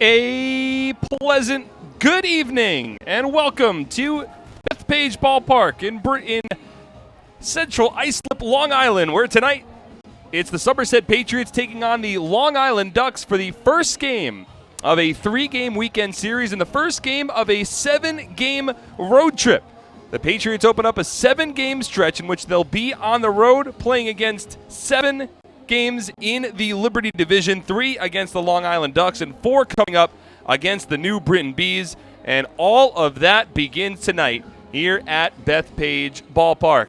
A pleasant good evening and welcome to Bethpage Ballpark in Central Islip, Long Island, where tonight it's the Somerset Patriots taking on the Long Island Ducks for the first game of a 3-game weekend series and the first game of a 7-game road trip. The Patriots open up a 7-game stretch in which they'll be on the road playing against 7 games in the Liberty Division, 3 against the Long Island Ducks, and 4 coming up against the New Britain Bees. And all of that begins tonight here at Bethpage Ballpark.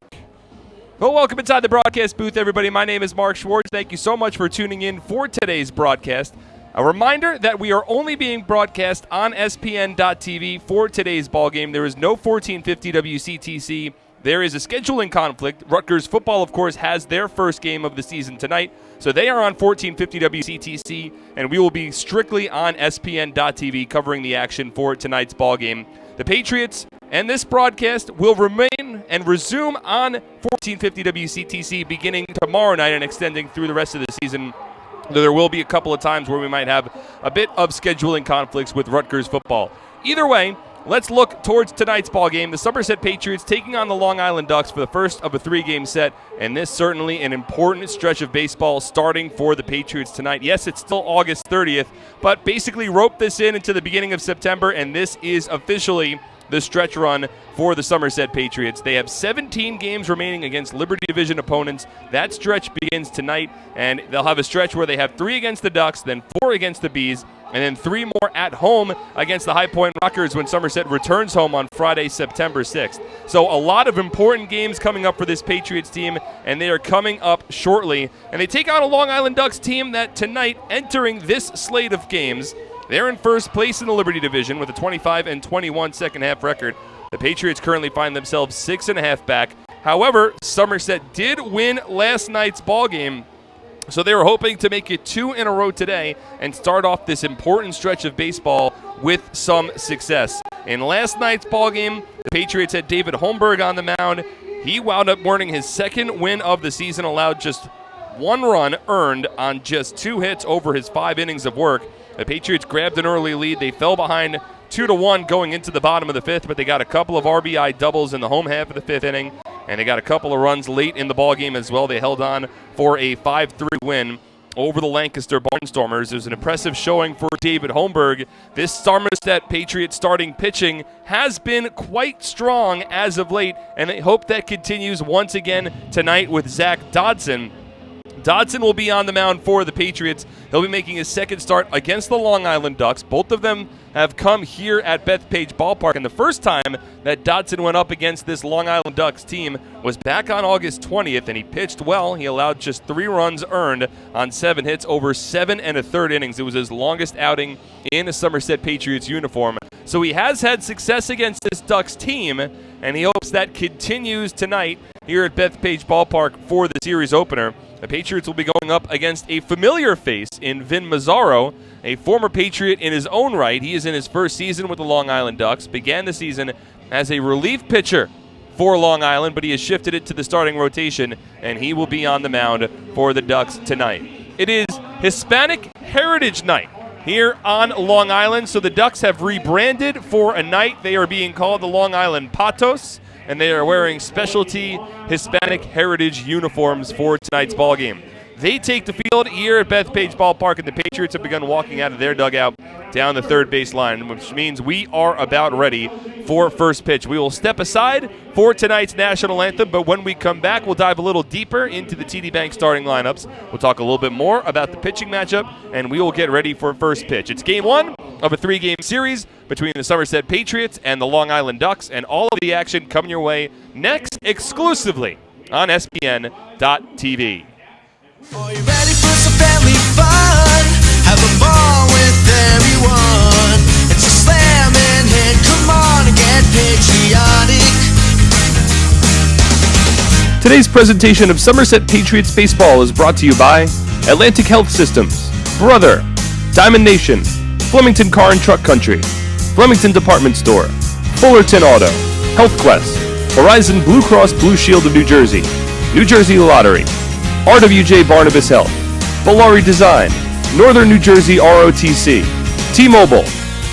Well, welcome inside the broadcast booth, everybody. My name is Mark Schwartz. Thank you so much for tuning in for today's broadcast. A reminder that we are only being broadcast on SPN.TV for today's ballgame. There is no 1450 WCTC. There is a scheduling conflict. Rutgers football, of course, has their first game of the season tonight, so they are on 1450 WCTC, and we will be strictly on SPN.TV covering the action for tonight's ballgame. The Patriots and this broadcast will remain and resume on 1450 WCTC beginning tomorrow night and extending through the rest of the season. There will be a couple of times where we might have a bit of scheduling conflicts with Rutgers football. Either way, let's look towards tonight's ballgame. The Somerset Patriots taking on the Long Island Ducks for the first of a 3-game set, and this certainly an important stretch of baseball starting for the Patriots tonight. Yes, it's still August 30th, but basically rope this in into the beginning of September, and this is officially the stretch run for the Somerset Patriots. They have 17 games remaining against Liberty Division opponents. That stretch begins tonight, and they'll have a stretch where they have 3 against the Ducks, then 4 against the Bees, and then 3 more at home against the High Point Rockers when Somerset returns home on Friday, September 6th. So a lot of important games coming up for this Patriots team, and they are coming up shortly. And they take on a Long Island Ducks team that tonight, entering this slate of games, they're in first place in the Liberty Division with a 25-21 second-half record. The Patriots currently find themselves 6.5 back. However, Somerset did win last night's ballgame, so they were hoping to make it 2 in a row today and start off this important stretch of baseball with some success. In last night's ballgame, the Patriots had David Holmberg on the mound. He wound up earning his second win of the season, allowed just 1 run earned on just 2 hits over his 5 innings of work. The Patriots grabbed an early lead. They fell behind 2-1 going into the bottom of the 5th, but they got a couple of RBI doubles in the home half of the 5th inning, and they got a couple of runs late in the ballgame as well. They held on for a 5-3 win over the Lancaster Barnstormers. It was an impressive showing for David Holmberg. This Somerset Patriots starting pitching has been quite strong as of late, and they hope that continues once again tonight with Zach Dodson. Dodson will be on the mound for the Patriots. He'll be making his second start against the Long Island Ducks. Both of them have come here at Bethpage Ballpark, and the first time that Dodson went up against this Long Island Ducks team was back on August 20th, and he pitched well. He allowed just 3 runs earned on 7 hits over 7 1/3 innings. It was his longest outing in a Somerset Patriots uniform. So he has had success against this Ducks team, and he hopes that continues tonight here at Bethpage Ballpark for the series opener. The Patriots will be going up against a familiar face in Vin Mazzaro, a former Patriot in his own right. He is in his first season with the Long Island Ducks, began the season as a relief pitcher for Long Island, but he has shifted it to the starting rotation, and he will be on the mound for the Ducks tonight. It is Hispanic Heritage Night here on Long Island, so the Ducks have rebranded for a night. They are being called the Long Island Patos, and they are wearing specialty Hispanic heritage uniforms for tonight's ballgame. They take the field here at Bethpage Ballpark, and the Patriots have begun walking out of their dugout down the third base line, which means we are about ready for first pitch. We will step aside for tonight's national anthem, but when we come back, we'll dive a little deeper into the TD Bank starting lineups. We'll talk a little bit more about the pitching matchup, and we will get ready for first pitch. It's game 1 of a 3-game series between the Somerset Patriots and the Long Island Ducks, and all of the action coming your way next exclusively on SPN.TV. Are you ready for some family fun? Have a ball with everyone. It's a slam and hit. Come on and get patriotic. Today's presentation of Somerset Patriots baseball is brought to you by Atlantic Health Systems, Brother, Diamond Nation, Flemington Car and Truck Country, Flemington Department Store, Fullerton Auto, HealthQuest, Horizon Blue Cross Blue Shield of New Jersey Lottery, RWJ Barnabas Health, Bellari Design, Northern New Jersey ROTC, T-Mobile,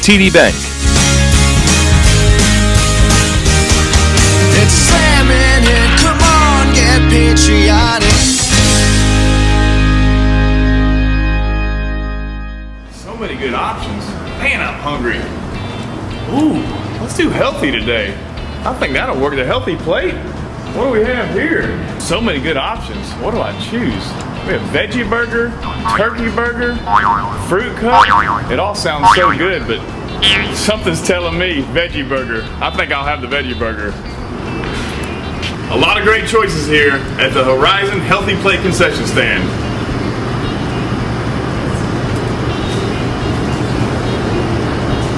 TD Bank. It's a slamming hit, come on, get patriotic. So many good options. Man, I'm hungry. Ooh, let's do healthy today. I think that'll work. The healthy plate. What do we have here? So many good options. What do I choose? We have veggie burger, turkey burger, fruit cup. It all sounds so good, but something's telling me veggie burger. I think I'll have the veggie burger. A lot of great choices here at the Horizon Healthy Plate concession stand.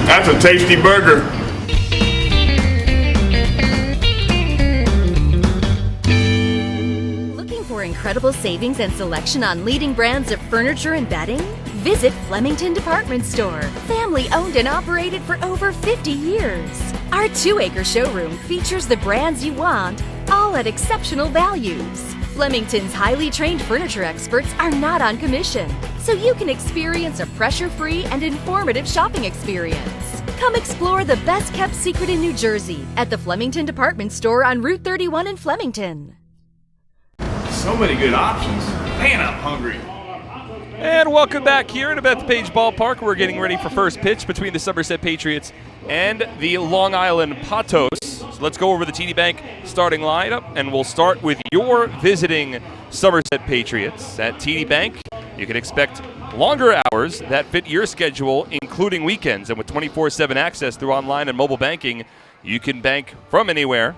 That's a tasty burger. Looking for incredible savings and selection on leading brands of furniture and bedding? Visit Flemington Department Store, family owned and operated for over 50 years. Our 2-acre showroom features the brands you want, all at exceptional values. Flemington's highly trained furniture experts are not on commission, so you can experience a pressure-free and informative shopping experience. Come explore the best-kept secret in New Jersey at the Flemington Department Store on Route 31 in Flemington. So many good options. Man, I'm hungry. And welcome back here to Bethpage Ballpark. We're getting ready for first pitch between the Somerset Patriots and the Long Island Patos. So let's go over the TD Bank starting lineup, and we'll start with your visiting Somerset Patriots. At TD Bank, you can expect longer hours that fit your schedule, including weekends. And with 24/7 access through online and mobile banking, you can bank from anywhere,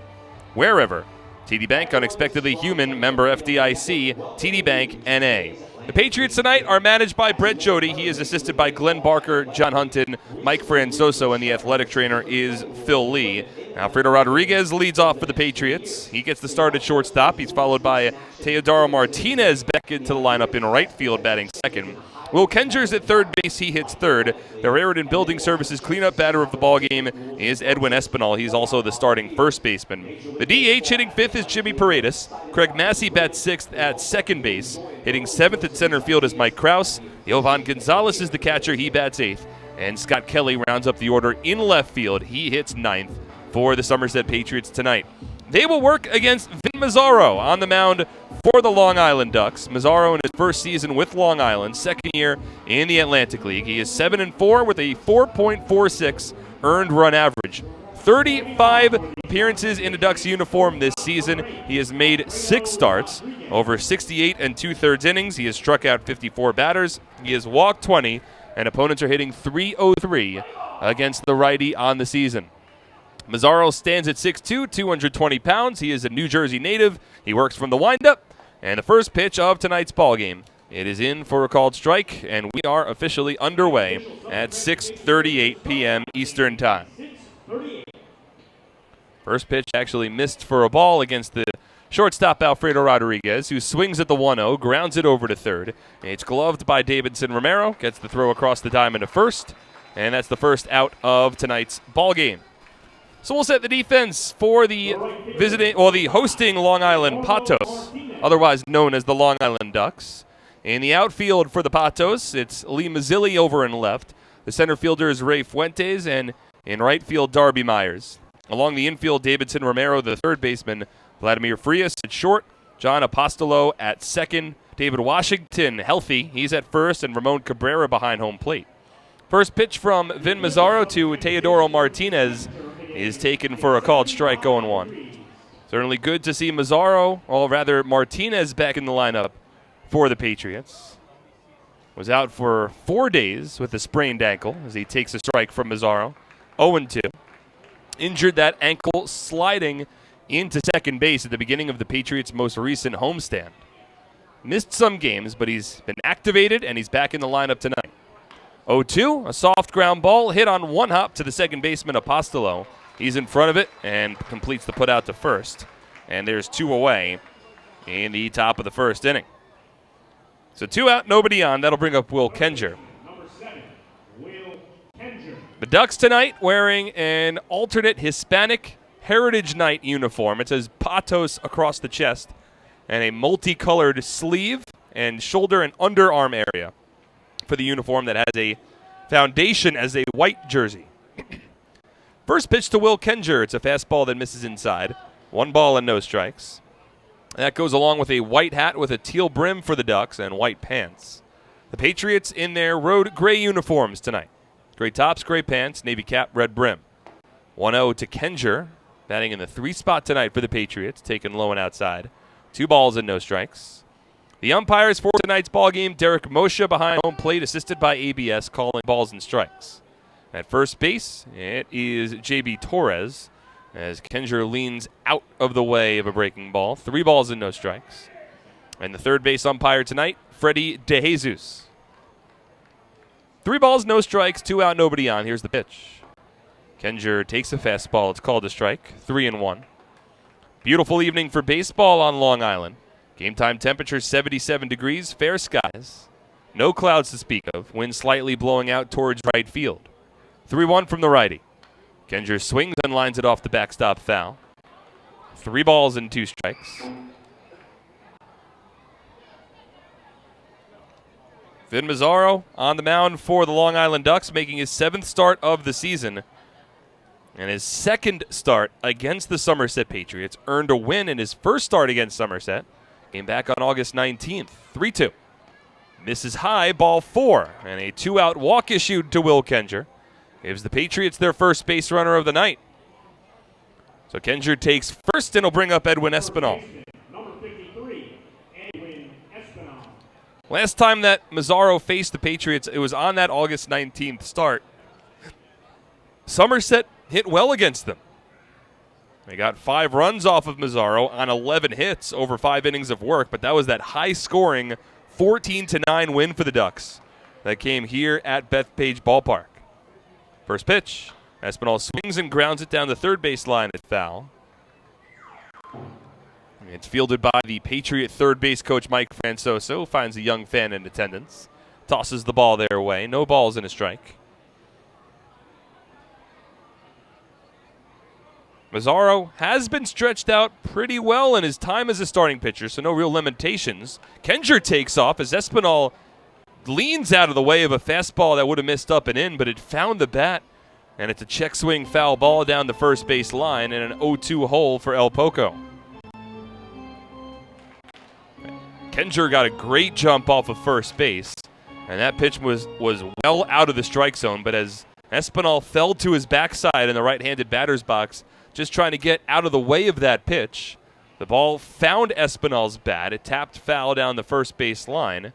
wherever. TD Bank, unexpectedly human, member FDIC, TD Bank, NA. The Patriots tonight are managed by Brett Jody. He is assisted by Glenn Barker, John Hunton, Mike Franzoso, and the athletic trainer is Phil Lee. Alfredo Rodriguez leads off for the Patriots. He gets the start at shortstop. He's followed by Teodoro Martinez back into the lineup in right field, batting second. Will Kenger's at third base. He hits third. The Raritan Building Services cleanup batter of the ballgame is Edwin Espinal. He's also the starting first baseman. The DH hitting fifth is Jimmy Paredes. Craig Massey bats sixth at second base. Hitting seventh at center field is Mike Krause. Jovan Gonzalez is the catcher. He bats eighth. And Scott Kelly rounds up the order in left field. He hits ninth for the Somerset Patriots tonight. They will work against Vin Mazzaro on the mound for the Long Island Ducks. Mazzaro in his first season with Long Island, second year in the Atlantic League. He is 7-4 with a 4.46 earned run average. 35 appearances in a Ducks uniform this season. He has made 6 starts, over 68 2/3 innings. He has struck out 54 batters. He has walked 20, and opponents are hitting .303 against the righty on the season. Mazzaro stands at 6'2", 220 pounds. He is a New Jersey native. He works from the windup. And the first pitch of tonight's ballgame. It is in for a called strike, and we are officially underway at 6:38 p.m. Eastern Time. First pitch actually missed for a ball against the shortstop Alfredo Rodriguez, who swings at the 1-0, grounds it over to third. It's gloved by Davidson Romero, gets the throw across the diamond to first, and that's the first out of tonight's ballgame. So we'll set the defense for the the hosting Long Island Patos, otherwise known as the Long Island Ducks. In the outfield for the Patos, it's Lee Mazzilli over in left. The center fielder is Ray Fuentes, and in right field, Darby Myers. Along the infield, Davidson Romero, the third baseman, Vladimir Frias at short, John Apostolo at second, David Washington healthy, he's at first, and Ramon Cabrera behind home plate. First pitch from Vin Mazzaro to Teodoro Martinez is taken for a called strike, 0-1. Certainly good to see Mazzaro, or rather Martinez, back in the lineup for the Patriots. Was out for 4 days with a sprained ankle as he takes a strike from Mazzaro. 0-2. Injured that ankle sliding into second base at the beginning of the Patriots' most recent homestand. Missed some games, but he's been activated and he's back in the lineup tonight. 0-2, a soft ground ball hit on one hop to the second baseman, Apostolo. He's in front of it and completes the putout to first. And there's 2 away in the top of the first inning. So 2 out, nobody on. That'll bring up Will Kenger. The Ducks tonight wearing an alternate Hispanic Heritage Night uniform. It says Patos across the chest and a multicolored sleeve and shoulder and underarm area for the uniform that has a foundation as a white jersey. First pitch to Will Kenger. It's a fastball that misses inside. 1 ball and no strikes. That goes along with a white hat with a teal brim for the Ducks and white pants. The Patriots in their road gray uniforms tonight. Gray tops, gray pants, navy cap, red brim. 1-0 to Kenger, batting in the 3 spot tonight for the Patriots, taken low and outside. 2 balls and no strikes. The umpires for tonight's ballgame, Derek Moshe behind home plate, assisted by ABS, calling balls and strikes. At first base, it is J.B. Torres, as Kenger leans out of the way of a breaking ball. 3 balls and no strikes. And the third base umpire tonight, Freddie DeJesus. 3 balls, no strikes, 2 out, nobody on. Here's the pitch. Kenger takes a fastball. It's called a strike. 3-1. Beautiful evening for baseball on Long Island. Game time temperature 77 degrees, fair skies. No clouds to speak of. Wind slightly blowing out towards right field. 3-1 from the righty. Kenger swings and lines it off the backstop foul. 3 balls and 2 strikes. Vin Mazzaro on the mound for the Long Island Ducks, making his 7th start of the season. And his 2nd start against the Somerset Patriots. Earned a win in his first start against Somerset. Came back on August 19th, 3-2. Misses high, ball 4. And a 2-out walk issued to Will Kenger. Gives the Patriots their first base runner of the night. So Kenger takes first and will bring up Edwin Espinal. Number 53, Edwin Espinal. Last time that Mazzaro faced the Patriots, it was on that August 19th start. Somerset hit well against them. They got 5 runs off of Mazzaro on 11 hits over 5 innings of work, but that was that high-scoring 14-9 win for the Ducks that came here at Bethpage Ballpark. First pitch, Espinal swings and grounds it down the third base line at foul. It's fielded by the Patriot third base coach Mike Francoso, finds a young fan in attendance, tosses the ball their way, no balls and a strike. Mazzaro has been stretched out pretty well in his time as a starting pitcher, so no real limitations. Kenger takes off as Espinal leans out of the way of a fastball that would have missed up and in, but it found the bat, and it's a check swing foul ball down the first base line and an 0-2 hole for El Poco. Kenger got a great jump off of first base, and that pitch was well out of the strike zone, but as Espinal fell to his backside in the right-handed batter's box, just trying to get out of the way of that pitch, the ball found Espinal's bat. It tapped foul down the first base line.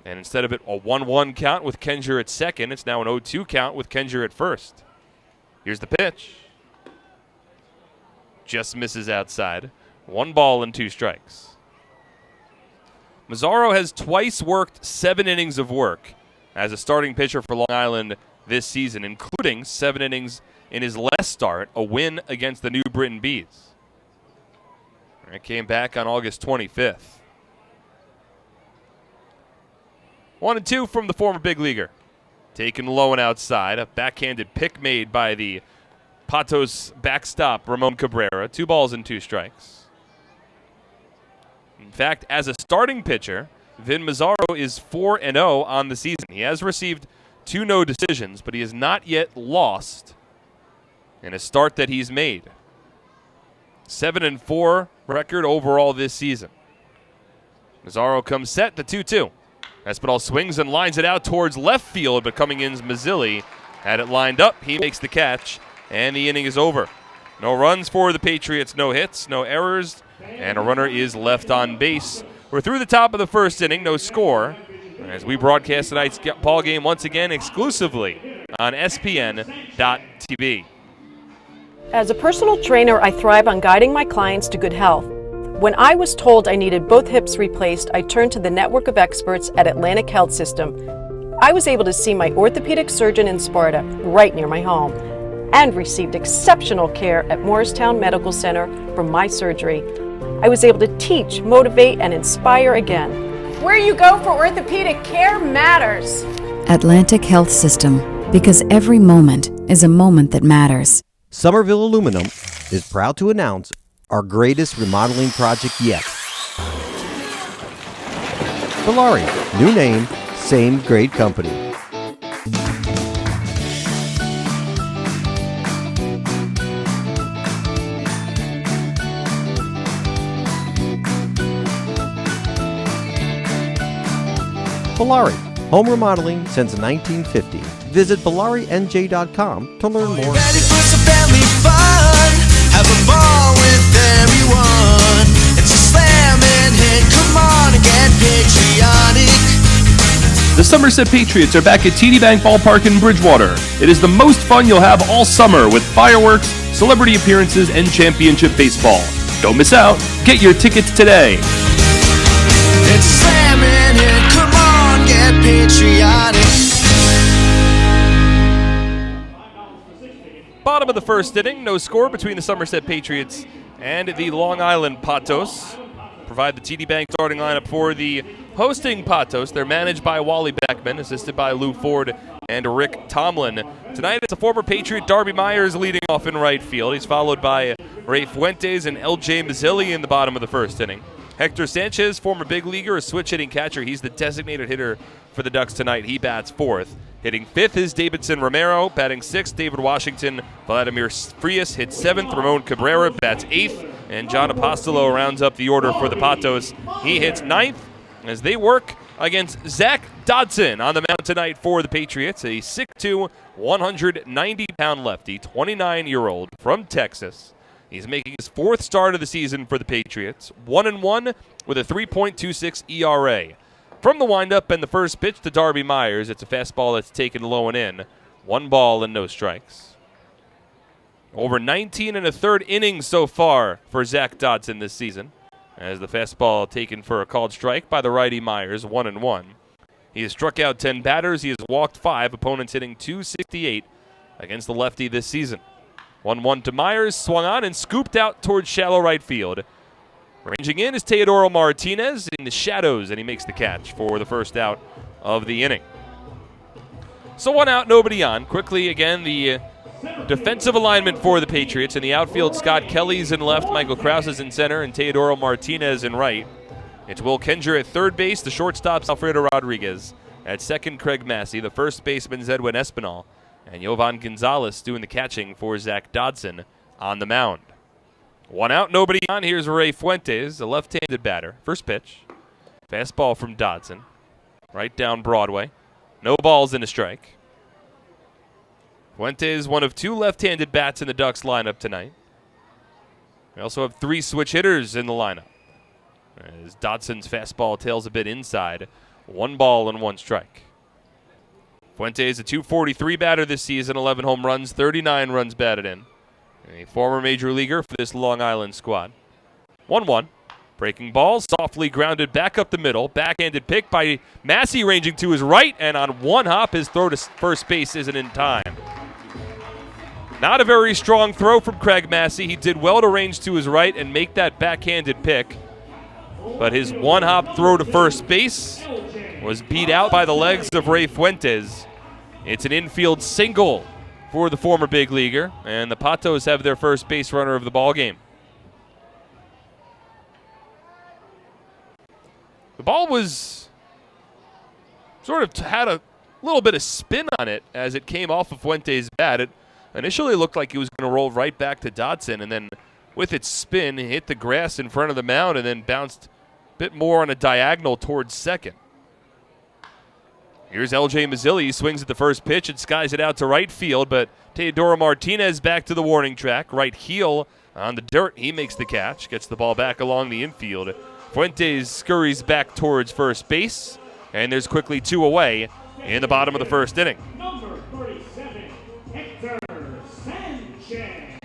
And instead of it a 1-1 count with Kenger at second, it's now an 0-2 count with Kenger at first. Here's the pitch. Just misses outside. 1 ball and 2 strikes. Mazzaro has twice worked 7 innings of work as a starting pitcher for Long Island this season, including 7 innings in his last start, a win against the New Britain Bees. It came back on August 25th. 1-2 from the former big leaguer. Taken low and outside. A backhanded pick made by the Patos backstop, Ramon Cabrera. 2 balls and 2 strikes. In fact, as a starting pitcher, Vin Mazzaro is 4-0 on the season. He has received 2 no decisions, but he has not yet lost in a start that he's made. 7-4 record overall this season. Mazzaro comes set, the 2-2. Espinal swings and lines it out towards left field, but coming in's Mazzilli. Had it lined up, he makes the catch, and the inning is over. No runs for the Patriots, no hits, no errors, and a runner is left on base. We're through the top of the first inning, no score, as we broadcast tonight's ball game once again exclusively on SPN.TV. As a personal trainer, I thrive on guiding my clients to good health. When I was told I needed both hips replaced, I turned to the network of experts at Atlantic Health System. I was able to see my orthopedic surgeon in Sparta, right near my home, and received exceptional care at Morristown Medical Center for my surgery. I was able to teach, motivate, and inspire again. Where you go for orthopedic care matters. Atlantic Health System, because every moment is a moment that matters. Somerville Aluminum is proud to announce our greatest remodeling project yet. Valari, new name, same great company. Bellari, home remodeling since 1950. Visit BellariNJ.com to learn more. Ready for some family fun? Have a ball with everyone. It's a slam and hit. Come on and get patriotic. The Somerset Patriots are back at TD Bank Ballpark in Bridgewater. It is the most fun you'll have all summer with fireworks, celebrity appearances, and championship baseball. Don't miss out. Get your tickets today. It's a slam and hit. Come on, get patriotic. Bottom of the first inning, no score between the Somerset Patriots and the Long Island Patos. Provide the TD Bank starting lineup for the hosting Patos. They're managed by Wally Beckman, assisted by Lou Ford and Rick Tomlin. Tonight it's a former Patriot, Darby Myers, leading off in right field. He's followed by Ray Fuentes and L.J. Mazzilli in the bottom of the first inning. Hector Sanchez, former big leaguer, a switch-hitting catcher. He's the designated hitter for the Ducks tonight. He bats fourth. Hitting fifth is Davidson Romero. Batting sixth, David Washington. Vladimir Frias hits seventh. Ramon Cabrera bats eighth. And John Apostolo rounds up the order for the Patos. He hits ninth as they work against Zach Dodson on the mound tonight for the Patriots. A 6'2", 190-pound lefty, 29-year-old from Texas. He's making his fourth start of the season for the Patriots. 1-1 with a 3.26 ERA. From the windup and the first pitch to Darby Myers, it's a fastball that's taken low and in. 1 ball and no strikes. Over 19 1/3 innings so far for Zach Dodson this season, as the fastball taken for a called strike by the righty Myers, 1-1. He has struck out 10 batters. He has walked 5, opponents hitting .268 against the lefty this season. 1-1 to Myers, swung on and scooped out towards shallow right field. Ranging in is Teodoro Martinez in the shadows, and he makes the catch for the first out of the inning. So 1 out, nobody on. Quickly again, the defensive alignment for the Patriots. In the outfield, Scott Kelly's in left, Michael Krause is in center, and Teodoro Martinez in right. It's Will Kenger at third base, the shortstop's Alfredo Rodriguez. At second, Craig Massey, the first baseman's Edwin Espinal, and Jovan Gonzalez doing the catching for Zach Dodson on the mound. 1 out, nobody on. Here's Ray Fuentes, a left-handed batter. First pitch. Fastball from Dodson. Right down Broadway. No balls and a strike. Fuentes, one of 2 left-handed bats in the Ducks lineup tonight. We also have 3 switch hitters in the lineup, as Dodson's fastball tails a bit inside. 1 ball and 1 strike. Fuentes, a .243 batter this season, 11 home runs, 39 runs batted in. A former major leaguer for this Long Island squad. 1-1. Breaking ball, softly grounded back up the middle. Backhanded pick by Massey, ranging to his right, and on 1 hop, his throw to first base isn't in time. Not a very strong throw from Craig Massey. He did well to range to his right and make that backhanded pick. But his 1 hop throw to first base was beat out by the legs of Ray Fuentes. It's an infield single for the former big leaguer, and the Patos have their first base runner of the ball game. The ball was sort of had a little bit of spin on it as it came off of Fuentes' bat. It initially looked like it was going to roll right back to Dodson, and then with its spin, it hit the grass in front of the mound and then bounced a bit more on a diagonal towards second. Here's L.J. Mazzilli. He swings at the first pitch and skies it out to right field, but Teodoro Martinez back to the warning track. Right heel on the dirt. He makes the catch, gets the ball back along the infield. Fuentes scurries back towards first base, and there's quickly 2 away in the bottom of the first inning. Number 37, Hector Sanchez.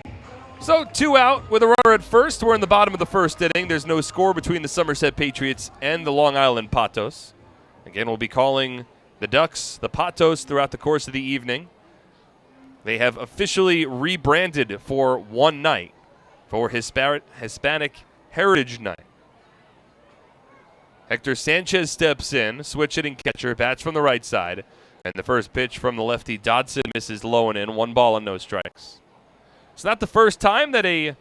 So 2 out with a runner at first. We're in the bottom of the first inning. There's no score between the Somerset Patriots and the Long Island Patos. Again, we'll be calling the Ducks the Patos throughout the course of the evening. They have officially rebranded for one night, for Hispanic Heritage Night. Hector Sanchez steps in, switch hitting catcher, bats from the right side, and the first pitch from the lefty Dodson misses low and in, 1 ball and no strikes. It's not the first time that an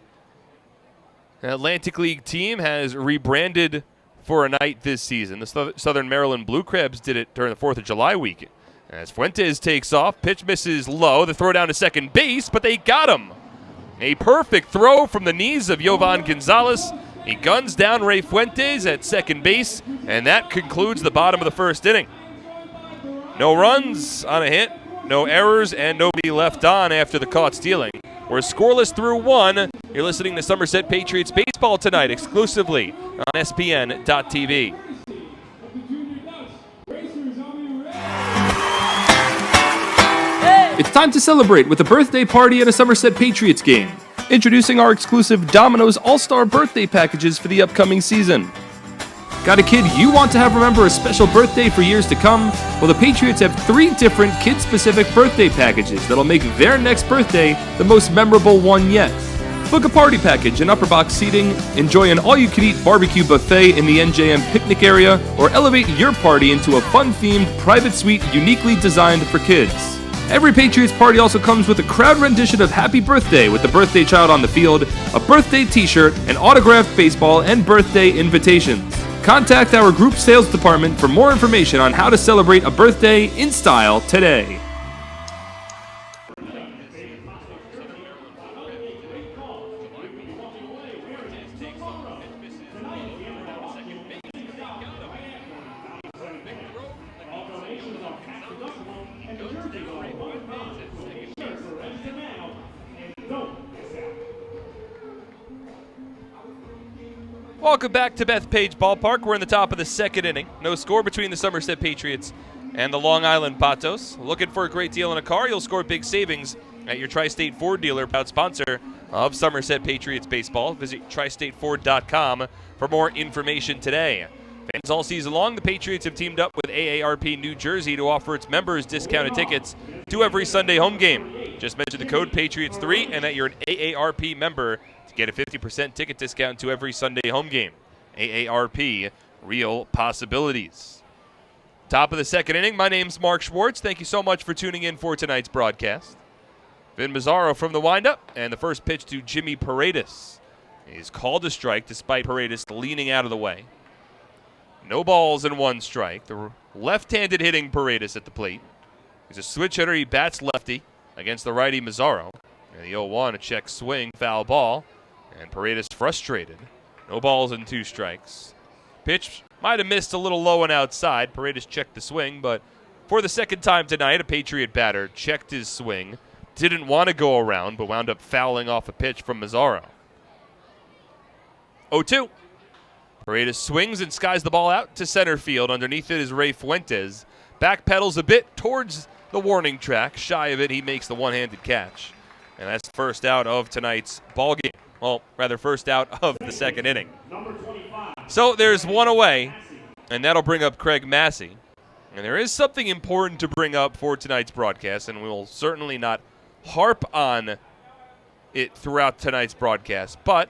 Atlantic League team has rebranded for a night this season. The Southern Maryland Blue Crabs did it during the 4th of July week. As Fuentes takes off, pitch misses low, the throw down to second base, but they got him. A perfect throw from the knees of Jovan Gonzalez. He guns down Ray Fuentes at second base, and that concludes the bottom of the first inning. No runs on a hit, no errors, and nobody left on after the caught stealing. We're scoreless through 1. You're listening to Somerset Patriots baseball tonight exclusively on SPN.TV. It's time to celebrate with a birthday party at a Somerset Patriots game. Introducing our exclusive Domino's All-Star birthday packages for the upcoming season. Got a kid you want to have remember a special birthday for years to come? Well, the Patriots have 3 different kid-specific birthday packages that'll make their next birthday the most memorable one yet. Book a party package and upper box seating, enjoy an all-you-can-eat barbecue buffet in the NJM picnic area, or elevate your party into a fun-themed private suite uniquely designed for kids. Every Patriots party also comes with a crowd rendition of Happy Birthday with the birthday child on the field, a birthday t-shirt, an autographed baseball, and birthday invitations. Contact our group sales department for more information on how to celebrate a birthday in style today. Welcome back to Bethpage Ballpark. We're in the top of the second inning. No score between the Somerset Patriots and the Long Island Patos. Looking for a great deal in a car? You'll score big savings at your Tri-State Ford dealer, proud sponsor of Somerset Patriots baseball. Visit tristateford.com for more information today. Fans all season long, the Patriots have teamed up with AARP New Jersey to offer its members discounted tickets to every Sunday home game. Just mention the code Patriots3 and that you're an AARP member to get a 50% ticket discount to every Sunday home game. AARP, real possibilities. Top of the second inning, my name's Mark Schwartz. Thank you so much for tuning in for tonight's broadcast. Vin Mazzaro from the windup, and the first pitch to Jimmy Paredes is called a strike despite Paredes leaning out of the way. No balls and 1 strike. The left-handed hitting Paredes at the plate. He's a switch hitter. He bats lefty against the righty Mazzaro. And the 0-1, a check swing, foul ball. And Paredes frustrated. No balls and 2 strikes. Pitch might have missed a little low and outside. Paredes checked the swing, but for the second time tonight, a Patriot batter checked his swing. Didn't want to go around, but wound up fouling off a pitch from Mazzaro. 0-2. Paredes swings and skies the ball out to center field. Underneath it is Ray Fuentes. Backpedals a bit towards the warning track. Shy of it, he makes the one-handed catch. And that's the first out of tonight's ball game. Well, rather first out of the second inning. So there's 1 away, and that'll bring up Craig Massey. And there is something important to bring up for tonight's broadcast, and we will certainly not harp on it throughout tonight's broadcast. But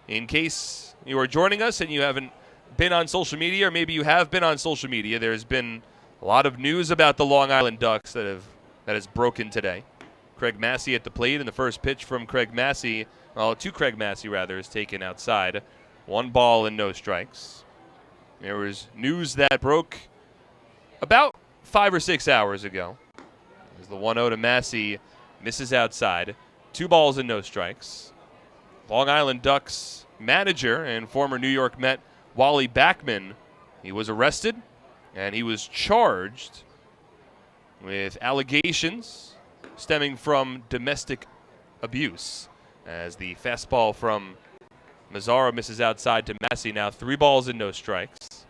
in case you are joining us and you haven't been on social media, or maybe you have been on social media, there's been a lot of news about the Long Island Ducks that has broken today. Craig Massey at the plate, and the first pitch from Craig Massey, to Craig Massey rather, is taken outside. 1 ball and no strikes. There was news that broke about 5 or 6 hours ago. As the 1-0 to Massey misses outside. 2 balls and no strikes. Long Island Ducks manager and former New York Met Wally Backman, he was arrested and he was charged with allegations stemming from domestic abuse, as the fastball from Mazzaro misses outside to Massey. Now 3 balls and no strikes.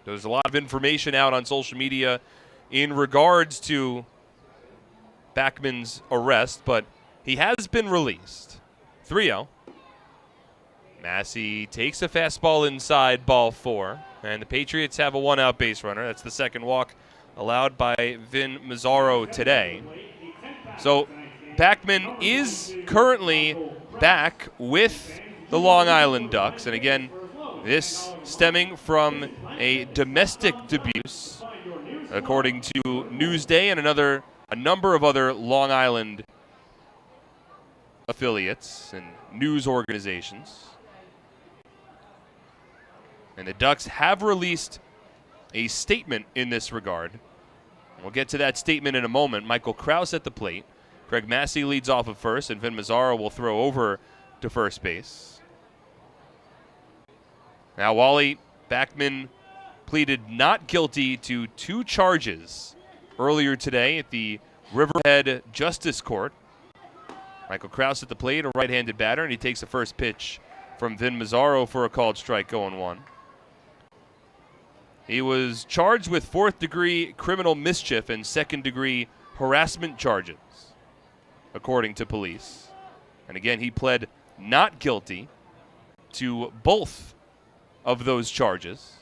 There's a lot of information out on social media in regards to Backman's arrest, but he has been released. 3-0. Massey takes a fastball inside, ball 4, and the Patriots have a 1-out base runner. That's the second walk allowed by Vin Mazzaro today. So Backman is currently back with the Long Island Ducks, and again, this stemming from a domestic abuse, according to Newsday and a number of other Long Island affiliates and news organizations. And the Ducks have released a statement in this regard. We'll get to that statement in a moment. Michael Krause at the plate. Craig Massey leads off at first, and Vin Mazzaro will throw over to first base. Now Wally Backman pleaded not guilty to 2 charges earlier today at the Riverhead Justice Court. Michael Krause at the plate, a right-handed batter, and he takes the first pitch from Vin Mazzaro for a called strike, 0-1. He was charged with 4th-degree criminal mischief and 2nd-degree harassment charges, according to police. And again, he pled not guilty to both of those charges.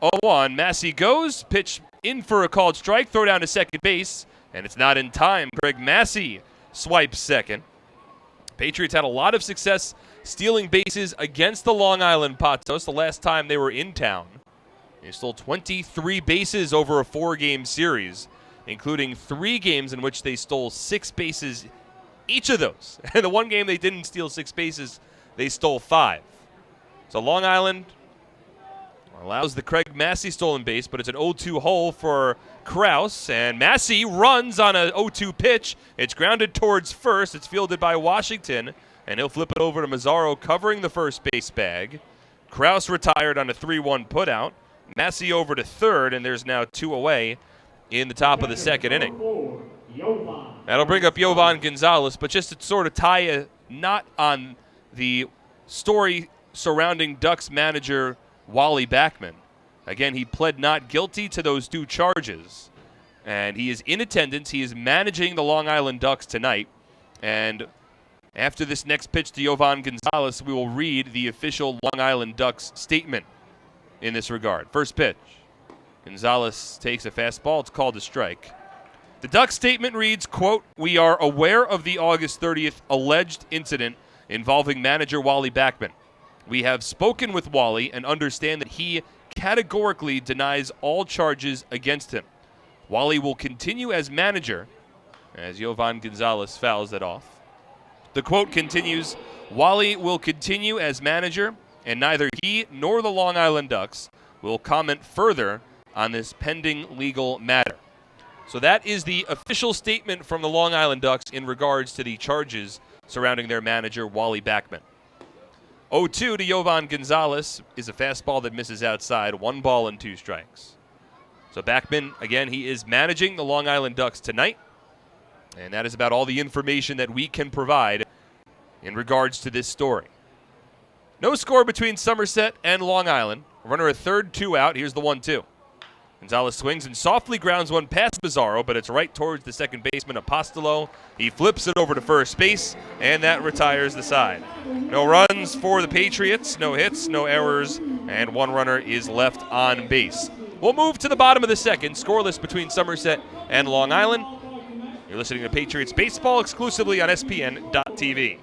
0-1, Massey goes, pitch in for a called strike, throw down to second base, and it's not in time. Greg Massey swipes second. Patriots had a lot of success stealing bases against the Long Island Patos the last time they were in town. They stole 23 bases over a 4-game series, including 3 games in which they stole 6 bases each of those. And the one game they didn't steal 6 bases, they stole 5. So Long Island allows the Craig Massey stolen base, but it's an 0-2 hole for Krause, and Massey runs on a 0-2 pitch. It's grounded towards first. It's fielded by Washington, and he'll flip it over to Mazzaro covering the first base bag. Krause retired on a 3-1 putout. Massey over to third, and there's now 2 away in the top of the second inning. That'll bring up Yovan Gonzalez, but just to sort of tie a knot on the story surrounding Ducks manager Wally Backman. Again, he pled not guilty to those 2 charges, and he is in attendance. He is managing the Long Island Ducks tonight, and after this next pitch to Yovan Gonzalez, we will read the official Long Island Ducks statement in this regard. First pitch. Gonzalez takes a fastball. It's called a strike. The Ducks statement reads, quote, "We are aware of the August 30th alleged incident involving manager Wally Backman. We have spoken with Wally and understand that he categorically denies all charges against him. Wally will continue as manager," as Yovan Gonzalez fouls it off. The quote continues, "Wally will continue as manager, and neither he nor the Long Island Ducks will comment further on this pending legal matter." So that is the official statement from the Long Island Ducks in regards to the charges surrounding their manager, Wally Backman. 0-2 to Yovan Gonzalez is a fastball that misses outside, 1 ball and 2 strikes. So Backman, again, he is managing the Long Island Ducks tonight, and that is about all the information that we can provide in regards to this story. No score between Somerset and Long Island. Runner at third, 2 out. Here's the 1-2. Gonzalez swings and softly grounds one past Mazzaro, but it's right towards the second baseman, Apostolo. He flips it over to first base, and that retires the side. No runs for the Patriots, no hits, no errors, and 1 runner is left on base. We'll move to the bottom of the second, scoreless between Somerset and Long Island. You're listening to Patriots Baseball exclusively on SPN.TV.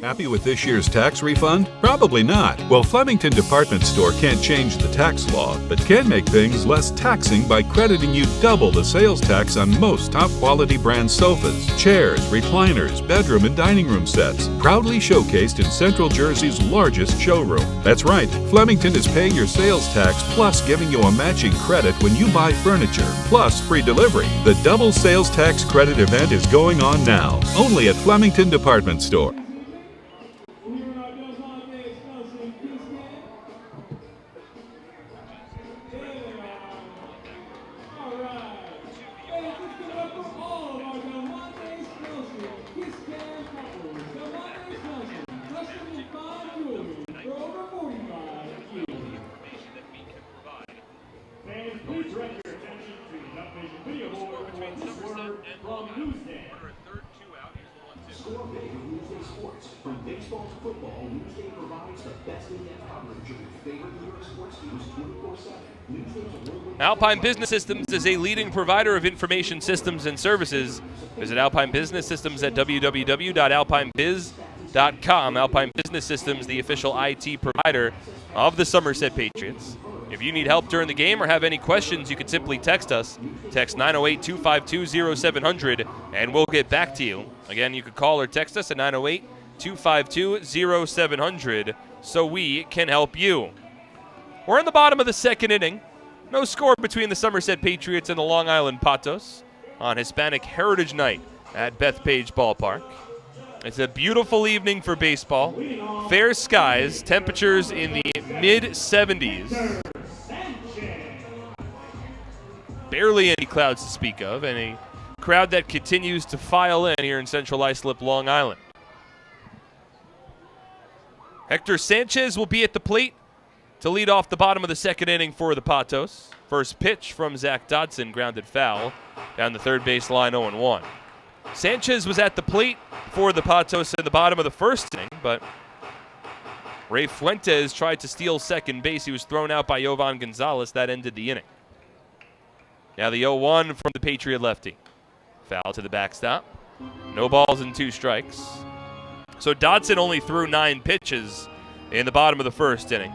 Happy with this year's tax refund? Probably not. Well, Flemington Department Store can't change the tax law, but can make things less taxing by crediting you double the sales tax on most top-quality brand sofas, chairs, recliners, bedroom and dining room sets, proudly showcased in Central Jersey's largest showroom. That's right, Flemington is paying your sales tax plus giving you a matching credit when you buy furniture, plus free delivery. The double sales tax credit event is going on now, only at Flemington Department Store. Alpine Business Systems is a leading provider of information systems and services. Visit Alpine Business Systems at www.alpinebiz.com. Alpine Business Systems, the official IT provider of the Somerset Patriots. If you need help during the game or have any questions, you can simply text us. Text 908-252-0700, and we'll get back to you. Again, you could call or text us at 908-252-0700 so we can help you. We're in the bottom of the second inning. No score between the Somerset Patriots and the Long Island Patos on Hispanic Heritage Night at Bethpage Ballpark. It's a beautiful evening for baseball. Fair skies, temperatures in the mid-70s. Barely any clouds to speak of, and a crowd that continues to file in here in Central Islip, Long Island. Hector Sanchez will be at the plate to lead off the bottom of the second inning for the Patos. First pitch from Zach Dodson, grounded foul down the third base line, 0-1. Sanchez was at the plate for the Patos in the bottom of the first inning, but Ray Fuentes tried to steal second base. He was thrown out by Yovan Gonzalez. That ended the inning. Now the 0-1 from the Patriot lefty. Foul to the backstop. No balls and 2 strikes. So Dodson only threw 9 pitches in the bottom of the first inning.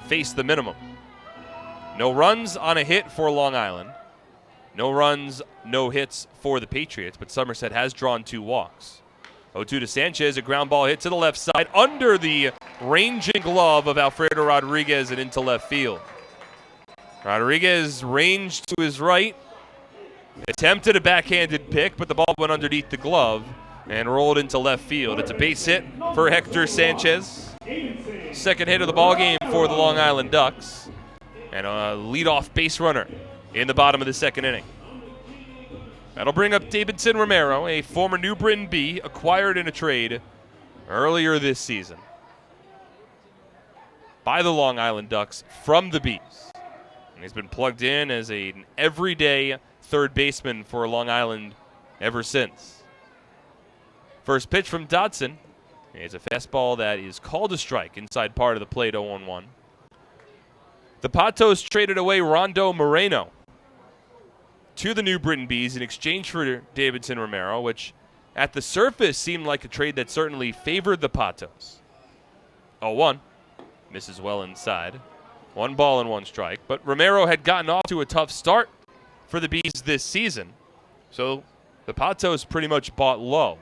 Faced the minimum. No runs on a hit for Long Island. No runs, no hits for the Patriots, but Somerset has drawn 2 walks. 0-2 to Sanchez, a ground ball hit to the left side under the ranging glove of Alfredo Rodriguez and into left field. Rodriguez ranged to his right, attempted a backhanded pick, but the ball went underneath the glove and rolled into left field. It's a base hit for Hector Sanchez. Second hit of the ballgame for the Long Island Ducks. And a leadoff base runner in the bottom of the second inning. That'll bring up Davidson Romero, a former New Britain Bee, acquired in a trade earlier this season by the Long Island Ducks from the Bees. And he's been plugged in as an everyday third baseman for Long Island ever since. First pitch from Dodson is a fastball that is called a strike inside part of the plate, 0-1. The Patos traded away Rondo Moreno to the New Britain Bees in exchange for Davidson Romero, which at the surface seemed like a trade that certainly favored the Patos. 0-1. Misses well inside. 1 ball and 1 strike. But Romero had gotten off to a tough start for the Bees this season. So the Patos pretty much bought low.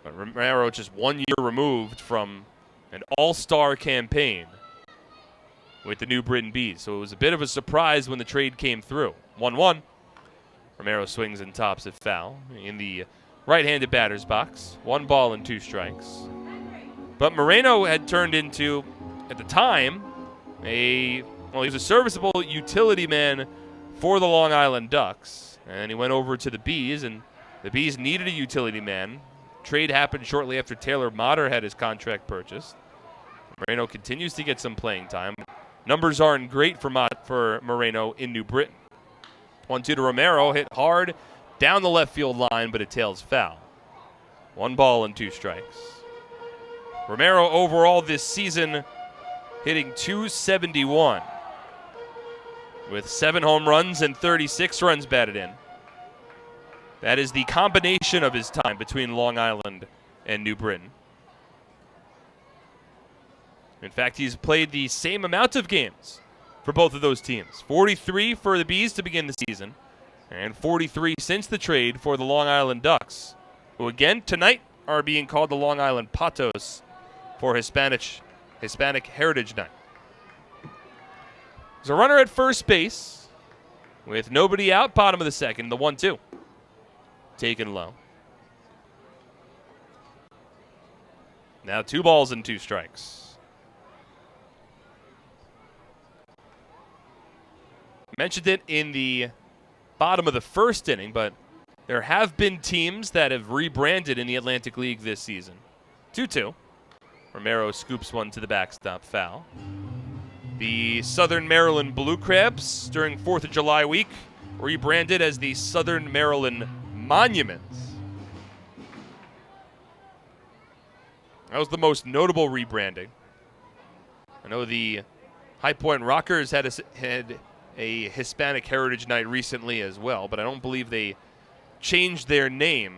But Romero just 1 year removed from an all-star campaign with the New Britain Bees. So it was a bit of a surprise when the trade came through. 1-1. Romero swings and tops it foul in the right-handed batter's box. 1 ball and 2 strikes. But Moreno had turned into, at the time, he was a serviceable utility man for the Long Island Ducks. And he went over to the Bees, and the Bees needed a utility man. Trade happened shortly after Taylor Motter had his contract purchased. Moreno continues to get some playing time. Numbers aren't great for Moreno in New Britain. 1-2 to Romero, hit hard down the left field line, but it tails foul. 1 ball and 2 strikes. Romero overall this season hitting .271 with 7 home runs and 36 runs batted in. That is the combination of his time between Long Island and New Britain. In fact, he's played the same amount of games for both of those teams. 43 for the Bees to begin the season, and 43 since the trade for the Long Island Ducks, who again tonight are being called the Long Island Patos for Hispanic Heritage Night. There's a runner at first base with nobody out, bottom of the second, the 1-2. Taken low. Now 2 balls and 2 strikes. Mentioned it in the bottom of the first inning, but there have been teams that have rebranded in the Atlantic League this season. 2-2. Romero scoops one to the backstop foul. The Southern Maryland Blue Crabs during 4th of July week rebranded as the Southern Maryland Monuments. That was the most notable rebranding. I know the High Point Rockers had a Hispanic Heritage Night recently as well, but I don't believe they changed their name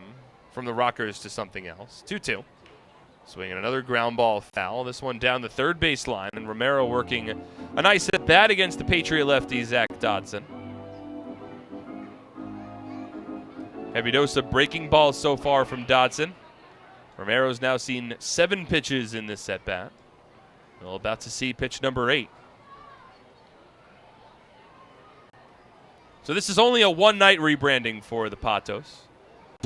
from the Rockers to something else. 2-2. Swinging another ground ball foul. This one down the third base line, and Romero working a nice at bat against the Patriot lefty, Zach Dodson. Heavy dose of breaking balls so far from Dodson. Romero's now seen 7 pitches in this at bat. Well, about to see pitch number 8. So this is only a one-night rebranding for the Patos.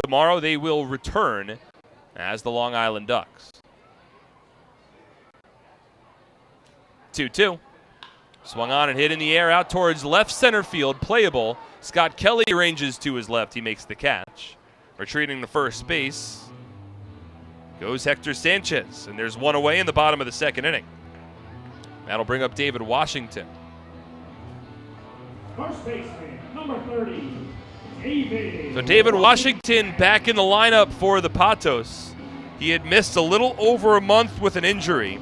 Tomorrow they will return as the Long Island Ducks. 2-2. Swung on and hit in the air out towards left center field. Playable. Scott Kelly ranges to his left. He makes the catch. Retreating to first base goes Hector Sanchez. And there's one away in the bottom of the second inning. That'll bring up David Washington. First baseman, number 30, David. So David Washington back in the lineup for the Patos. He had missed a little over a month with an injury.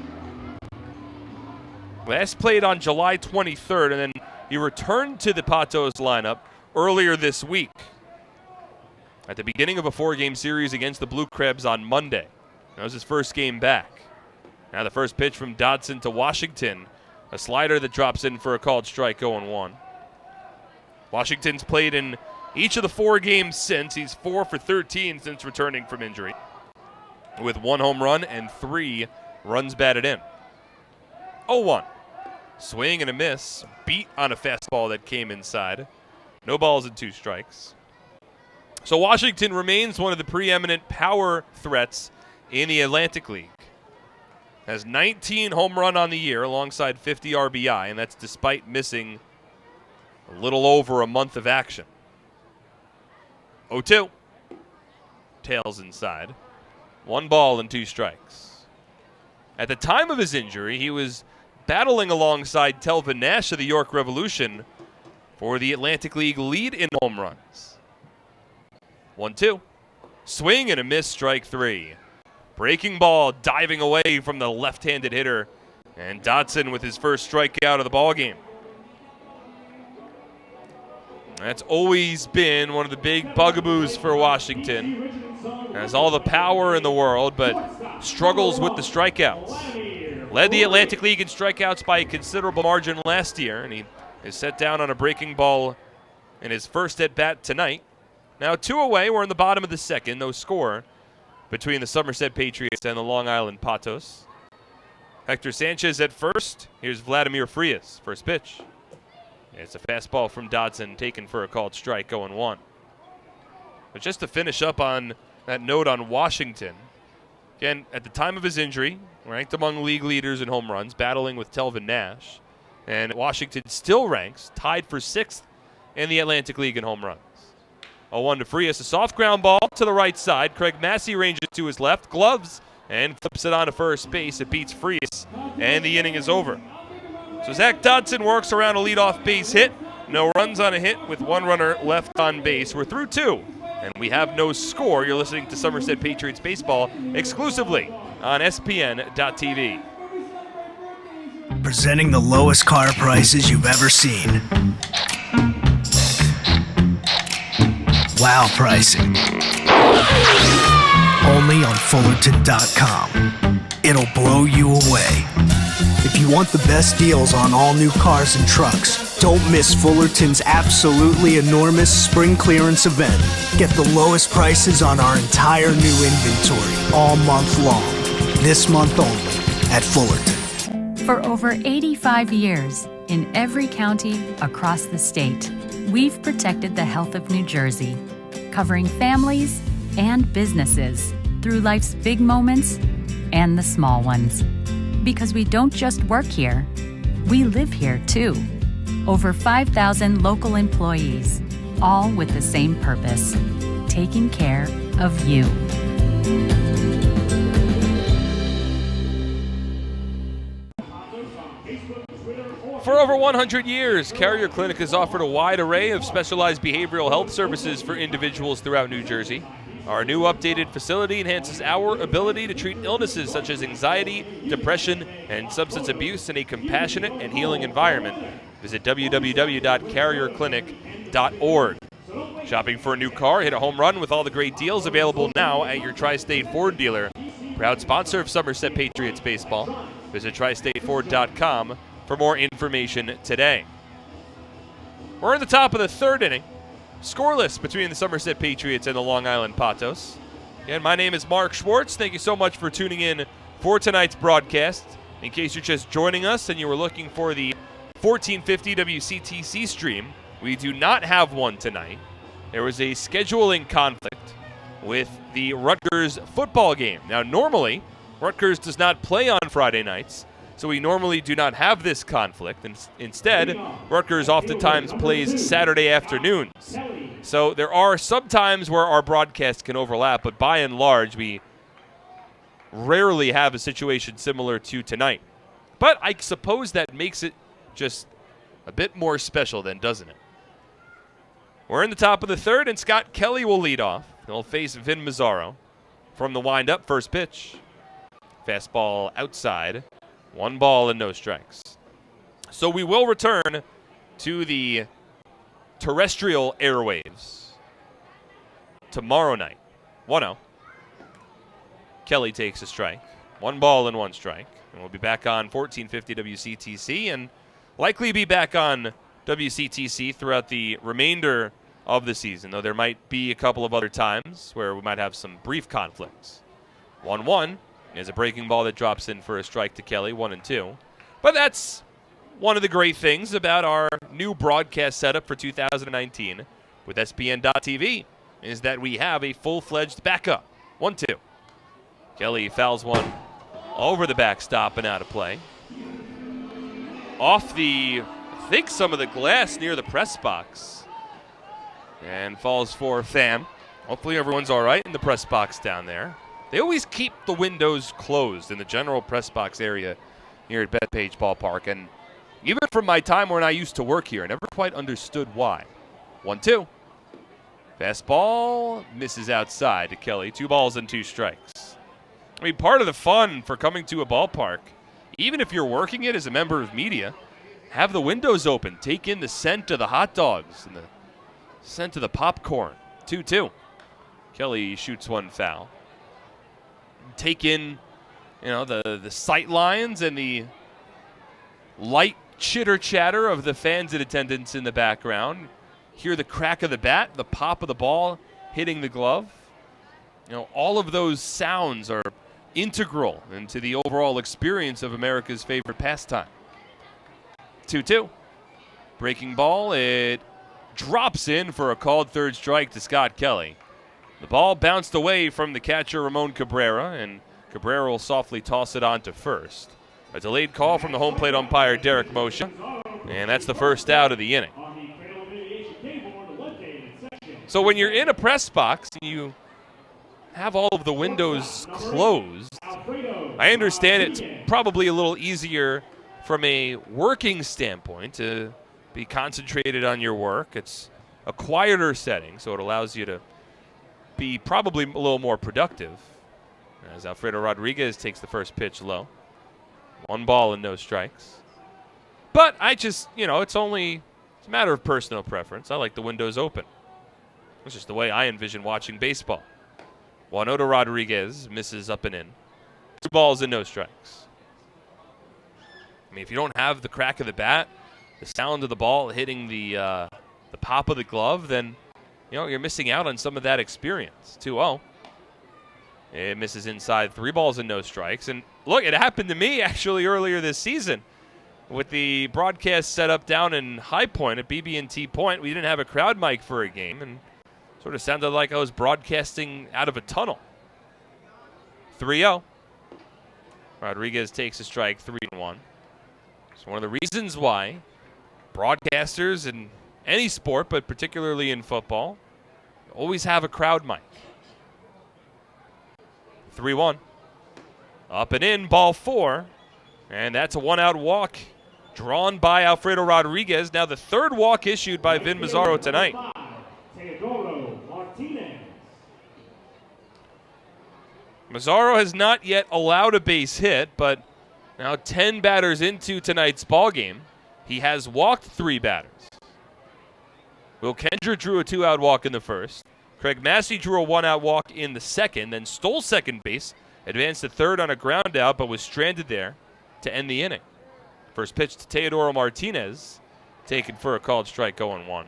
Last played on July 23rd, and then he returned to the Patos lineup earlier this week at the beginning of a 4-game series against the Blue Crabs on Monday. That was his first game back. Now the first pitch from Dodson to Washington, a slider that drops in for a called strike, 0-1. Washington's played in each of the 4 games since. He's 4 for 13 since returning from injury, with 1 home run and 3 runs batted in. 0-1. Swing and a miss. Beat on a fastball that came inside. No balls and 2 strikes. So Washington remains one of the preeminent power threats in the Atlantic League. Has 19 home run on the year alongside 50 RBI, and that's despite missing a little over a month of action. 0-2. Tails inside. 1 ball and 2 strikes. At the time of his injury, he was battling alongside Telvin Nash of the York Revolution for the Atlantic League lead in home runs. 1-2. Swing and a miss, strike 3. Breaking ball diving away from the left-handed hitter, and Dodson with his first strikeout of the ballgame. That's always been one of the big bugaboos for Washington. Has all the power in the world, but struggles with the strikeouts. Led the Atlantic League in strikeouts by a considerable margin last year, and he is set down on a breaking ball in his first at-bat tonight. Now 2 away. We're in the bottom of the second. No score between the Somerset Patriots and the Long Island Patos. Hector Sanchez at first. Here's Vladimir Frias. First pitch. It's a fastball from Dodson taken for a called strike, 0-1. But just to finish up on that note on Washington, again, at the time of his injury, ranked among league leaders in home runs, battling with Telvin Nash. And Washington still ranks, tied for 6th in the Atlantic League in home runs. 0-1 to Frias, a soft ground ball to the right side. Craig Massey ranges to his left, gloves, and flips it on to first base. It beats Frias, and the inning is over. So Zach Dodson works around a leadoff base hit. No runs on a hit with 1 runner left on base. We're through 2, and we have no score. You're listening to Somerset Patriots Baseball exclusively on SPN.TV. Presenting the lowest car prices you've ever seen. Wow pricing. Only on Fullerton.com. It'll blow you away. If you want the best deals on all new cars and trucks, don't miss Fullerton's absolutely enormous spring clearance event. Get the lowest prices on our entire new inventory all month long. This month only at Fullerton. For over 85 years, in every county across the state, we've protected the health of New Jersey, covering families and businesses through life's big moments and the small ones. Because we don't just work here, we live here too. Over 5,000 local employees, all with the same purpose, taking care of you. For over 100 years, Carrier Clinic has offered a wide array of specialized behavioral health services for individuals throughout New Jersey. Our new updated facility enhances our ability to treat illnesses such as anxiety, depression, and substance abuse in a compassionate and healing environment. Visit www.carrierclinic.org. Shopping for a new car? Hit a home run with all the great deals available now at your Tri-State Ford dealer. Proud sponsor of Somerset Patriots Baseball. Visit TriStateFord.com for more information today. We're in the top of the 3rd inning. Scoreless between the Somerset Patriots and the Long Island Patos. Again, my name is Mark Schwartz. Thank you so much for tuning in for tonight's broadcast. In case you're just joining us and you were looking for the 1450 WCTC stream, we do not have one tonight. There was a scheduling conflict with the Rutgers football game. Now, normally, Rutgers does not play on Friday nights, so we normally do not have this conflict. Instead, Rutgers oftentimes plays Saturday afternoons. So there are some times where our broadcasts can overlap, but by and large, we rarely have a situation similar to tonight. But I suppose that makes it just a bit more special then, doesn't it? We're in the top of the third, and Scott Kelly will lead off. He'll face Vin Mazzaro from the windup. First pitch. Fastball outside. 1 ball and no strikes. So we will return to the terrestrial airwaves tomorrow night. 1-0. Kelly takes a strike. 1 ball and 1 strike. And we'll be back on 1450 WCTC and likely be back on WCTC throughout the remainder of the season, though there might be a couple of other times where we might have some brief conflicts. 1-1 is a breaking ball that drops in for a strike to Kelly, 1-2. But that's one of the great things about our new broadcast setup for 2019 with SBN.TV is that we have a full-fledged backup. 1-2. Kelly fouls one over the backstop and out of play. Off the, I think, some of the glass near the press box. And falls for Pham. Hopefully everyone's all right in the press box down there. They always keep the windows closed in the general press box area here at Bethpage Ballpark. And even from my time when I used to work here, I never quite understood why. 1-2. Fastball misses outside to Kelly. 2 balls and 2 strikes. I mean, part of the fun for coming to a ballpark, even if you're working it as a member of media, have the windows open. Take in the scent of the hot dogs and the scent of the popcorn. 2-2. Kelly shoots 1 foul. Take in, the sight lines and the light chitter-chatter of the fans in attendance in the background. Hear the crack of the bat, the pop of the ball hitting the glove. All of those sounds are integral into the overall experience of America's favorite pastime. 2-2. Breaking ball, it drops in for a called third strike to Scott Kelly. The ball bounced away from the catcher Ramon Cabrera, and Cabrera will softly toss it on to first. A delayed call from the home plate umpire Derek Moshe, and that's the first out of the inning. So when you're in a press box and you have all of the windows closed, I understand it's probably a little easier from a working standpoint to be concentrated on your work. It's a quieter setting, so it allows you to be probably a little more productive. As Alfredo Rodriguez takes the first pitch low. 1 ball and no strikes. But I just, it's a matter of personal preference. I like the windows open. It's just the way I envision watching baseball. 1-0 to Rodriguez, misses up and in. 2 balls and no strikes. I mean, if you don't have the crack of the bat, the sound of the ball hitting the pop of the glove, then you're missing out on some of that experience. 2-0. It misses inside. 3 balls and no strikes. And look, it happened to me actually earlier this season with the broadcast set up down in High Point at BB&T Point. We didn't have a crowd mic for a game, and sort of sounded like I was broadcasting out of a tunnel. 3-0. Rodriguez takes a strike, 3-1. It's one of the reasons why broadcasters in any sport, but particularly in football, always have a crowd mic. 3-1. Up and in, ball 4. And that's a 1-out walk drawn by Alfredo Rodriguez. Now the 3rd walk issued by Vin Mazzaro tonight. Mazzaro has not yet allowed a base hit, but now 10 batters into tonight's ballgame, he has walked 3 batters. Will Kendra drew a 2-out walk in the first. Craig Massey drew a 1-out walk in the second, then stole second base, advanced to third on a ground out, but was stranded there to end the inning. First pitch to Teodoro Martinez, taken for a called strike, 0-1.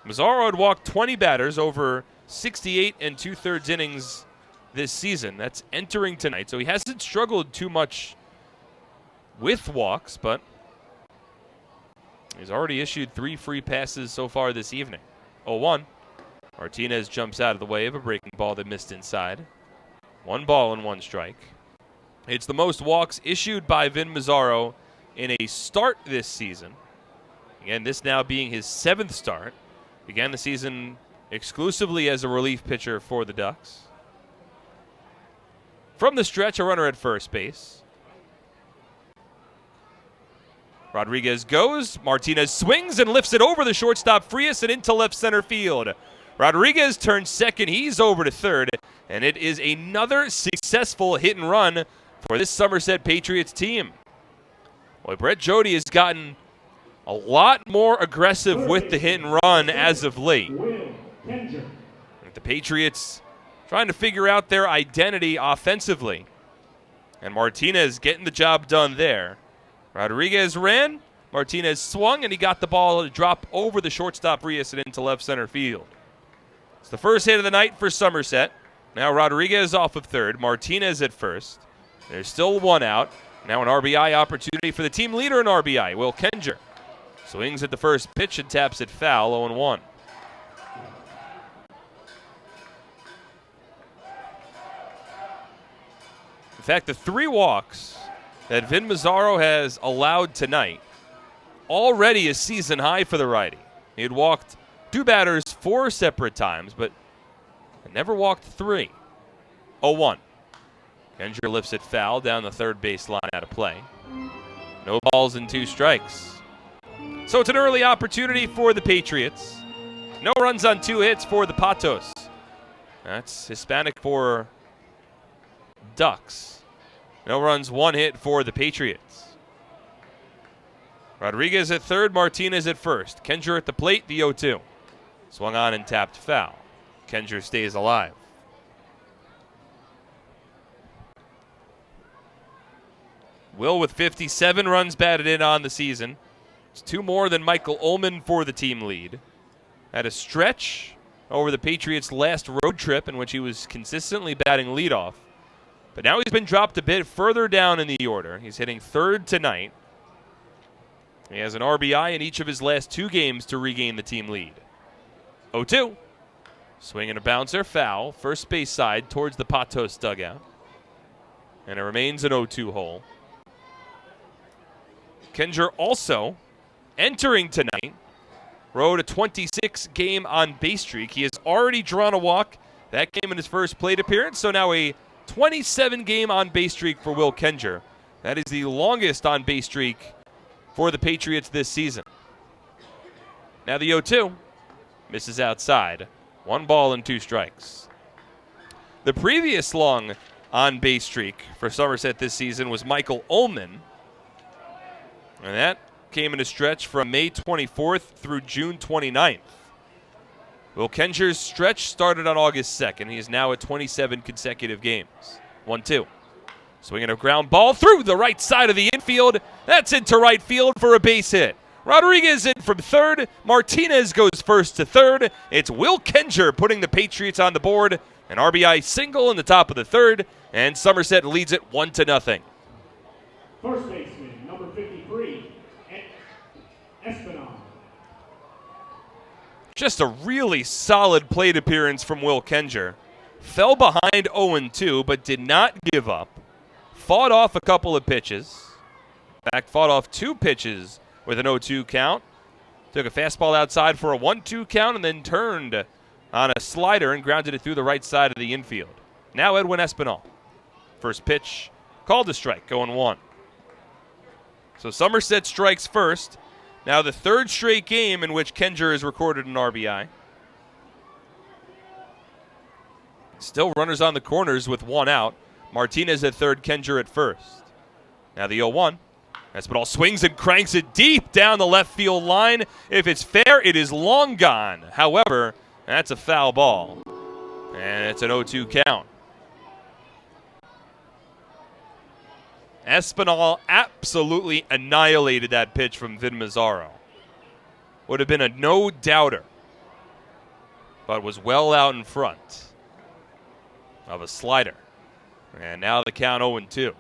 Mazzaro had walked 20 batters over 68 2/3 innings this season. That's entering tonight, so he hasn't struggled too much with walks, but he's already issued 3 free passes so far this evening. 0-1. Martinez jumps out of the way of a breaking ball that missed inside. 1 ball and 1 strike. It's the most walks issued by Vin Mazzaro in a start this season. Again, this now being his 7th start. Began the season exclusively as a relief pitcher for the Ducks. From the stretch, a runner at first base. Rodriguez goes. Martinez swings and lifts it over the shortstop Frias and into left center field. Rodriguez turns second. He's over to third. And it is another successful hit and run for this Somerset Patriots team. Boy, Brett Jody has gotten a lot more aggressive with the hit and run as of late. The Patriots trying to figure out their identity offensively. And Martinez getting the job done there. Rodriguez ran, Martinez swung, and he got the ball to drop over the shortstop Rios and into left center field. It's the first hit of the night for Somerset. Now Rodriguez off of third, Martinez at first. There's still 1 out. Now an RBI opportunity for the team leader in RBI, Will Kenger. Swings at the first pitch and taps it foul, 0-1. In fact, the 3 walks that Vin Mazzaro has allowed tonight, already a season high for the righty. He had walked 2 batters 4 separate times, but never walked 3. 0-1. Kenger lifts it foul down the third base line out of play. No balls and 2 strikes. So it's an early opportunity for the Patriots. No runs on 2 hits for the Patos. That's Hispanic for Ducks. No runs, 1 hit for the Patriots. Rodriguez at third, Martinez at first. Kenger at the plate, the 0-2. Swung on and tapped foul. Kenger stays alive. Will with 57 runs batted in on the season. It's 2 more than Michael Ullman for the team lead. Had a stretch over the Patriots' last road trip in which he was consistently batting leadoff. But now he's been dropped a bit further down in the order. He's hitting third tonight. He has an RBI in each of his last 2 games to regain the team lead. 0-2. Swing and a bouncer, foul. First base side towards the Patos dugout. And it remains an 0-2 hole. Kenger also entering tonight rode a 26-game on-base streak. He has already drawn a walk. That came in his first plate appearance, so now a 27-game on-base streak for Will Kenger. That is the longest on-base streak for the Patriots this season. Now the 0-2 misses outside. 1 ball and 2 strikes. The previous long on-base streak for Somerset this season was Michael Ullman. And that came in a stretch from May 24th through June 29th. Will Kenger's stretch started on August 2nd. He is now at 27 consecutive games. 1-2. Swinging a ground ball through the right side of the infield. That's into right field for a base hit. Rodriguez in from third. Martinez goes first to third. It's Will Kenger putting the Patriots on the board. An RBI single in the top of the third. And Somerset leads it 1-0. First baseman, number 53, Espinal. Just a really solid plate appearance from Will Kenger. Fell behind 0-2, but did not give up. Fought off a couple of pitches. In fact, fought off 2 pitches with an 0-2 count. Took a fastball outside for a 1-2 count and then turned on a slider and grounded it through the right side of the infield. Now Edwin Espinal. First pitch, called a strike, 0-1. So Somerset strikes first. Now the 3rd straight game in which Kenger has recorded an RBI. Still runners on the corners with 1 out. Martinez at third, Kenger at first. Now the 0-1. Espinal swings and cranks it deep down the left field line. If it's fair, it is long gone. However, that's a foul ball. And it's an 0-2 count. Espinal absolutely annihilated that pitch from Vin Mazzaro. Would have been a no-doubter, but was well out in front of a slider. And now the count 0-2.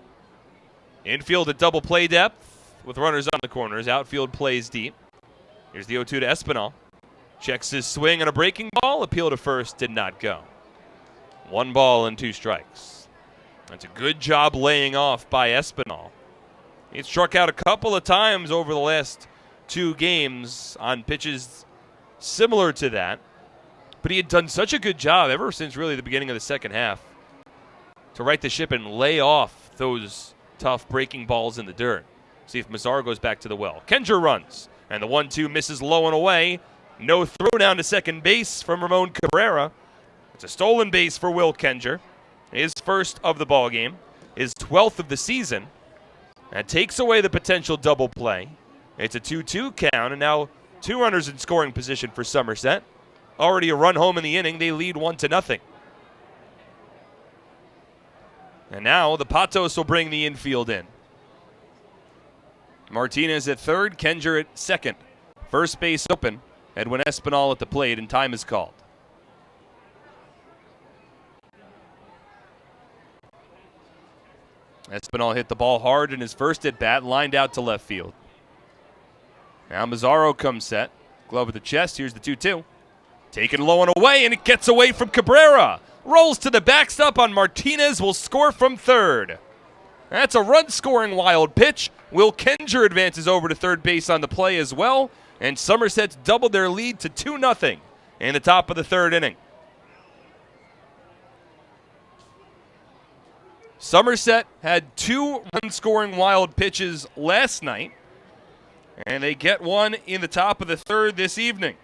Infield at double play depth with runners on the corners. Outfield plays deep. Here's the 0-2 to Espinal. Checks his swing on a breaking ball. Appeal to first did not go. 1 ball and 2 strikes. That's a good job laying off by Espinal. He struck out a couple of times over the last 2 games on pitches similar to that. But he had done such a good job ever since really the beginning of the second half to right the ship and lay off those tough breaking balls in the dirt. See if Mazzaro goes back to the well. Kenger runs, and the 1-2 misses low and away. No throw down to second base from Ramon Cabrera. It's a stolen base for Will Kenger. His first of the ball game, his 12th of the season. That takes away the potential double play. It's a 2-2 count, and now 2 runners in scoring position for Somerset. Already a run home in the inning. They lead 1-0. And now the Patos will bring the infield in. Martinez at third, Kenger at second. First base open. Edwin Espinal at the plate, and time is called. Espinal hit the ball hard in his first at-bat, lined out to left field. Now Mazzaro comes set. Glove at the chest. Here's the 2-2. Taken low and away, and it gets away from Cabrera. Rolls to the backstop on Martinez, will score from third. That's a run-scoring wild pitch. Will Kenger advances over to third base on the play as well, and Somerset's doubled their lead to 2-0 in the top of the third inning. Somerset had 2 run-scoring wild pitches last night, and they get one in the top of the third this evening.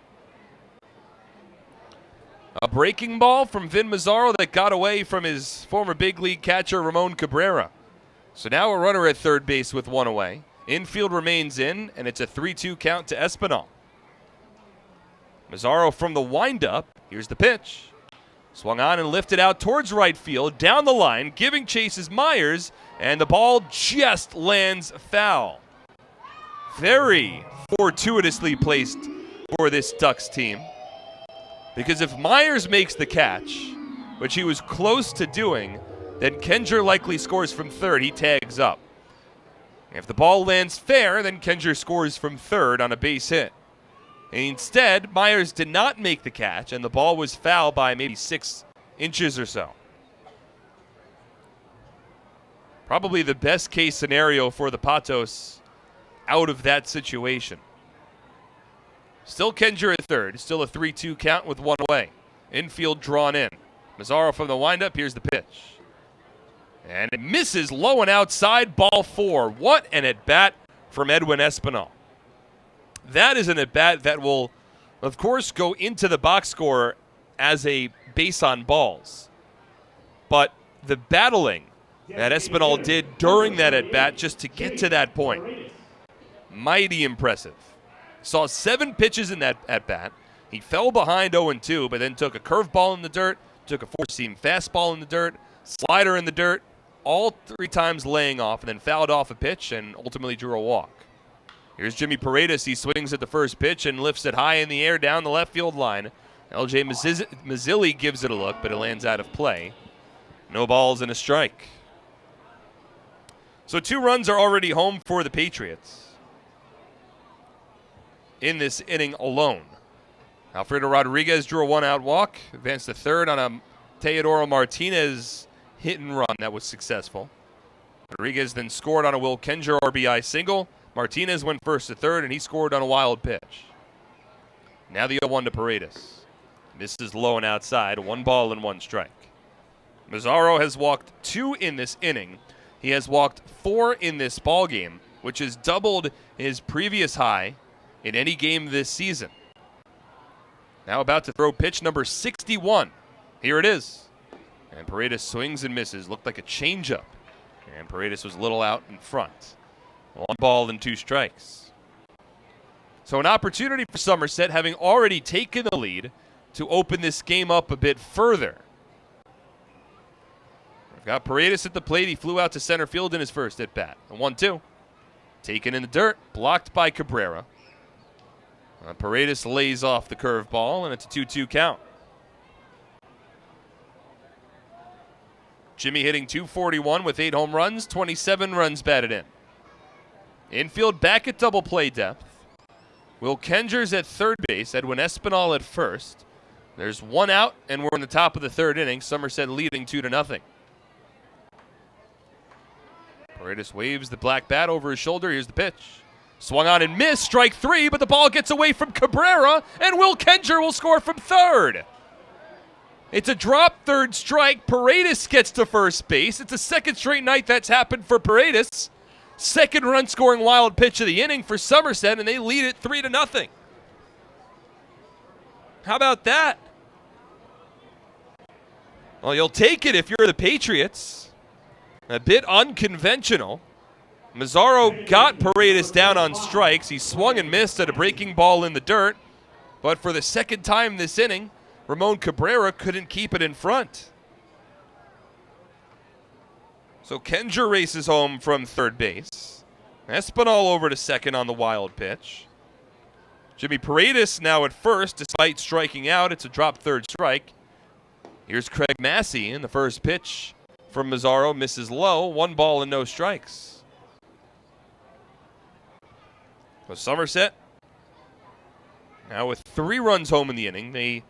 A breaking ball from Vin Mazzaro that got away from his former big league catcher Ramon Cabrera. So now a runner at third base with 1 away. Infield remains in, and it's a 3-2 count to Espinal. Mazzaro from the windup. Here's the pitch. Swung on and lifted out towards right field, down the line, giving chase is Myers, and the ball just lands foul. Very fortuitously placed for this Ducks team. Because if Myers makes the catch, which he was close to doing, then Kenger likely scores from third. He tags up. If the ball lands fair, then Kenger scores from third on a base hit. And instead, Myers did not make the catch, and the ball was foul by maybe 6 inches or so. Probably the best case scenario for the Patos out of that situation. Still Kenger at third. Still a 3-2 count with 1 away. Infield drawn in. Mazzaro from the windup. Here's the pitch. And it misses low and outside, ball 4. What an at-bat from Edwin Espinal. That is an at-bat that will, of course, go into the box score as a base on balls. But the battling that Espinal did during that at-bat just to get to that point, mighty impressive. Saw 7 pitches in that at-bat. He fell behind 0-2, but then took a curveball in the dirt, took a 4-seam fastball in the dirt, slider in the dirt, all 3 times laying off, and then fouled off a pitch and ultimately drew a walk. Here's Jimmy Paredes. He swings at the first pitch and lifts it high in the air down the left field line. LJ Mazzilli gives it a look, but it lands out of play. No balls and a strike. So 2 runs are already home for the Patriots in this inning alone. Alfredo Rodriguez drew a 1-out walk, advanced to third on a Teodoro Martinez hit and run that was successful. Rodriguez then scored on a Will Kenger RBI single. Martinez went first to third, and he scored on a wild pitch. Now the 0-1 to Paredes. Misses low and outside, 1 ball and 1 strike. Mazzaro has walked 2 in this inning. He has walked 4 in this ball game, which has doubled his previous high in any game this season. Now about to throw pitch number 61. Here it is. And Paredes swings and misses. Looked like a changeup. And Paredes was a little out in front. 1 ball and 2 strikes. So an opportunity for Somerset, having already taken the lead, to open this game up a bit further. We've got Paredes at the plate. He flew out to center field in his first at-bat. A 1-2. Taken in the dirt. Blocked by Cabrera. Paredes lays off the curveball, and it's a 2-2 count. Jimmy hitting .241 with 8 home runs, 27 runs batted in. Infield back at double play depth. Will Kenger's at third base, Edwin Espinal at first. There's one out, and we're in the top of the third inning. Somerset leading 2-0. Paredes waves the black bat over his shoulder. Here's the pitch. Swung on and missed, strike three, but the ball gets away from Cabrera, and Will Kenger will score from third. It's a drop third strike. Paredes gets to first base. It's the second straight night that's happened for Paredes. Second run scoring wild pitch of the inning for Somerset, and they lead it 3-0. How about that? Well, you'll take it if you're the Patriots. A bit unconventional. Mazzaro got Paredes down on strikes. He swung and missed at a breaking ball in the dirt. But for the second time this inning, Ramon Cabrera couldn't keep it in front. So Kenger races home from third base. Espinal over to second on the wild pitch. Jimmy Paredes now at first, despite striking out. It's a drop third strike. Here's Craig Massey in the first pitch from Mazzaro. Misses low. 1 ball and no strikes. So Somerset now with 3 runs home in the inning. They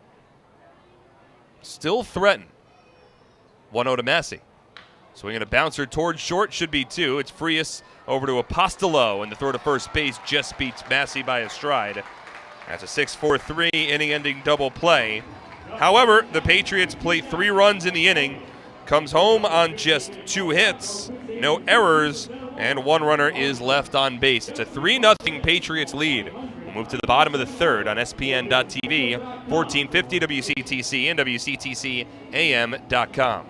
still threaten. 1-0 to Massey. Swinging a bouncer towards short, should be 2. It's Frias over to Apostolo, and the throw to first base just beats Massey by a stride. That's a 6-4-3 inning-ending double play. However, the Patriots play 3 runs in the inning, comes home on just 2 hits, no errors, and 1 runner is left on base. It's a 3-0 Patriots lead. We'll move to the bottom of the third on SPN.TV, 1450 WCTC and WCTCAM.com.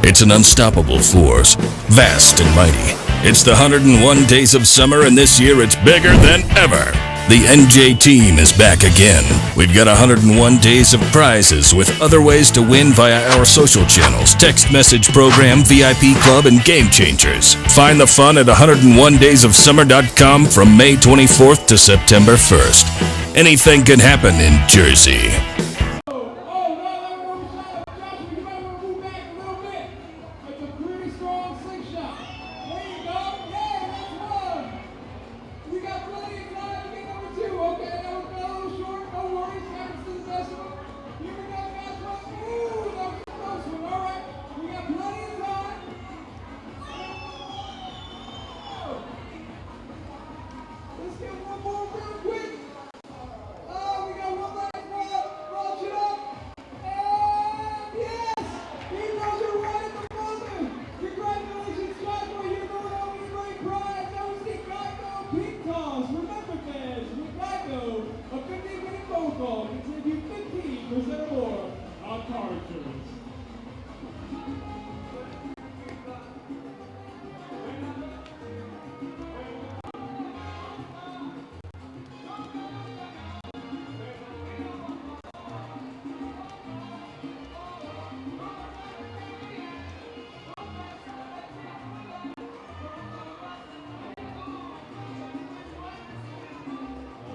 It's an unstoppable force, vast and mighty. It's the 101 days of summer, and this year it's bigger than ever. The NJ team is back again. We've got 101 days of prizes with other ways to win via our social channels, text message program, VIP club, and game changers. Find the fun at 101daysofsummer.com from May 24th to September 1st. Anything can happen in Jersey.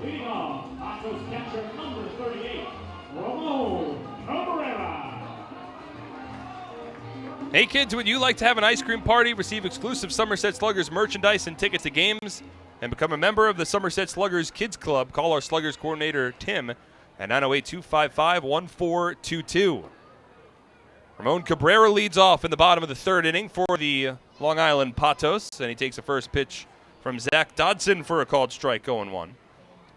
Leading off, Patos catcher number 38, Ramon Cabrera. Hey kids, would you like to have an ice cream party, receive exclusive Somerset Sluggers merchandise and tickets to games, and become a member of the Somerset Sluggers Kids Club? Call our Sluggers coordinator, Tim, at 908-255-1422. Ramon Cabrera leads off in the bottom of the third inning for the Long Island Patos, and he takes a first pitch from Zach Dodson for a called strike, 0-1.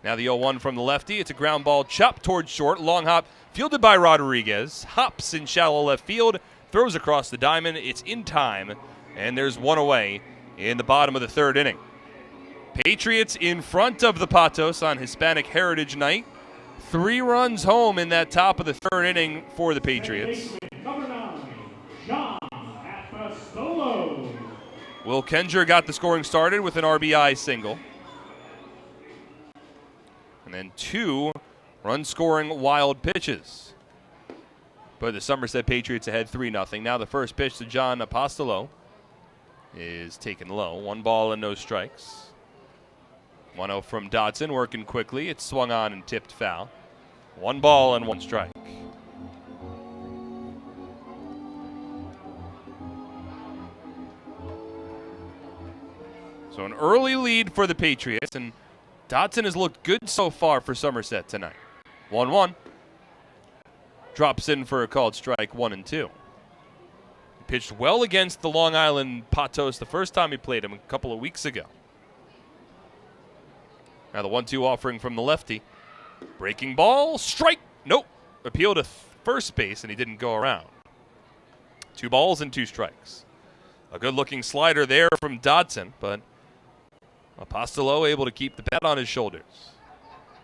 Now the 0-1 from the lefty. It's a ground ball chopped towards short. Long hop fielded by Rodriguez. Hops in shallow left field. Throws across the diamond. It's in time. And there's one away in the bottom of the third inning. Patriots in front of the Patos on Hispanic Heritage Night. 3 runs home in that top of the third inning for the Patriots. Number 9, John Apostolo. Will Kenger got the scoring started with an RBI single. And then 2 run-scoring wild pitches. But the Somerset Patriots ahead 3-0. Now the first pitch to John Apostolo is taken low. 1 ball and no strikes. 1-0 from Dodson, working quickly. It's swung on and tipped foul. 1 ball and 1 strike. So an early lead for the Patriots, and Dotson has looked good so far for Somerset tonight. 1-1. Drops in for a called strike, 1-2. He pitched well against the Long Island Patos the first time he played him a couple of weeks ago. Now the 1-2 offering from the lefty. Breaking ball, strike. Nope. Appeal to first base, and he didn't go around. 2 balls and 2 strikes. A good-looking slider there from Dotson, but Apostolo able to keep the bat on his shoulders.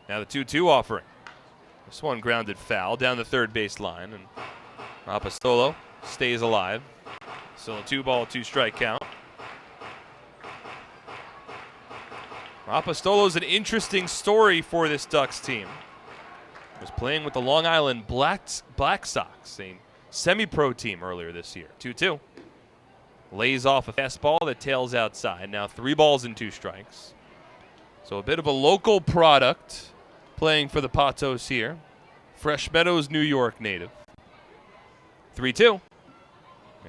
Now the 2-2 offering. This one grounded foul down the third base line, and Apostolo stays alive. Still a 2-ball, 2-strike count. Apostolo's an interesting story for this Ducks team. He was playing with the Long Island Black Sox, a semi-pro team earlier this year. 2-2. Lays off a fastball that tails outside. Now 3 balls and 2 strikes. So a bit of a local product playing for the Patos here. Fresh Meadows, New York native. 3-2.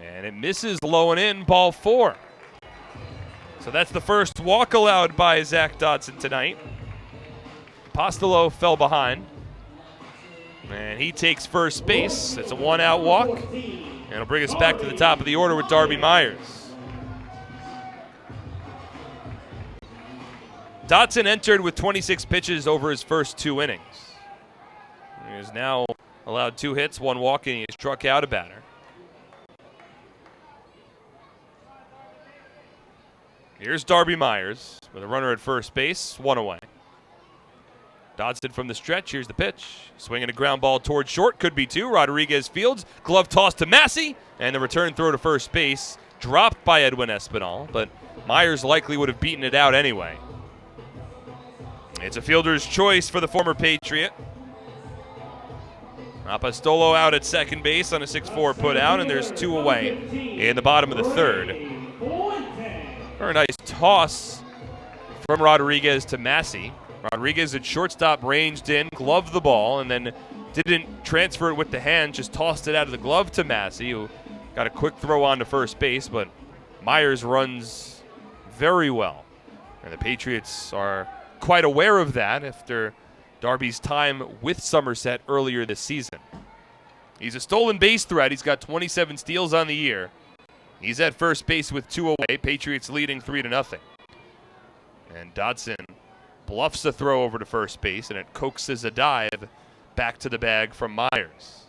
And it misses low and in, ball 4. So that's the first walk allowed by Zach Dotson tonight. Apostolo fell behind. And he takes first base. It's a 1-out walk. And it'll bring us back to the top of the order with Darby Myers. Dotson entered with 26 pitches over his first 2 innings. He has now allowed 2 hits, 1 walk, and he has struck out a batter. Here's Darby Myers with a runner at first base, 1 away. Dotson from the stretch. Here's the pitch. Swinging a ground ball towards short. Could be 2. Rodriguez fields. Glove toss to Massey. And the return throw to first base. Dropped by Edwin Espinal. But Myers likely would have beaten it out anyway. It's a fielder's choice for the former Patriot. Apostolo out at second base on a 6-4 put out. And there's 2 away in the bottom of the third. Very nice toss from Rodriguez to Massey. Rodriguez at shortstop ranged in, gloved the ball, and then didn't transfer it with the hand, just tossed it out of the glove to Massey, who got a quick throw on to first base, but Myers runs very well. And the Patriots are quite aware of that after Darby's time with Somerset earlier this season. He's a stolen base threat. He's got 27 steals on the year. He's at first base with 2 away. Patriots leading 3-0. And Dotson bluffs the throw over to first base, and it coaxes a dive back to the bag from Myers.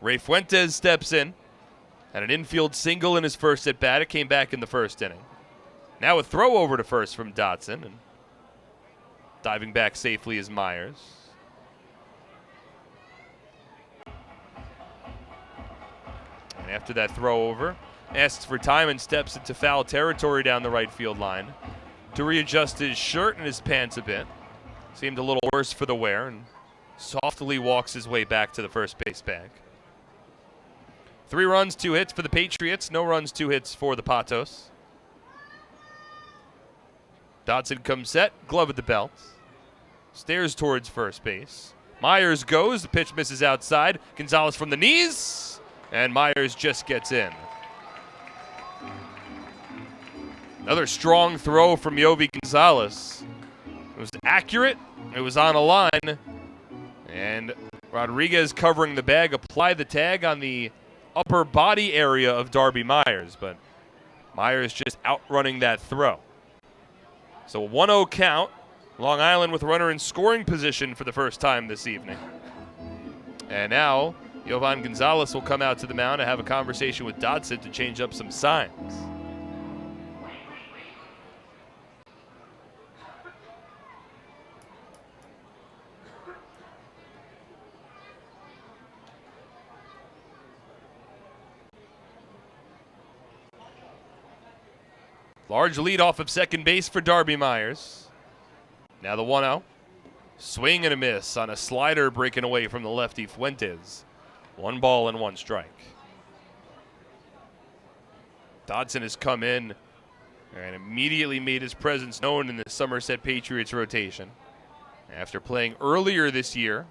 Ray Fuentes steps in. Had an infield single in his first at-bat. It came back in the first inning. Now a throw over to first from Dotson, and diving back safely is Myers. And after that throw over, asks for time and steps into foul territory down the right field line to readjust his shirt and his pants a bit. Seemed a little worse for the wear, and softly walks his way back to the first base bag. 3 runs, 2 hits for the Patriots. No runs, 2 hits for the Patos. Dotson comes set, glove at the belt. Stares towards first base. Myers goes, the pitch misses outside. Gonzalez from the knees, and Myers just gets in. Another strong throw from Yovi Gonzalez. It was accurate. It was on a line. And Rodriguez covering the bag applied the tag on the upper body area of Darby Myers. But Myers just outrunning that throw. So a 1-0 count. Long Island with a runner in scoring position for the first time this evening. And now Yovan Gonzalez will come out to the mound to have a conversation with Dotson to change up some signs. Large lead off of second base for Darby Myers. Now the 1-0. Swing and a miss on a slider breaking away from the lefty Fuentes. 1 ball and 1 strike. Dotson has come in and immediately made his presence known in the Somerset Patriots rotation. After playing earlier this year,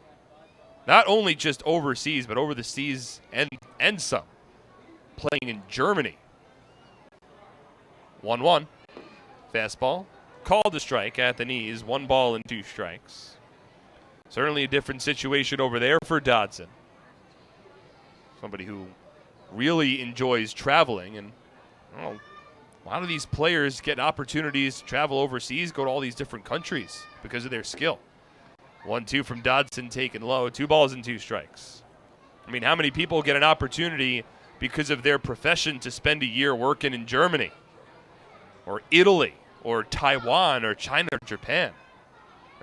not only just overseas, but over the seas and some, playing in Germany. 1-1. Fastball. Called a strike at the knees. 1 ball and 2 strikes. Certainly a different situation over there for Dodson. Somebody who really enjoys traveling. And a lot of these players get opportunities to travel overseas, go to all these different countries because of their skill. 1-2 from Dodson, taken low. 2 balls and 2 strikes. I mean, how many people get an opportunity because of their profession to spend a year working in Germany or Italy or Taiwan or China or Japan?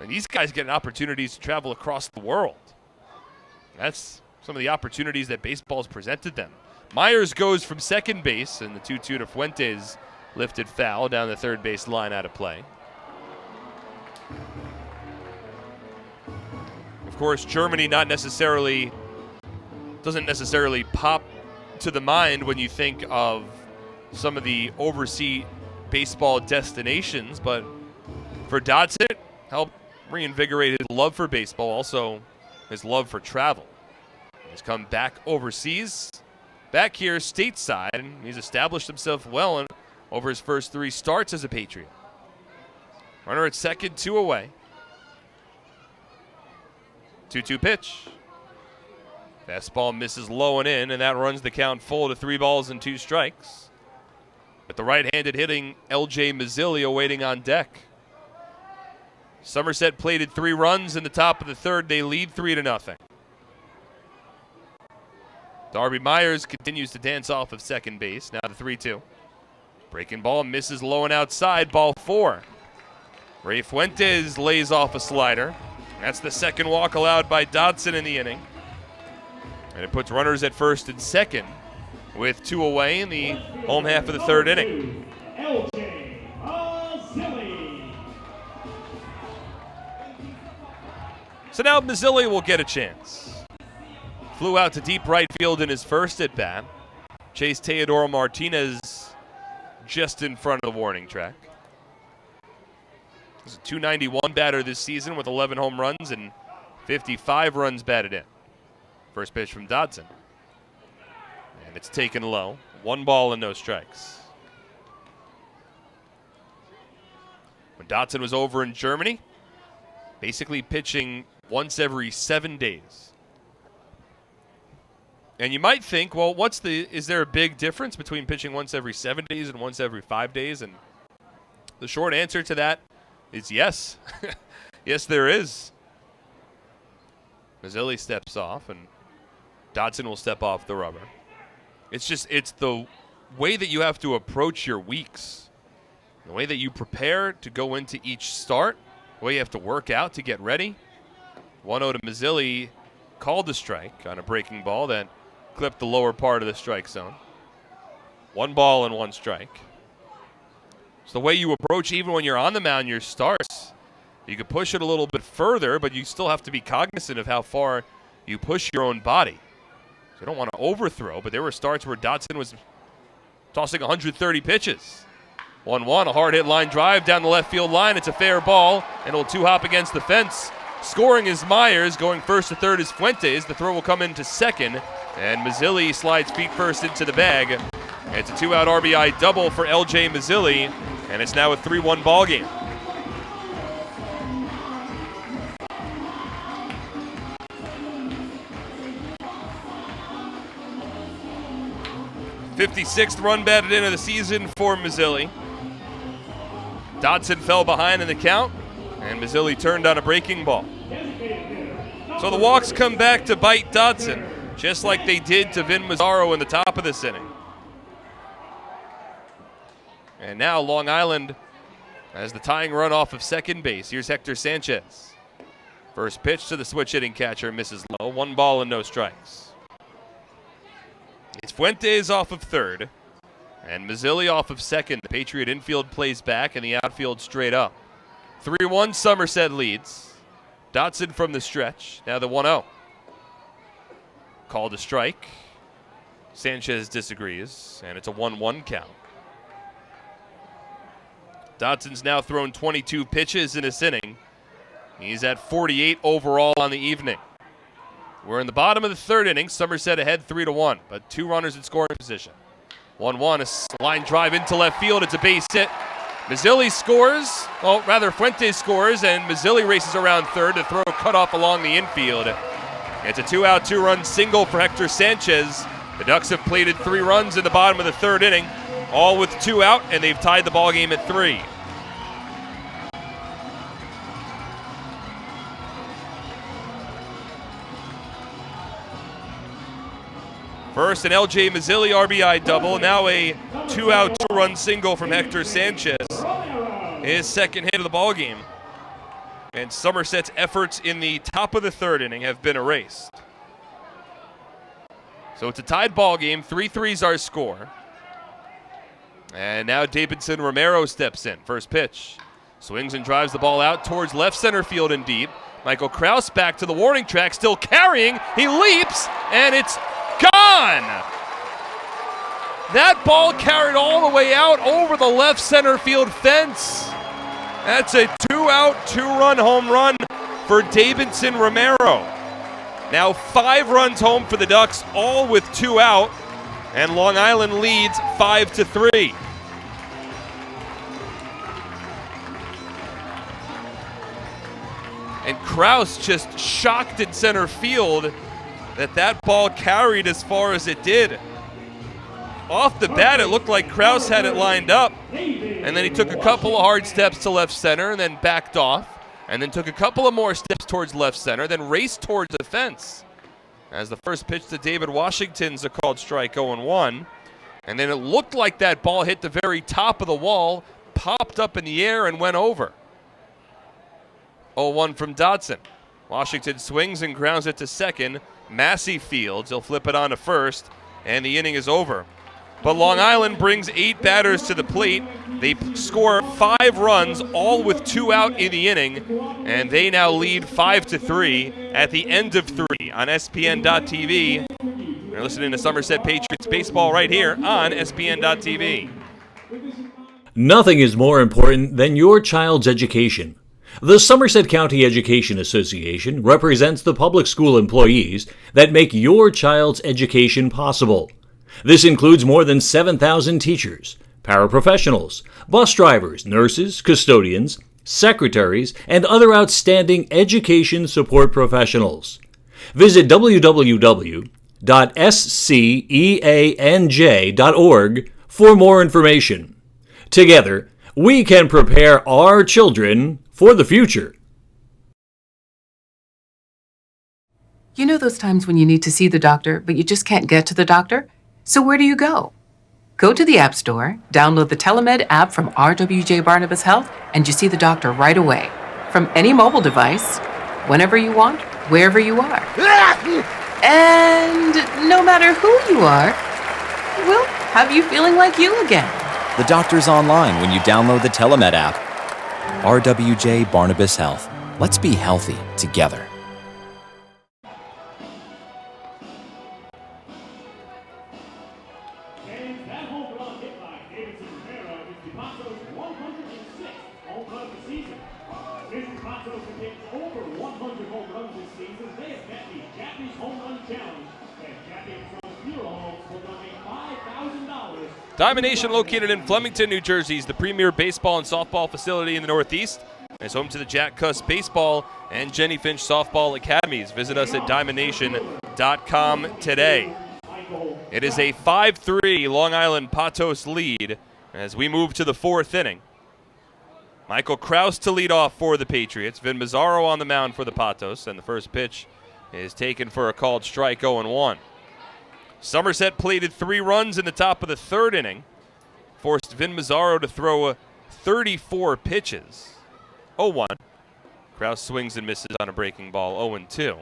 And these guys get opportunities to travel across the world. That's some of the opportunities that baseball's presented them. Myers goes from second base, and the 2-2 to Fuentes lifted foul down the third base line, out of play. Of course, Germany doesn't necessarily pop to the mind when you think of some of the overseas baseball destinations, but for Dodson, helped reinvigorate his love for baseball, also his love for travel. He's come back overseas, back here stateside, and he's established himself well over his first 3 starts as a Patriot. Runner at second, 2 away. 2-2 pitch. Fastball misses low and in, and that runs the count full to 3 balls and 2 strikes. With the right-handed hitting L.J. Mazzilli awaiting on deck. Somerset plated 3 runs in the top of the third. They lead 3-0. Darby Myers continues to dance off of second base. Now the 3-2. Breaking ball misses low and outside. Ball 4. Ray Fuentes lays off a slider. That's the second walk allowed by Dodson in the inning. And it puts runners at first and second with 2 away in the home half of the third inning. So now Mazzilli will get a chance. Flew out to deep right field in his first at-bat. Chased Teodoro Martinez just in front of the warning track. He's a .291 batter this season with 11 home runs and 55 runs batted in. First pitch from Dodson. And it's taken low. 1 ball and no strikes. When Dodson was over in Germany, basically pitching once every 7 days. And you might think, well, is there a big difference between pitching once every 7 days and once every 5 days? And the short answer to that is yes. Yes, there is. Mazzilli steps off, and Dodson will step off the rubber. It's the way that you have to approach your weeks, the way that you prepare to go into each start, the way you have to work out to get ready. 1-0 to Mazzilli, called the strike on a breaking ball that clipped the lower part of the strike zone. 1 ball and 1 strike. It's the way you approach even when you're on the mound your starts. You could push it a little bit further, but you still have to be cognizant of how far you push your own body. So you don't want to overthrow, but there were starts where Dodson was tossing 130 pitches. 1-1, a hard hit line drive down the left field line. It's a fair ball, and it'll 2-hop against the fence. Scoring is Myers. Going first to third is Fuentes. The throw will come into second, and Mazzilli slides feet first into the bag. It's a 2-out RBI double for L.J. Mazzilli, and it's now a 3-1 ball game. '56th run batted in of the season for Mazzilli. Dodson fell behind in the count, and Mazzilli turned on a breaking ball. So the walks come back to bite Dodson, just like they did to Vin Mazzaro in the top of this inning. And now Long Island has the tying run off of second base. Here's Hector Sanchez. First pitch to the switch hitting catcher, misses low. 1 ball and no strikes. It's Fuentes off of third, and Mazzilli off of second. The Patriot infield plays back, and the outfield straight up. 3-1 Somerset leads. Dodson from the stretch. Now the 1-0. Called a strike. Sanchez disagrees, and it's a 1-1 count. Dodson's now thrown 22 pitches in this inning. He's at 48 overall on the evening. We're in the bottom of the third inning. Somerset ahead 3-1, but 2 runners in scoring position. 1-1, a line drive into left field. It's a base hit. Mazzilli scores, Fuentes scores, and Mazzilli races around third to throw a cutoff along the infield. It's a 2-out, 2-run single for Hector Sanchez. The Ducks have plated 3 runs in the bottom of the third inning, all with 2 out, and they've tied the ball game at 3. First, an LJ Mazzilli RBI double. Now a 2-out, 2-run single from Hector Sanchez. His second hit of the ball game. And Somerset's efforts in the top of the third inning have been erased. So it's a tied ball game. 3-3's our score. And now Davidson Romero steps in. First pitch. Swings and drives the ball out towards left center field and deep. Michael Kraus back to the warning track, still carrying. He leaps, and it's gone! That ball carried all the way out over the left center field fence. That's a 2-out, 2-run home run for Davidson Romero. Now 5 runs home for the Ducks, all with 2 out, and Long Island leads 5-3. And Kraus just shocked at center field that ball carried as far as it did. Off the bat, it looked like Kraus had it lined up, and then he took a couple of hard steps to left center and then backed off, and then took a couple of more steps towards left center, then raced towards the fence. As the first pitch to David Washington's a called strike, 0-1, and then it looked like that ball hit the very top of the wall, popped up in the air, and went over. 0-1 from Dodson. Washington swings and grounds it to second. Massey fields. He'll flip it on to first, and the inning is over. But Long Island brings 8 batters to the plate. They score 5 runs, all with 2 out in the inning, and they now lead 5-3 at the end of 3 on SPN.TV. You're listening to Somerset Patriots baseball right here on SPN.TV. Nothing is more important than your child's education. The Somerset County Education Association represents the public school employees that make your child's education possible. This includes more than 7,000 teachers, paraprofessionals, bus drivers, nurses, custodians, secretaries, and other outstanding education support professionals. Visit www.sceanj.org for more information. Together, we can prepare our children for the future. You know those times when you need to see the doctor, but you just can't get to the doctor? So where do you go? Go to the App Store, download the Telemed app from RWJ Barnabas Health, and you see the doctor right away. From any mobile device, whenever you want, wherever you are. And no matter who you are, we'll have you feeling like you again. The doctor's online when you download the Telemed app. RWJ Barnabas Health. Let's be healthy together. And that home run hit by Davidson Romero is DePato's 106th home run of the season. Since DePato's have hit over 100 home runs this season, they have met the Japanese Home Run Challenge. And Japanese Home Funeral Homes will donate $5,000. Diamond Nation, located in Flemington, New Jersey, is the premier baseball and softball facility in the Northeast. It's home to the Jack Cuss Baseball and Jenny Finch Softball Academies. Visit us at diamondnation.com today. It is a 5-3 Long Island Patos lead as we move to the 4th inning. Michael Kraus to lead off for the Patriots. Vin Mazzaro on the mound for the Patos, and the first pitch is taken for a called strike, 0-1. Somerset plated 3 runs in the top of the 3rd inning, forced Vin Mazzaro to throw 34 pitches. 0-1. Kraus swings and misses on a breaking ball, 0-2.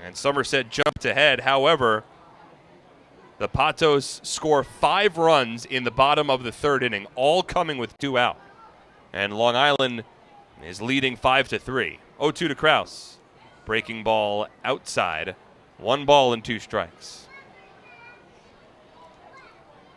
And Somerset jumped ahead. However, the Patos score 5 runs in the bottom of the 3rd inning, all coming with 2 out. And Long Island is leading 5-3. 0-2 to Kraus. Breaking ball outside. 1 ball and 2 strikes.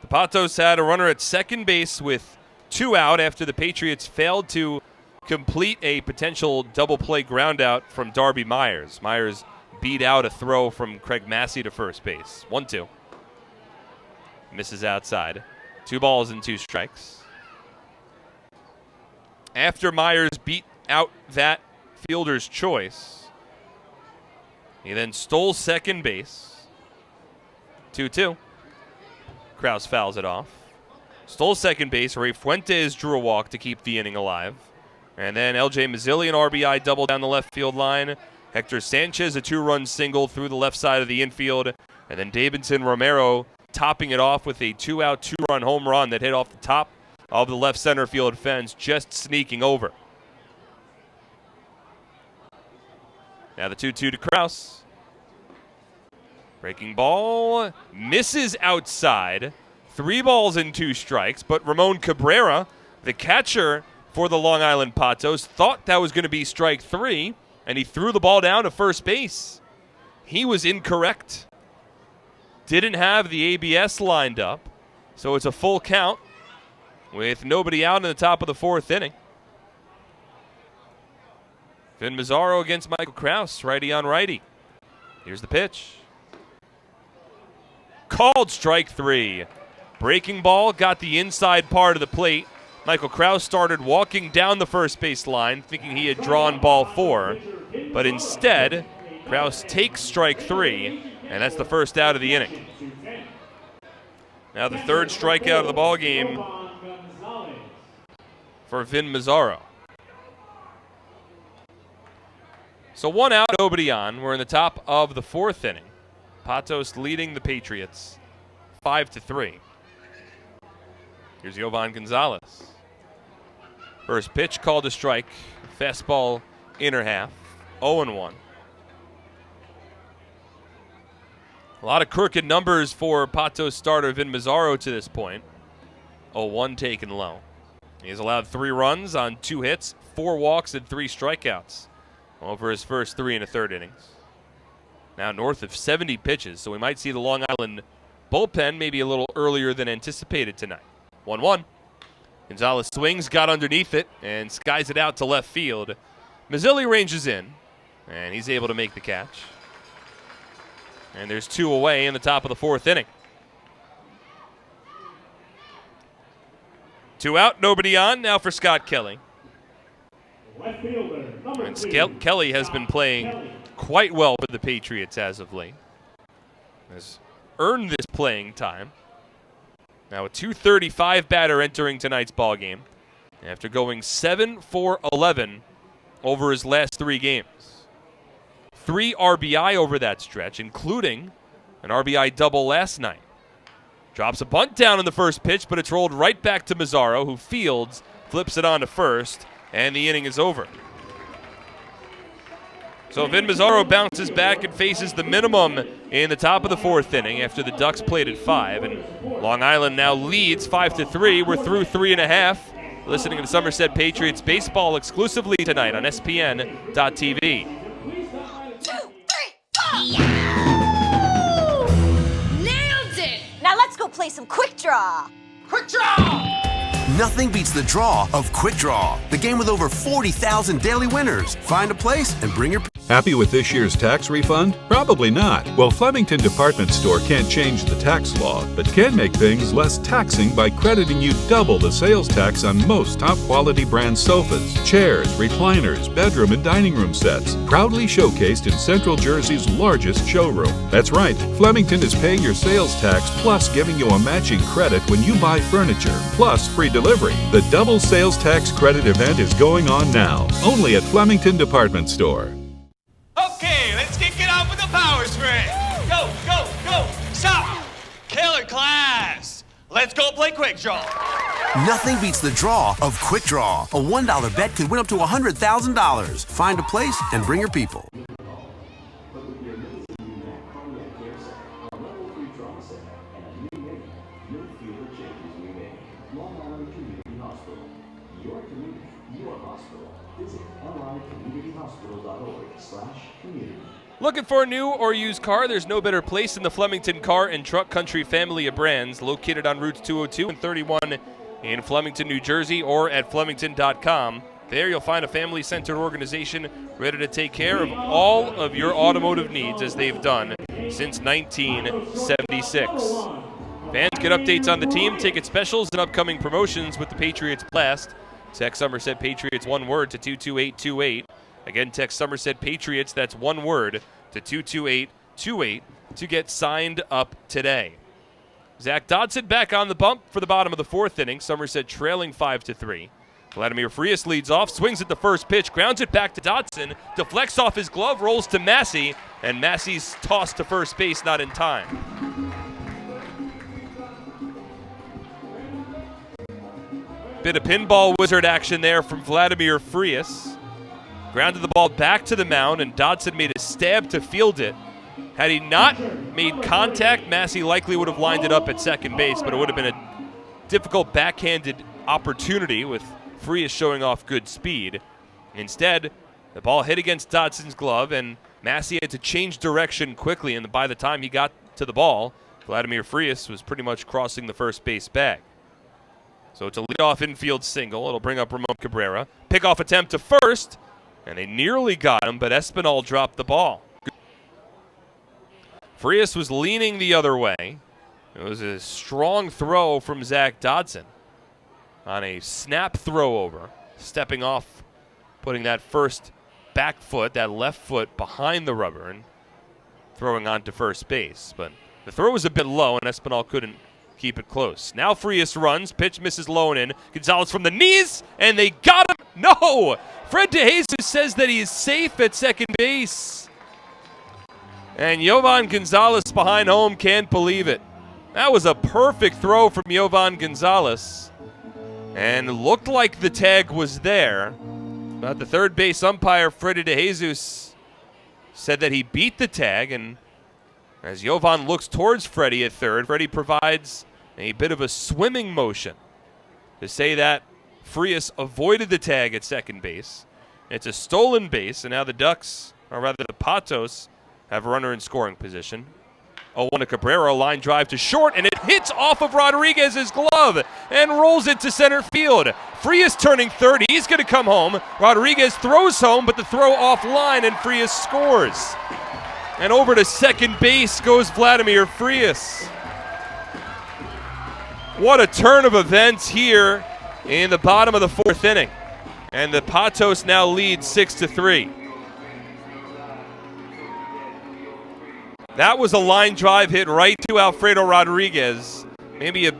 The Patos had a runner at second base with 2 out after the Patriots failed to complete a potential double play ground out from Darby Myers. Myers beat out a throw from Craig Massey to first base. 1-2. Misses outside. 2 balls and 2 strikes. After Myers beat out that fielder's choice, he then stole second base. 2-2. Kraus fouls it off. Stole second base. Ray Fuentes drew a walk to keep the inning alive. And then L.J. Mazzilli, an RBI double down the left field line. Hector Sanchez, a 2-run single through the left side of the infield. And then Davidson Romero topping it off with a 2-out, 2-run home run that hit off the top of the left center field fence, just sneaking over. Now the 2-2 to Kraus. Breaking ball misses outside. 3 balls and 2 strikes, but Ramon Cabrera, the catcher for the Long Island Patos, thought that was going to be strike 3, and he threw the ball down to first base. He was incorrect. Didn't have the ABS lined up, so it's a full count with nobody out in the top of the 4th inning. Vin Mazzaro against Michael Kraus, righty on righty. Here's the pitch. Called strike 3. Breaking ball got the inside part of the plate. Michael Kraus started walking down the first base line, thinking he had drawn ball 4. But instead, Kraus takes strike 3, and that's the first out of the inning. Now the 3rd strikeout of the ball game for Vin Mazzaro. So 1 out, nobody on. We're in the top of the 4th inning. Patos leading the Patriots 5-3. Here's Yovan Gonzalez. First pitch called a strike. Fastball inner half. 0-1. A lot of crooked numbers for Patos starter Vin Mazzaro to this point. 0-1 taken low. He has allowed 3 runs on 2 hits, 4 walks, and 3 strikeouts over his first 3 1/3 innings. Now north of 70 pitches, so we might see the Long Island bullpen maybe a little earlier than anticipated tonight. 1-1. Gonzalez swings, got underneath it, and skies it out to left field. Mazzilli ranges in, and he's able to make the catch. And there's 2 away in the top of the 4th inning. 2 out, nobody on. Now for Scott Kelly. And Kelly has been playing quite well for the Patriots as of late. Has earned this playing time. Now a .235 batter entering tonight's ball game after going 7 for 11 over his last 3 games. 3 RBI over that stretch, including an RBI double last night. Drops a bunt down in the first pitch, but it's rolled right back to Mazzaro, who fields, flips it on to first, and the inning is over. So Vin Mazzaro bounces back and faces the minimum in the top of the 4th inning after the Ducks played at 5. And Long Island now leads 5-3. We're through 3.5. Listening to the Somerset Patriots baseball exclusively tonight on SPN.TV. 2, 3, 4! Nailed it! Now let's go play some Quick Draw. Quick Draw! Nothing beats the draw of Quick Draw, the game with over 40,000 daily winners. Find a place and bring your... Happy with this year's tax refund? Probably not. Well, Flemington Department Store can't change the tax law, but can make things less taxing by crediting you double the sales tax on most top-quality brand sofas, chairs, recliners, bedroom and dining room sets, proudly showcased in Central Jersey's largest showroom. That's right, Flemington is paying your sales tax plus giving you a matching credit when you buy furniture, plus free delivery. The double sales tax credit event is going on now, only at Flemington Department Store. Okay, let's kick it off with a power spray. Go, go, go. Stop. Killer class. Let's go play Quick Draw. Nothing beats the draw of Quick Draw. A $1 bet could win up to $100,000. Find a place and bring your people. Looking for a new or used car? There's no better place in the Flemington Car and Truck Country family of brands, located on routes 202 and 31 in Flemington, New Jersey, or at Flemington.com. There you'll find a family-centered organization ready to take care of all of your automotive needs, as they've done since 1976. Fans get updates on the team, ticket specials, and upcoming promotions with the Patriots Blast. Text Somerset Patriots one word to 22828. Again, text Somerset Patriots, that's one word, to 22828 to get signed up today. Zach Dodson back on the bump for the bottom of the fourth inning. Somerset trailing 5-3. Vladimir Frias leads off, swings at the first pitch, grounds it back to Dodson, deflects off his glove, rolls to Massey, and Massey's tossed to first base, not in time. Bit of pinball wizard action there from Vladimir Frias. Grounded the ball back to the mound, and Dodson made a stab to field it. Had he not made contact, Massey likely would have lined it up at second base, but it would have been a difficult backhanded opportunity with Frias showing off good speed. Instead, the ball hit against Dodson's glove, and Massey had to change direction quickly, and by the time he got to the ball, Vladimir Frias was pretty much crossing the first base bag. So it's a leadoff infield single. It'll bring up Ramon Cabrera. Pickoff attempt to first, and they nearly got him, but Espinal dropped the ball. Frias was leaning the other way. It was a strong throw from Zach Dodson on a snap throw over, stepping off, putting that first back foot, that left foot behind the rubber and throwing onto first base. But the throw was a bit low, and Espinal couldn't keep it close. Now Frias runs, pitch misses low and in. Gonzalez from the knees, and they got him. No! Fred DeJesus says that he is safe at second base. And Yovan Gonzalez behind home can't believe it. That was a perfect throw from Yovan Gonzalez. And looked like the tag was there. But the third base umpire, Freddy DeJesus, said that he beat the tag. And as Yovan looks towards Freddy at third, Freddy provides a bit of a swimming motion to say that Frias avoided the tag at second base. It's a stolen base, and now the Ducks, or rather the Patos, have a runner in scoring position. 0-1 to Cabrera, line drive to short, and it hits off of Rodriguez's glove and rolls it to center field. Frias turning third, he's going to come home. Rodriguez throws home, but the throw offline, and Frias scores. And over to second base goes Vladimir Frias. What a turn of events here in the bottom of the fourth inning. And the Patos now lead 6-3. That was a line drive hit right to Alfredo Rodriguez. Maybe a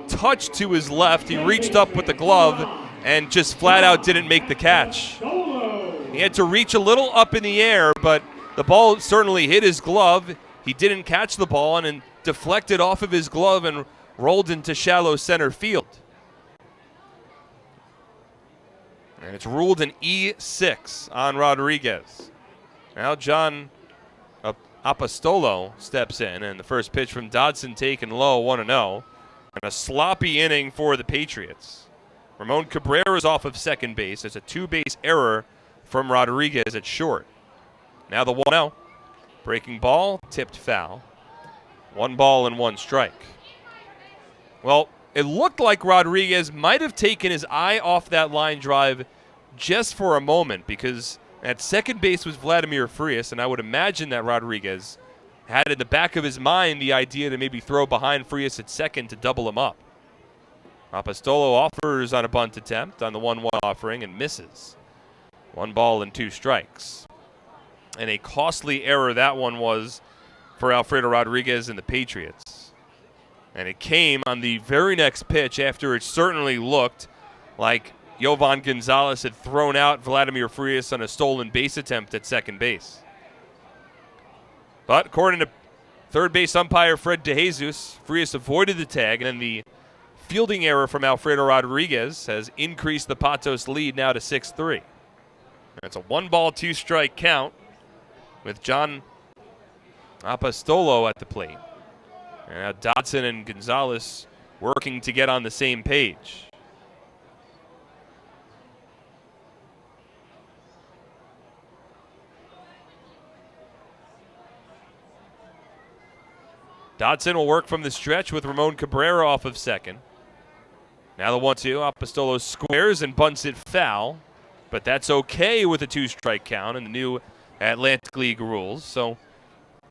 touch to his left. He reached up with the glove and just flat out didn't make the catch. He had to reach a little up in the air, but the ball certainly hit his glove. He didn't catch the ball and then deflected off of his glove and rolled into shallow center field. And it's ruled an E6 on Rodriguez. Now John Apostolo steps in, and the first pitch from Dodson taken low, 1-0. And a sloppy inning for the Patriots. Ramon Cabrera is off of second base. It's a two-base error from Rodriguez at short. Now the 1-0. Breaking ball, tipped foul. 1 ball and 1 strike. Well, it looked like Rodriguez might have taken his eye off that line drive just for a moment, because at second base was Vladimir Frias, and I would imagine that Rodriguez had in the back of his mind the idea to maybe throw behind Frias at second to double him up. Apostolo offers on a bunt attempt on the 1-1 offering and misses. 1 ball and 2 strikes. And a costly error that one was for Alfredo Rodriguez and the Patriots. And it came on the very next pitch after it certainly looked like Yovan Gonzalez had thrown out Vladimir Frias on a stolen base attempt at second base. But according to third base umpire Fred DeJesus, Frias avoided the tag, and then the fielding error from Alfredo Rodriguez has increased the Patos lead now to 6-3. It's a 1 ball, 2 strike count with John Apostolo at the plate. And now Dodson and Gonzalez working to get on the same page. Dodson will work from the stretch with Ramon Cabrera off of second. Now the 1-2. Apostolo squares and bunts it foul. But that's okay with a 2-strike count in the new Atlantic League rules. So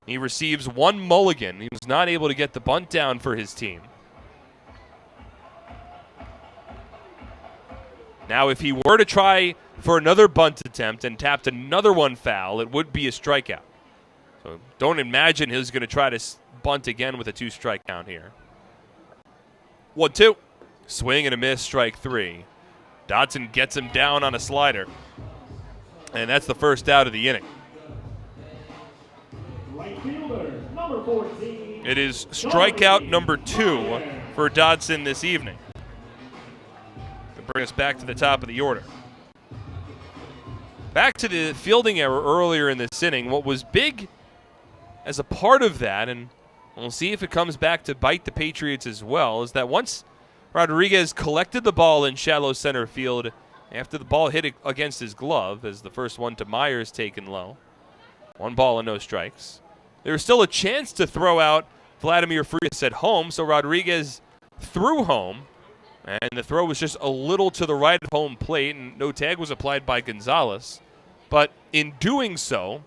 He receives one mulligan. He was not able to get the bunt down for his team. Now, if he were to try for another bunt attempt and tapped another one foul, it would be a strikeout. So don't imagine he's going to try to bunt again with a 2-strike count here. 1-2. Swing and a miss, strike 3. Dodson gets him down on a slider. And that's the first out of the inning. Right fielder, number 14. It is strikeout number 2 for Dodson this evening. To bring us back to the top of the order. Back to the fielding error earlier in this inning. What was big as a part of that, and we'll see if it comes back to bite the Patriots as well, is that once Rodriguez collected the ball in shallow center field after the ball hit against his glove, as the first one to Myers taken low. 1 ball and no strikes. There was still a chance to throw out Vladimir Frias at home, so Rodriguez threw home, and the throw was just a little to the right of home plate, and no tag was applied by Gonzalez. But in doing so,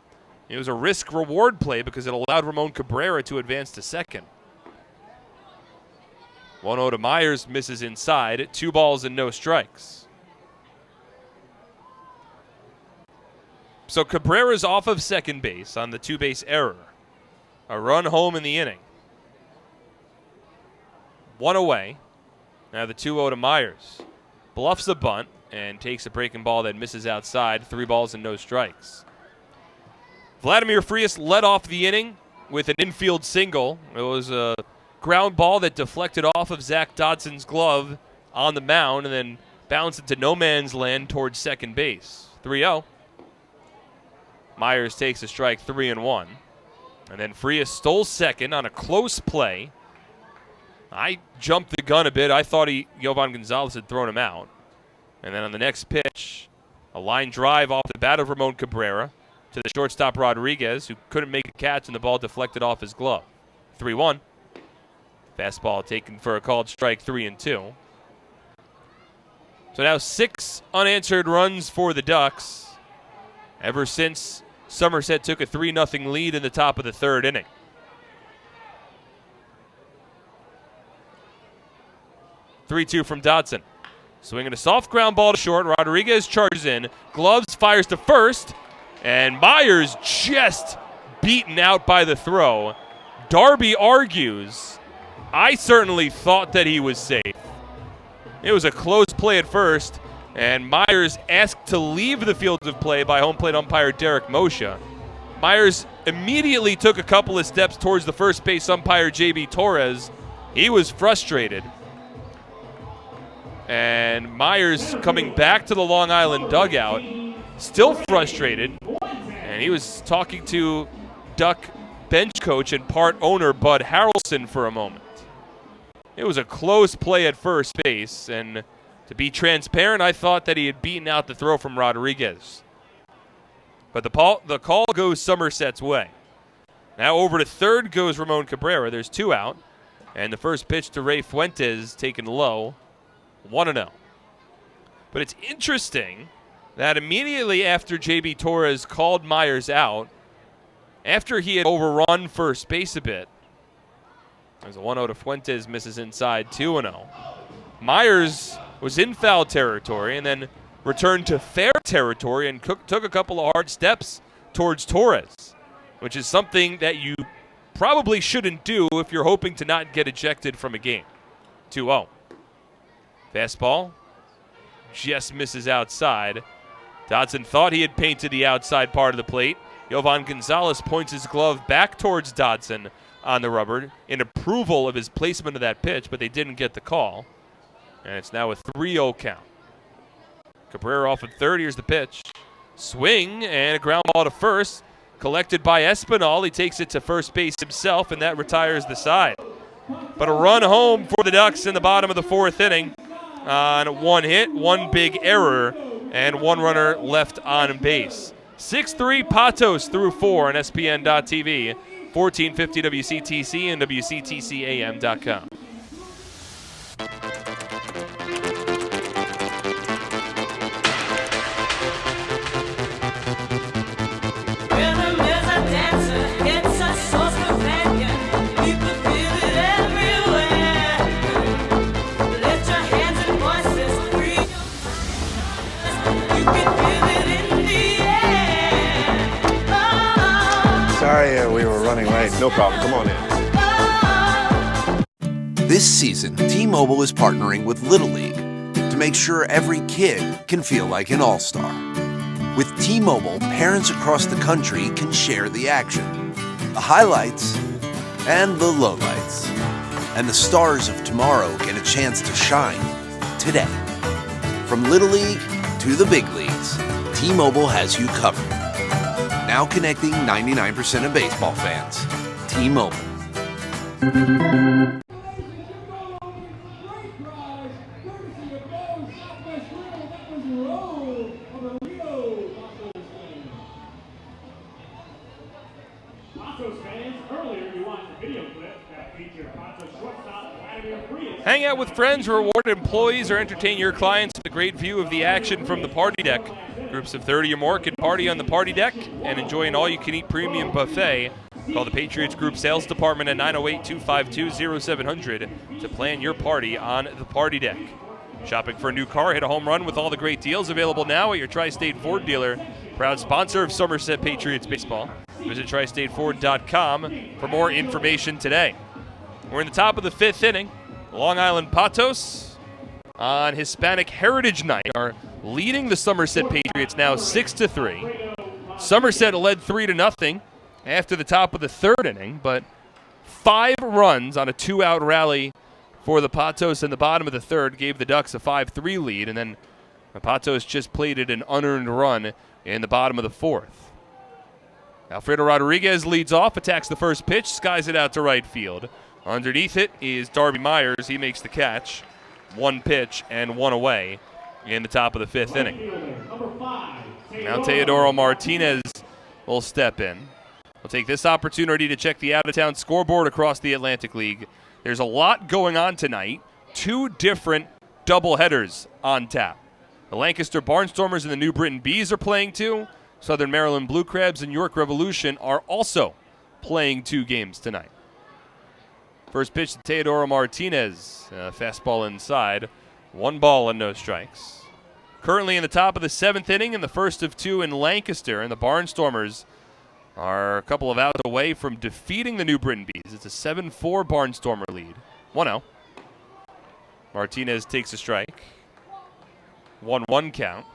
it was a risk-reward play because it allowed Ramon Cabrera to advance to second. 1-0 to Myers, misses inside. 2 balls and no strikes. So Cabrera's off of second base on the 2-base error. A run home in the inning. 1 away. Now the 2-0 to Myers. Bluffs a bunt and takes a breaking ball that misses outside. 3 balls and no strikes. Vladimir Frias led off the inning with an infield single. It was a ground ball that deflected off of Zach Dodson's glove on the mound and then bounced into no man's land towards second base. 3-0. Myers takes a strike, 3-1. And then Frias stole second on a close play. I jumped the gun a bit. I thought Yovan Gonzalez had thrown him out. And then on the next pitch, a line drive off the bat of Ramon Cabrera to the shortstop Rodriguez, who couldn't make a catch, and the ball deflected off his glove. 3-1. Fastball taken for a called strike, 3-2. So now 6 unanswered runs for the Ducks ever since Somerset took a 3-0 lead in the top of the 3rd inning. (3-2) from Dodson. Swinging a soft ground ball to short. Rodriguez charges in. Gloves, fires to first. And Myers just beaten out by the throw. Darby argues, I certainly thought that he was safe. It was a close play at first, and Myers asked to leave the field of play by home plate umpire Derek Moshe. Myers immediately took a couple of steps towards the first base umpire J.B. Torres. He was frustrated. And Myers coming back to the Long Island dugout, still frustrated. And he was talking to Duck bench coach and part owner Bud Harrelson for a moment. It was a close play at first base, and to be transparent, I thought that he had beaten out the throw from Rodriguez. But the call goes Somerset's way. Now over to third goes Ramon Cabrera. There's 2 out, and the first pitch to Ray Fuentes taken low, 1-0. But it's interesting that immediately after J.B. Torres called Myers out, after he had overrun first base a bit, there's a 1-0 to Fuentes, misses inside, 2-0. Myers was in foul territory and then returned to fair territory and took a couple of hard steps towards Torres, which is something that you probably shouldn't do if you're hoping to not get ejected from a game. 2-0. Fastball just misses outside. Dodson thought he had painted the outside part of the plate. Yovan Gonzalez points his glove back towards Dodson on the rubber in approval of his placement of that pitch, but they didn't get the call. And it's now a 3-0 count. Cabrera off at third. Here's the pitch. Swing and a ground ball to first. Collected by Espinal. He takes it to first base himself, and that retires the side. But a run home for the Ducks in the bottom of the 4th inning on 1 hit, 1 big error, and 1 runner left on base. 6-3 Patos through 4 on SPN.TV, 1450 WCTC and WCTCAM.com. Rhythm is a dancer, it's a Sorry, we were running late. No problem. Come on in. This season, T-Mobile is partnering with Little League to make sure every kid can feel like an all-star. With T-Mobile, parents across the country can share the action, the highlights, and the lowlights. And the stars of tomorrow get a chance to shine today. From Little League to the big leagues, T-Mobile has you covered. Now connecting 99% of baseball fans. T-Mobile. Hang out with friends, reward employees, or entertain your clients with a great view of the action from the party deck. Groups of 30 or more can party on the party deck and enjoy an all-you-can-eat premium buffet. Call the Patriots Group Sales Department at 908-252-0700 to plan your party on the party deck. Shopping for a new car? Hit a home run with all the great deals available now at your Tri-State Ford dealer. Proud sponsor of Somerset Patriots baseball. Visit tristateford.com for more information today. We're in the top of the fifth inning. Long Island Patos on Hispanic Heritage Night are leading the Somerset Patriots now 6-3. Somerset led 3-0 after the top of the third inning, but 5 runs on a 2-out rally for the Patos in the bottom of the third gave the Ducks a 5-3 lead, and then the Patos just plated an unearned run in the bottom of the fourth. Alfredo Rodriguez leads off, attacks the first pitch, skies it out to right field. Underneath it is Darby Myers. He makes the catch. 1 pitch and 1 away in the top of the fifth inning. Now Teodoro Martinez will step in. We'll take this opportunity to check the out-of-town scoreboard across the Atlantic League. There's a lot going on tonight. 2 different doubleheaders on tap. The Lancaster Barnstormers and the New Britain Bees are playing 2. Southern Maryland Blue Crabs and York Revolution are also playing 2 games tonight. First pitch to Teodoro Martinez. Fastball inside. 1 ball and no strikes. Currently in the top of the 7th inning and the first of 2 in Lancaster. And the Barnstormers are a couple of outs away from defeating the New Britain Bees. It's a 7-4 Barnstormer lead. 1-0. Martinez takes a strike. 1-1 count.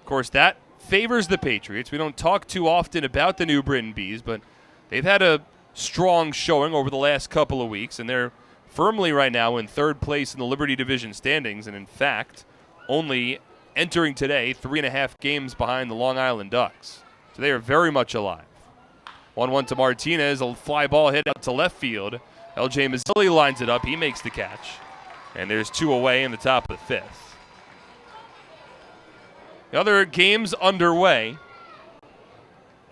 Of course, that favors the Patriots. We don't talk too often about the New Britain Bees, but they've had a strong showing over the last couple of weeks, and they're firmly right now in 3rd place in the Liberty Division standings, and in fact, only entering today 3.5 games behind the Long Island Ducks. So they are very much alive. 1-1 to Martinez, a fly ball hit out to left field. LJ Mazzilli lines it up, he makes the catch, and there's 2 away in the top of the 5th. The other games underway.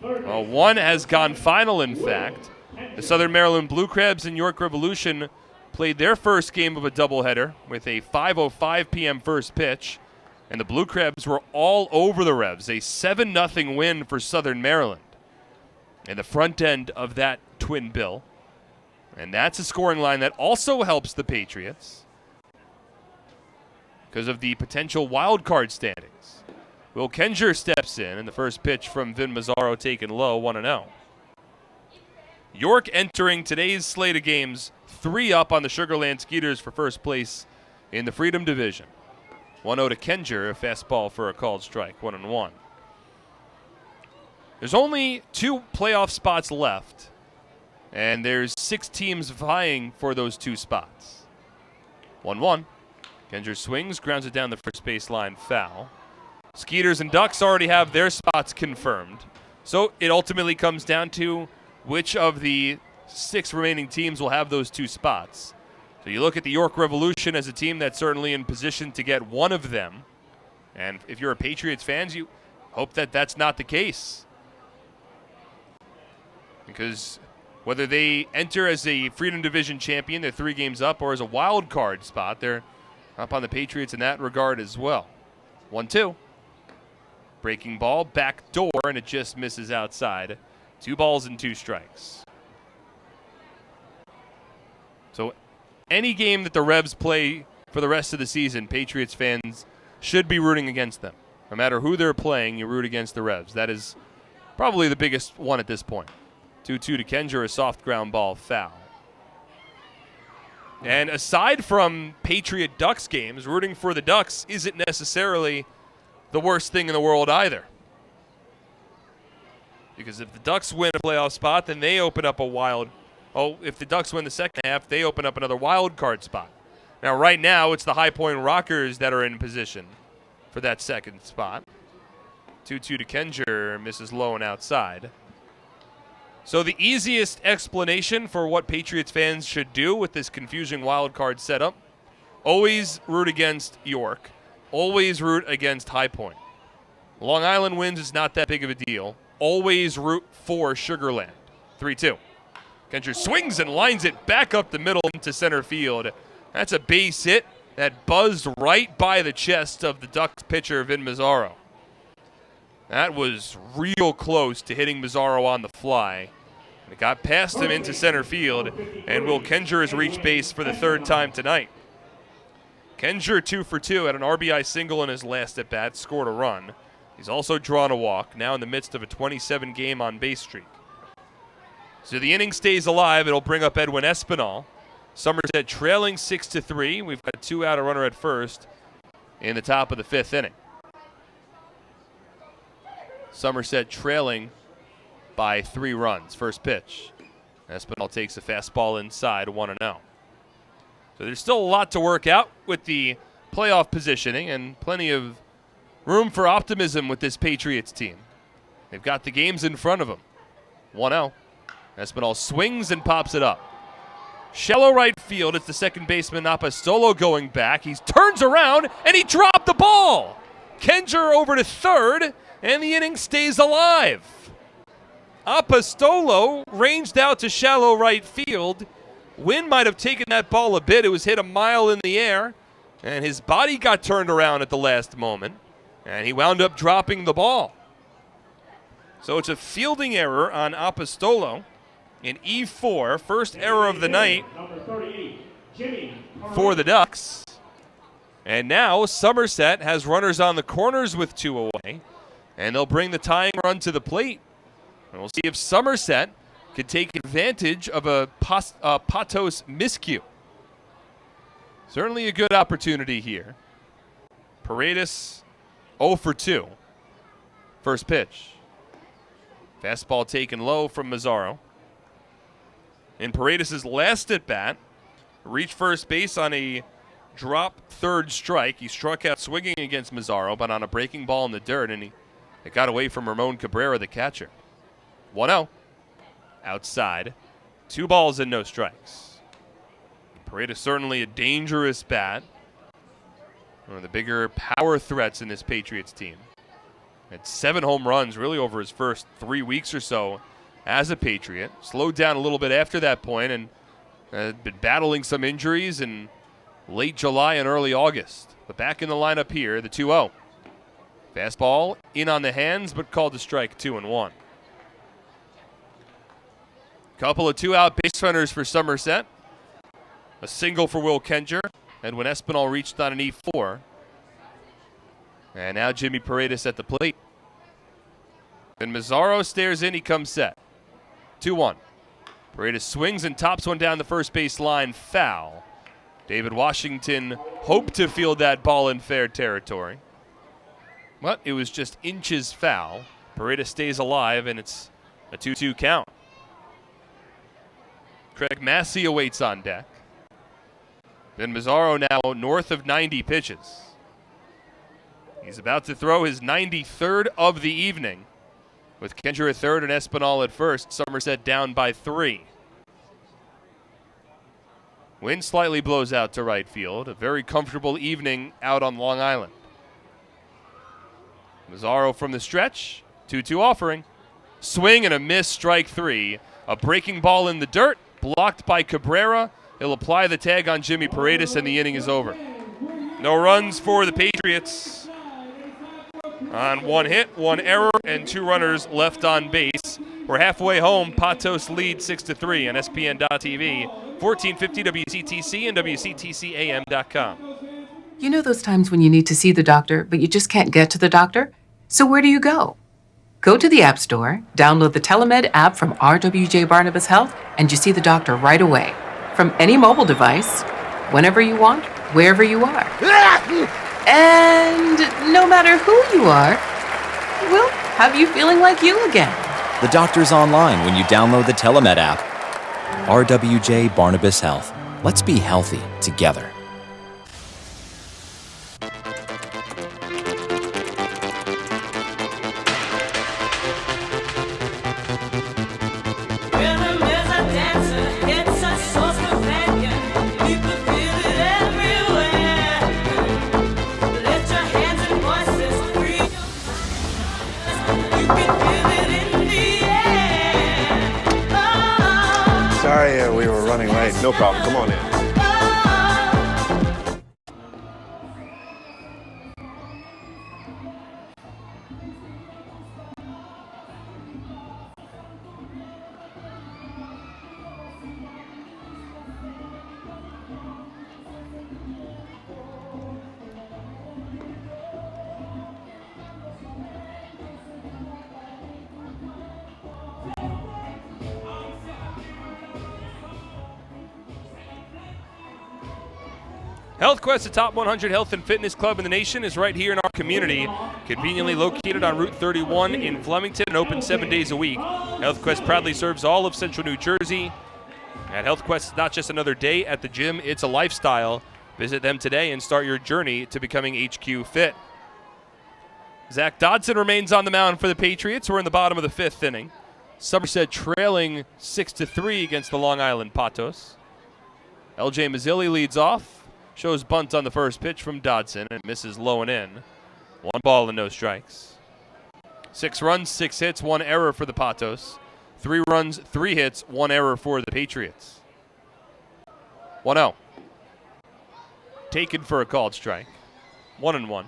One has gone final, in fact. The Southern Maryland Blue Crabs and York Revolution played their first game of a doubleheader with a 5:05 p.m. first pitch, and the Blue Crabs were all over the Revs. A 7-0 win for Southern Maryland in the front end of that twin bill. And that's a scoring line that also helps the Patriots because of the potential wild card standings. Will Kenger steps in, and the first pitch from Vin Mazzaro taken low, 1-0. York entering today's slate of games 3 up on the Sugarland Skeeters for first place in the Freedom Division. 1-0 to Kenger, a fastball for a called strike, 1-1. There's only 2 playoff spots left, and there's 6 teams vying for those 2 spots. 1-1. Kenger swings, grounds it down the first base line, foul. Skeeters and Ducks already have their spots confirmed. So it ultimately comes down to which of the 6 remaining teams will have those 2 spots. So you look at the York Revolution as a team that's certainly in position to get one of them. And if you're a Patriots fan, you hope that that's not the case. Because whether they enter as a Freedom Division champion, they're 3 games up, or as a wild card spot, they're up on the Patriots in that regard as well. 1-2. Breaking ball, back door, and it just misses outside. 2 balls and 2 strikes. So any game that the Revs play for the rest of the season, Patriots fans should be rooting against them. No matter who they're playing, you root against the Revs. That is Probably the biggest one at this point. 2-2 to Kenger, a soft ground ball foul. And aside from Patriot Ducks games, rooting for the Ducks isn't necessarily the worst thing in the world either. Because if the Ducks win a playoff spot, then they open up if the Ducks win the second half, they open up another wild card spot. Now, right now, it's the High Point Rockers that are in position for that second spot. 2-2 to Kenger, misses low and outside. So the easiest explanation for what Patriots fans should do with this confusing wild card setup, always root against York. Always root against High Point. Long Island wins is not that big of a deal. Always root for Sugar Land. 3-2. Kenger swings and lines it back up the middle into center field. That's a base hit that buzzed right by the chest of the Ducks pitcher, Vin Mazzaro. That was real close to hitting Mazzaro on the fly. It got past him into center field, and Will Kenger has reached base for the third time tonight. Kenger 2 for 2 had an RBI single in his last at-bat, scored a run. He's also drawn a walk, now in the midst of a 27-game on-base streak. So the inning stays alive. It'll bring up Edwin Espinal. Somerset trailing 6-3. We've got 2 out, a runner at first in the top of the 5th inning. Somerset trailing by 3 runs. First pitch. Espinal takes a fastball inside, 1-0. So there's still a lot to work out with the playoff positioning and plenty of room for optimism with this Patriots team. They've got the games in front of them. 1-0. Espinal swings and pops it up. Shallow right field. It's the second baseman, Apostolo, going back. He turns around, and he dropped the ball. Kenger over to third, and the inning stays alive. Apostolo ranged out to shallow right field. Wind might have taken that ball a bit. It was hit a mile in the air, and his body got turned around at the last moment, and he wound up dropping the ball. So it's a fielding error on Apostolo in E4, first error of the night for the Ducks. And now Somerset has runners on the corners with 2 away, and they'll bring the tying run to the plate. And we'll see if Somerset can take advantage of a Patos miscue. Certainly a good opportunity here. Paredes 0 for 2. First pitch. Fastball taken low from Mazzaro. In Paredes' last at-bat, reached first base on a drop third strike. He struck out swinging against Mazzaro, but on a breaking ball in the dirt, and it got away from Ramon Cabrera, the catcher. 1-0. Outside. 2 balls and no strikes. Paredes certainly a dangerous bat. One of the bigger power threats in this Patriots team. Had 7 home runs really over his first 3 weeks or so as a Patriot. Slowed down a little bit after that point and had been battling some injuries in late July and early August. But back in the lineup here, the 2-0. Fastball in on the hands, but called to strike 2-1. Couple of 2-out base runners for Somerset. A single for Will Kenger. And when Espinal reached on an E4. And now Jimmy Paredes at the plate. Then Mazzaro stares in, he comes set. 2-1. Paredes swings and tops one down the first base line, foul. David Washington hoped to field that ball in fair territory. But it was just inches foul. Paredes stays alive, and it's a 2-2 count. Craig Massey awaits on deck. Then Mazzaro now north of 90 pitches. He's about to throw his 93rd of the evening. With Kenger at third and Espinal at first, Somerset down by 3. Wind slightly blows out to right field. A very comfortable evening out on Long Island. Mazzaro from the stretch. 2-2 offering. Swing and a miss, strike 3. A breaking ball in the dirt, blocked by Cabrera. He'll apply the tag on Jimmy Paredes, and the inning is over. No runs for the Patriots. On 1 hit, 1 error, and 2 runners left on base. We're halfway home. Patos lead 6-3 on SPN.TV, 1450 WCTC and WCTCAM.com. You know those times when you need to see the doctor, but you just can't get to the doctor? So where do you go? Go to the App Store, download the Telemed app from RWJ Barnabas Health, and you see the doctor right away. From any mobile device, whenever you want, wherever you are. And no matter who you are, we'll have you feeling like you again. The doctor's online when you download the Telemed app. RWJ Barnabas Health. Let's be healthy together. Sorry, we were running late. No problem. Come on in. HealthQuest, the top 100 health and fitness club in the nation, is right here in our community. Conveniently located on Route 31 in Flemington and open 7 days a week. HealthQuest proudly serves all of central New Jersey. At HealthQuest, it's not just another day at the gym, it's a lifestyle. Visit them today and start your journey to becoming HQ Fit. Zach Dodson remains on the mound for the Patriots. We're in the bottom of the fifth inning. Somerset trailing 6-3 against the Long Island Patos. LJ Mazzilli leads off. Shows bunt on the first pitch from Dodson and misses low and in. 1 ball and no strikes. 6 runs, 6 hits, 1 error for the Patos. 3 runs, 3 hits, 1 error for the Patriots. 1-0. Taken for a called strike. 1-1.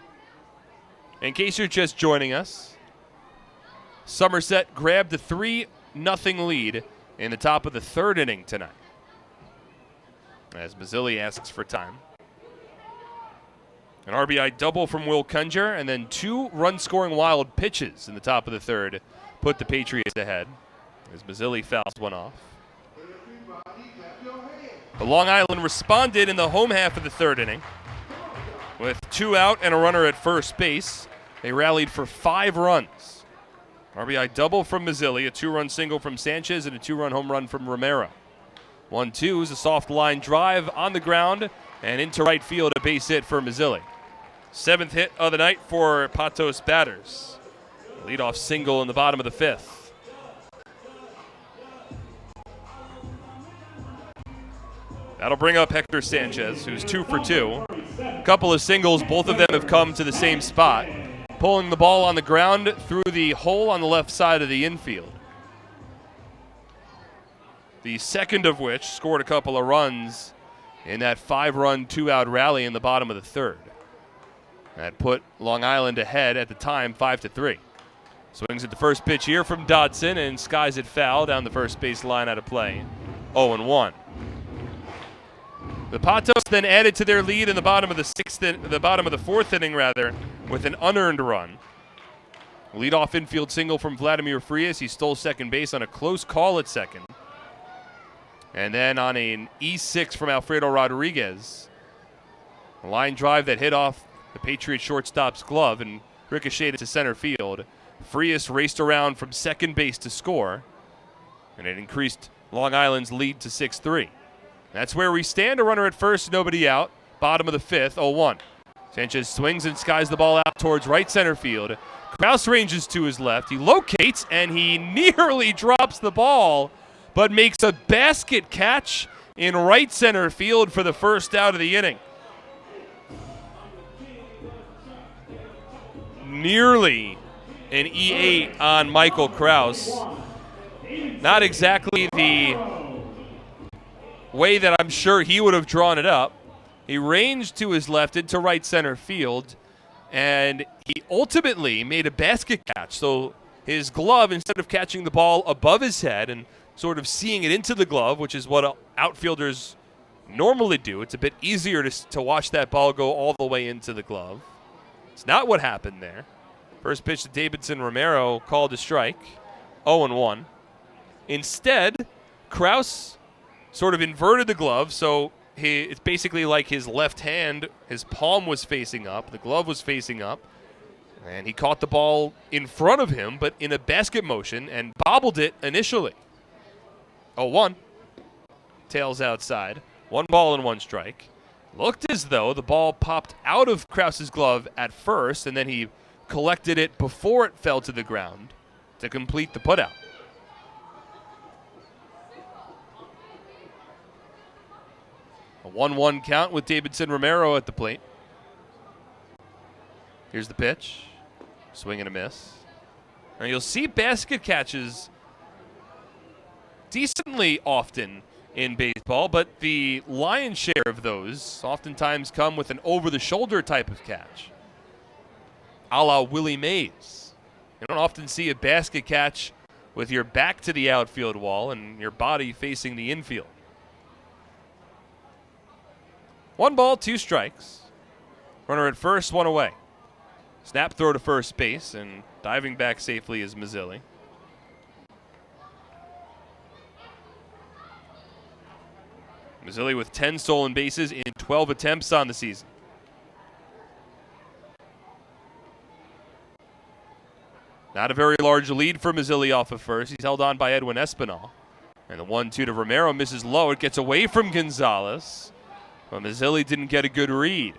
In case you're just joining us, Somerset grabbed a 3-0 lead in the top of the third inning tonight, as Mazzilli asks for time. An RBI double from Will Kunger, and then 2 run-scoring wild pitches in the top of the third put the Patriots ahead, as Mazzilli fouls one off. The Long Island responded in the home half of the third inning. With 2 out and a runner at first base, they rallied for 5 runs. RBI double from Mazzilli, a 2-run single from Sanchez, and a 2-run home run from Romero. 1-2 is a soft line drive on the ground and into right field, a base hit for Mazzilli. 7th hit of the night for Patos batters. Leadoff single in the bottom of the 5th. That'll bring up Hector Sanchez, who's 2 for 2. A couple of singles, both of them have come to the same spot, pulling the ball on the ground through the hole on the left side of the infield. The second of which scored a couple of runs in that 5-run, 2-out rally in the bottom of the third. That put Long Island ahead at the time, 5-3. Swings at the first pitch here from Dodson and skies it foul down the first base line out of play. 0-1. The Patos then added to their lead in the bottom of the fourth inning, with an unearned run. Leadoff infield single from Vladimir Frias. He stole second base on a close call at second. And then on an E6 from Alfredo Rodriguez, a line drive that hit off the Patriots shortstop's glove and ricocheted to center field. Frias raced around from second base to score, and it increased Long Island's lead to 6-3. That's where we stand. A runner at first, nobody out. Bottom of the 5th, 0-1. Sanchez swings and skies the ball out towards right center field. Kraus ranges to his left. He locates, and he nearly drops the ball, but makes a basket catch in right center field for the first out of the inning. Nearly an E8 on Michael Kraus. Not exactly the way that I'm sure he would have drawn it up. He ranged to his left into right center field, and he ultimately made a basket catch. So his glove, instead of catching the ball above his head and sort of seeing it into the glove, which is what outfielders normally do, it's a bit easier to watch that ball go all the way into the glove. It's not what happened there. First pitch to Davidson Romero, called a strike, 0-1. Instead, Kraus sort of inverted the glove, so it's basically like his left hand, his palm was facing up, the glove was facing up, and he caught the ball in front of him, but in a basket motion, and bobbled it initially. 0-1. Tails outside. 1 ball and 1 strike. Looked as though the ball popped out of Kraus's glove at first, and then he collected it before it fell to the ground to complete the putout. A 1-1 count with Davidson Romero at the plate. Here's the pitch. Swing and a miss. Now you'll see basket catches decently often in baseball, but the lion's share of those oftentimes come with an over-the-shoulder type of catch, a la Willie Mays. You don't often see a basket catch with your back to the outfield wall and your body facing the infield. 1 ball, 2 strikes. Runner at first, 1 away. Snap throw to first base, and diving back safely is Mazzilli. Mazzilli with 10 stolen bases in 12 attempts on the season. Not a very large lead for Mazzilli off of first. He's held on by Edwin Espinal. And the 1-2 to Romero misses low. It gets away from Gonzalez, but Mazzilli didn't get a good read.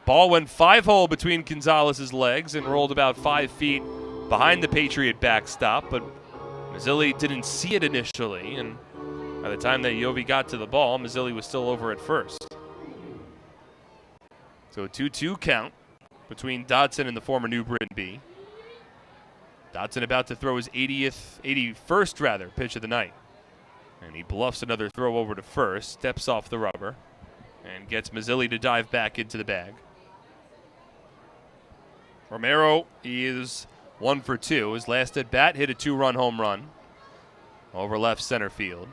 Ball went 5-hole between Gonzalez's legs and rolled about 5 feet behind the Patriot backstop, but Mazzilli didn't see it initially, and by the time that Yovi got to the ball, Mazzilli was still over at first. So a 2-2 count between Dodson and the former New Britain B. Dodson about to throw his 81st pitch of the night. And he bluffs another throw over to first, steps off the rubber, and gets Mazzilli to dive back into the bag. Romero is 1 for 2. His last at bat hit a 2-run home run over left center field.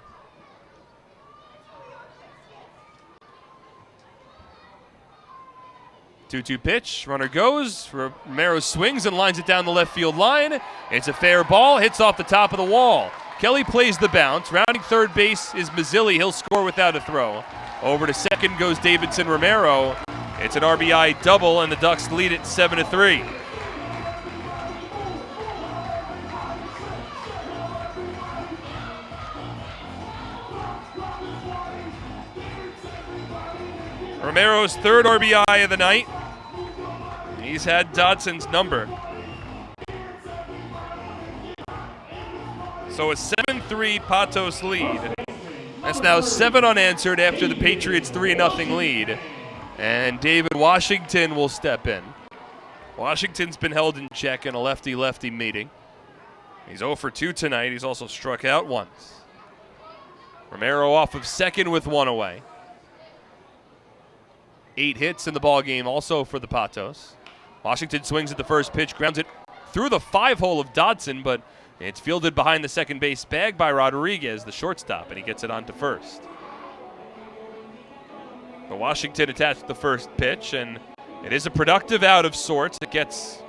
2-2 pitch. Runner goes. Romero swings and lines it down the left field line. It's a fair ball. Hits off the top of the wall. Kelly plays the bounce. Rounding third base is Mazzilli. He'll score without a throw. Over to second goes Davidson Romero. It's an RBI double, and the Ducks lead it 7-3. Romero's 3rd RBI of the night. He's had Dodson's number. So a 7-3 Patos lead. That's now 7 unanswered after the Patriots' 3-0 lead. And David Washington will step in. Washington's been held in check in a lefty-lefty meeting. He's 0 for 2 tonight. He's also struck out once. Romero off of second with 1 away. 8 hits in the ballgame also for the Patos. Washington swings at the first pitch, grounds it through the 5-hole of Dodson, but it's fielded behind the second base bag by Rodriguez, the shortstop, and he gets it on to first. The Washington attached the first pitch, and it is a productive out of sorts. It gets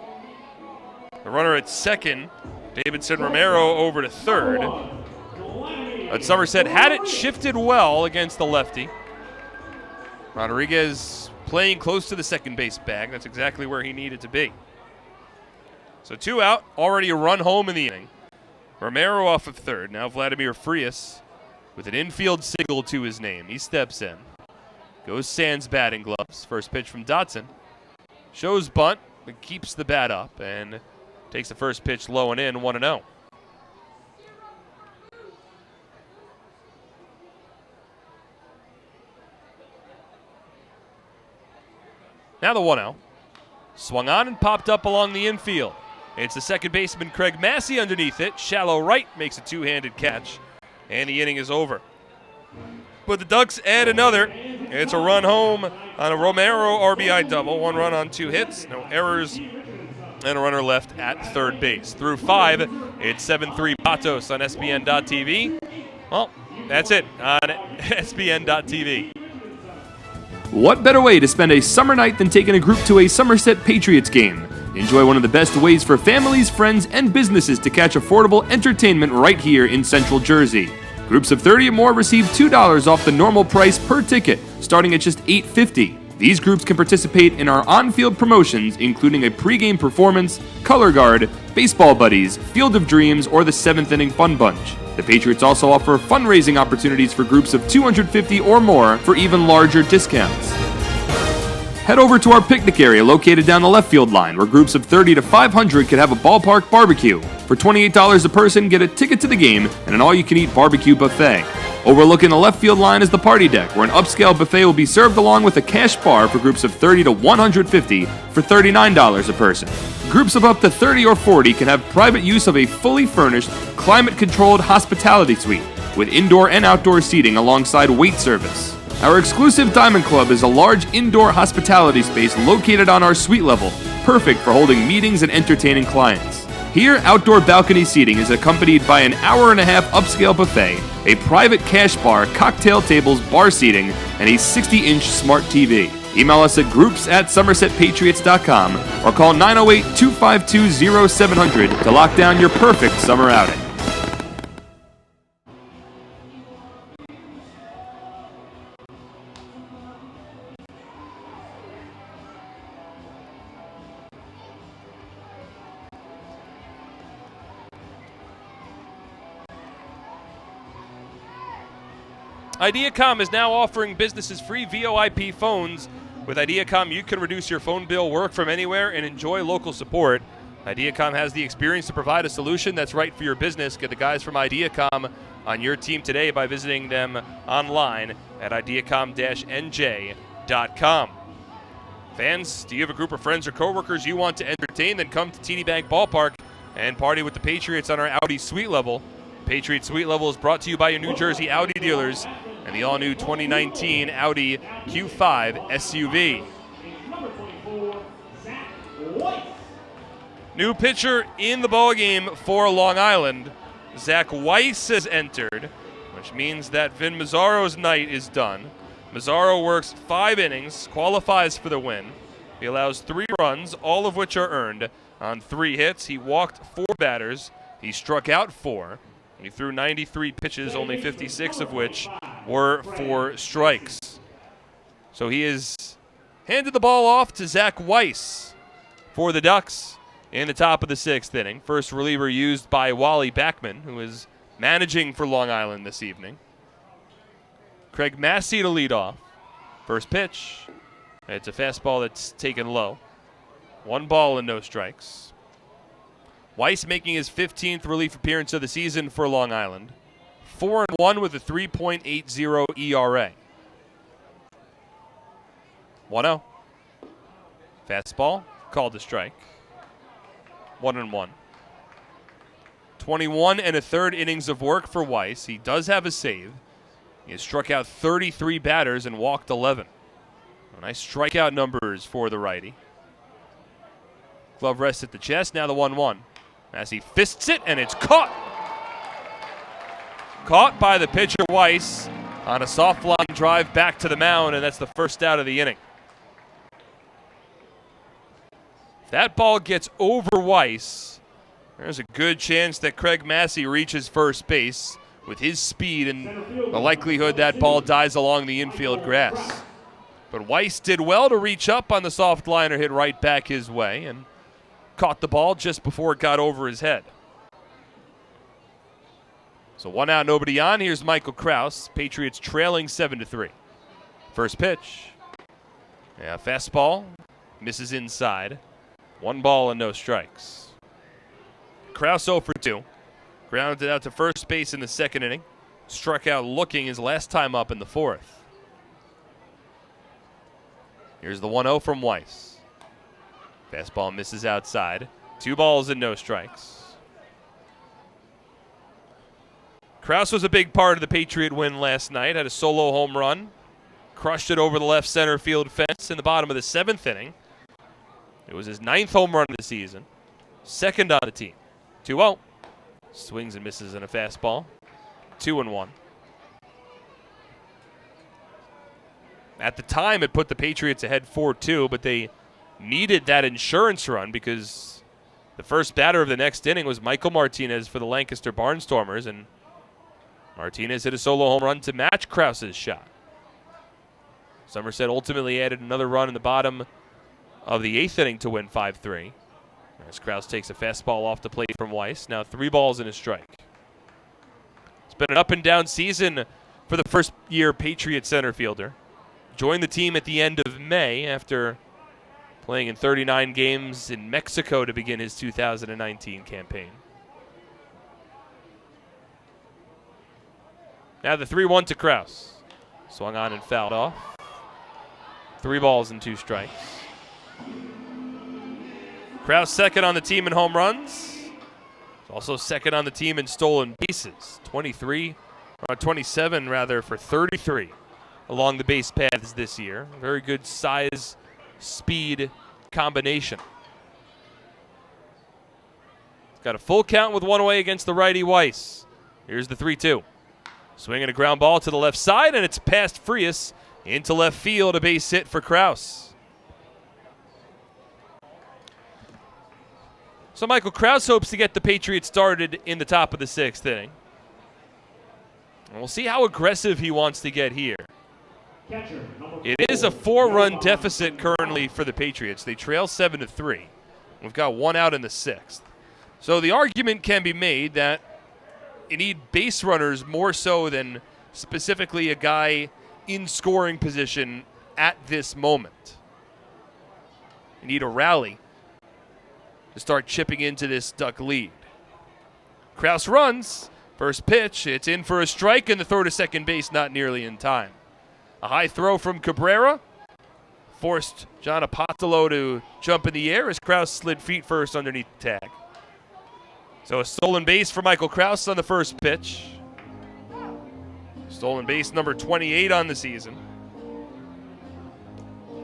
the runner at second, Davidson Romero, over to third. But Somerset had it shifted well against the lefty. Rodriguez playing close to the second base bag. That's exactly where he needed to be. So 2 out, already a run home in the inning. Romero off of third. Now Vladimir Frias with an infield single to his name. He steps in. Goes sans batting gloves. First pitch from Dodson. Shows bunt, but keeps the bat up and takes the first pitch low and in, 1-0. Now the 1-0. Swung on and popped up along the infield. It's the second baseman Craig Massey underneath it. Shallow right makes a 2-handed catch, and the inning is over. But the Ducks add another. It's a run home on a Romero RBI double. 1 run on 2 hits, no errors, and a runner left at third base. Through 5, it's 7-3 Patos on SBN.TV. Well, that's it on SBN.TV. What better way to spend a summer night than taking a group to a Somerset Patriots game? Enjoy one of the best ways for families, friends, and businesses to catch affordable entertainment right here in Central Jersey. Groups of 30 or more receive $2 off the normal price per ticket, starting at just $8.50. These groups can participate in our on-field promotions, including a pregame performance, color guard, baseball buddies, Field of Dreams, or the 7th Inning Fun Bunch. The Patriots also offer fundraising opportunities for groups of 250 or more for even larger discounts. Head over to our picnic area located down the left field line, where groups of 30 to 500 can have a ballpark barbecue. For $28 a person, get a ticket to the game and an all-you-can-eat barbecue buffet. Overlooking the left field line is the party deck, where an upscale buffet will be served along with a cash bar for groups of 30 to 150 for $39 a person. Groups of up to 30 or 40 can have private use of a fully furnished, climate-controlled hospitality suite with indoor and outdoor seating alongside wait service. Our exclusive Diamond Club is a large indoor hospitality space located on our suite level, perfect for holding meetings and entertaining clients. Here, outdoor balcony seating is accompanied by an hour-and-a-half upscale buffet, a private cash bar, cocktail tables, bar seating, and a 60-inch smart TV. Email us at groups@somersetpatriots.com or call 908-252-0700 to lock down your perfect summer outing. Ideacom is now offering businesses free VoIP phones. With Ideacom, you can reduce your phone bill, work from anywhere, and enjoy local support. Ideacom has the experience to provide a solution that's right for your business. Get the guys from Ideacom on your team today by visiting them online at ideacom-nj.com. Fans, do you have a group of friends or coworkers you want to entertain? Then come to TD Bank Ballpark and party with the Patriots on our Audi Suite Level. Patriot Suite Level is brought to you by your New Jersey Audi dealers and the all-new 2019 Audi Q5 SUV. New pitcher in the ballgame for Long Island. Zach Weiss has entered, which means that Vin Mazzaro's night is done. Mazzaro works 5 innings, qualifies for the win. He allows 3 runs, all of which are earned on 3 hits. He walked 4 batters. He struck out 4. He threw 93 pitches, only 56 of which were for strikes. So he has handed the ball off to Zach Weiss for the Ducks in the top of the 6th inning. First reliever used by Wally Backman, who is managing for Long Island this evening. Craig Massey to lead off. First pitch. It's a fastball that's taken low. 1 ball and no strikes. Weiss making his 15th relief appearance of the season for Long Island. 4-1 with a 3.80 ERA. 1-0. Fastball, called a strike. 1-1. 21 1/3 innings of work for Weiss. He does have a save. He has struck out 33 batters and walked 11. Nice strikeout numbers for the righty. Glove rests at the chest, now the 1-1. As he fists it, and it's caught. Caught by the pitcher Weiss on a soft line drive back to the mound, and that's the first out of the inning. If that ball gets over Weiss, there's a good chance that Craig Massey reaches first base with his speed and the likelihood that ball dies along the infield grass. But Weiss did well to reach up on the soft liner, hit right back his way, and caught the ball just before it got over his head. So 1 out, nobody on. Here's Michael Krause. Patriots trailing 7-3. First pitch. Yeah, fastball. Misses inside. 1 ball and no strikes. Krause 0 for 2. Grounded out to first base in the 2nd inning. Struck out looking his last time up in the 4th. Here's the 1-0 from Weiss. Fastball misses outside. 2 balls and no strikes. Krause was a big part of the Patriot win last night. Had a solo home run. Crushed it over the left center field fence in the bottom of the 7th inning. It was his 9th home run of the season. 2nd on the team. 2-0. Swings and misses in a fastball. 2-1. At the time, it put the Patriots ahead 4-2, but they needed that insurance run because the first batter of the next inning was Michael Martinez for the Lancaster Barnstormers, and Martinez hit a solo home run to match Krause's shot. Somerset ultimately added another run in the bottom of the 8th inning to win 5-3. As Krause takes a fastball off the plate from Weiss. Now 3 balls and a strike. It's been an up-and-down season for the first-year Patriots center fielder. Joined the team at the end of May after playing in 39 games in Mexico to begin his 2019 campaign. Now the 3-1 to Krause. Swung on and fouled off. 3 balls and 2 strikes. Krause second on the team in home runs. Also second on the team in stolen bases. 27 for 33 along the base paths this year. Very good size, speed combination. Got a full count with 1 away against the righty Weiss. Here's the 3-2. Swinging a ground ball to the left side, and it's past Frias into left field, a base hit for Krause. So Michael Krause hopes to get the Patriots started in the top of the 6th inning. And we'll see how aggressive he wants to get here. It is a 4-run deficit currently for the Patriots. They trail 7-3. We've got 1 out in the 6th. So the argument can be made that you need base runners more so than specifically a guy in scoring position at this moment. You need a rally to start chipping into this Duck lead. Krause runs. First pitch, it's in for a strike, and the throw to second base not nearly in time. A high throw from Cabrera forced John Apostolo to jump in the air as Krause slid feet first underneath the tag. So a stolen base for Michael Krause on the first pitch. Stolen base number 28 on the season.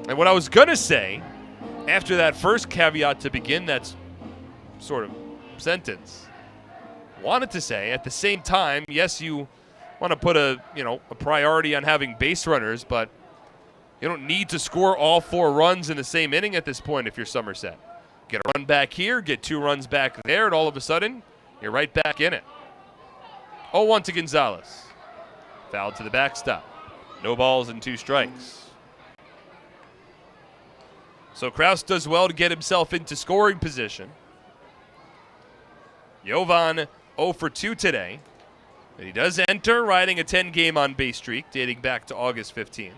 And what I was going to say, after that first caveat to begin that sort of sentence, wanted to say at the same time, yes, you want to put a priority on having base runners, but you don't need to score all 4 runs in the same inning at this point if you're Somerset. Get a run back here, get 2 runs back there, and all of a sudden, you're right back in it. 0-1 to Gonzalez. Fouled to the backstop. No balls and 2 strikes. So Krause does well to get himself into scoring position. Jovan 0 for 2 today. But he does enter riding a 10-game on-base streak dating back to August 15th.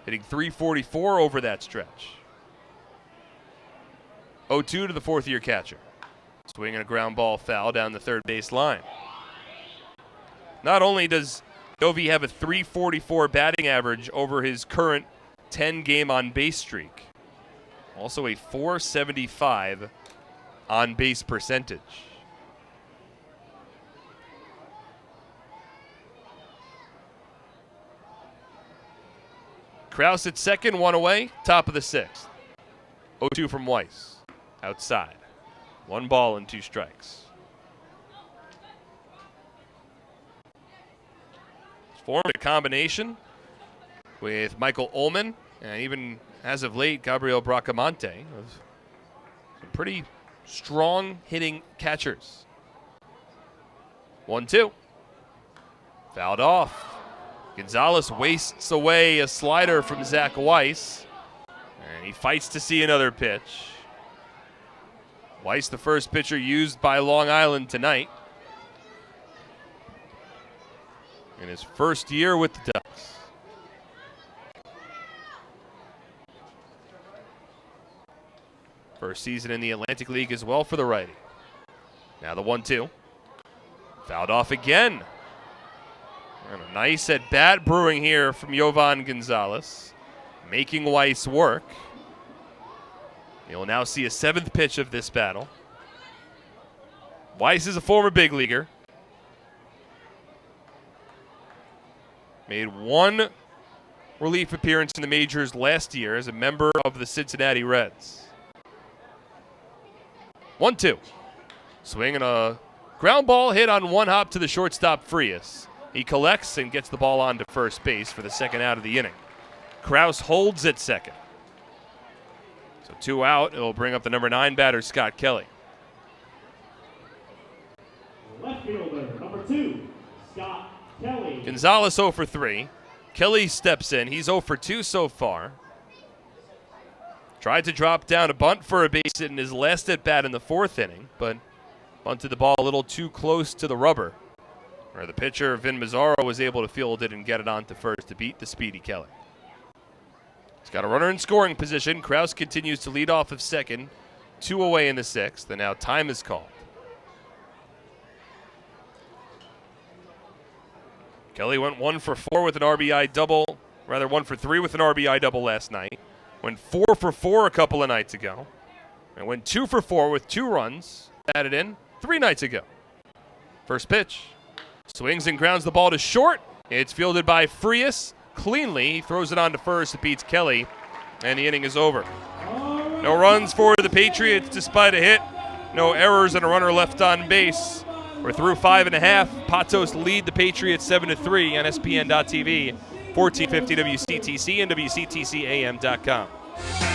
Hitting .344 over that stretch. 0-2 to the 4th-year catcher. Swinging a ground ball foul down the third base line. Not only does Jovi have a .344 batting average over his current 10-game on-base streak, also a .475 on-base percentage. Krause at second, 1 away, top of the 6th. 0-2 from Weiss, outside. 1 ball and 2 strikes. He's formed a combination with Michael Ullman and even, as of late, Gabriel Bracamonte, of some pretty strong hitting catchers. 1-2. Fouled off. Gonzalez wastes away a slider from Zach Weiss, and he fights to see another pitch. Weiss, the first pitcher used by Long Island tonight in his first year with the Ducks. First season in the Atlantic League as well for the righty. Now the 1-2. Fouled off again. And a nice at-bat brewing here from Jovan Gonzalez, making Weiss work. You'll now see a 7th pitch of this battle. Weiss is a former big leaguer. Made 1 relief appearance in the majors last year as a member of the Cincinnati Reds. 1-2. Swinging a ground ball hit on 1 hop to the shortstop Frias. He collects and gets the ball on to first base for the second out of the inning. Krause holds at second. So 2 out. It'll bring up the number 9 batter, Scott Kelly. Left fielder, number 2, Scott Kelly. Gonzalez 0 for 3. Kelly steps in. He's 0 for 2 so far. Tried to drop down a bunt for a base hit in his last at-bat in the 4th inning, but bunted the ball a little too close to the rubber, where the pitcher, Vin Mazzaro, was able to field it and get it on to first to beat the speedy Kelly. He's got a runner in scoring position. Kraus continues to lead off of second. 2 away in the 6th, and now time is called. Kelly went 1 for 4 with an RBI double, rather 1 for 3 with an RBI double last night. Went 4 for 4 a couple of nights ago. And went 2 for 4 with 2 runs added in 3 nights ago. First pitch. Swings and grounds the ball to short. It's fielded by Frias cleanly. He throws it on to first. It beats Kelly. And the inning is over. No runs for the Patriots despite a hit. No errors and a runner left on base. We're through 5.5. Patos lead the Patriots 7-3 on ESPN.TV, 1450 WCTC and WCTCAM.com.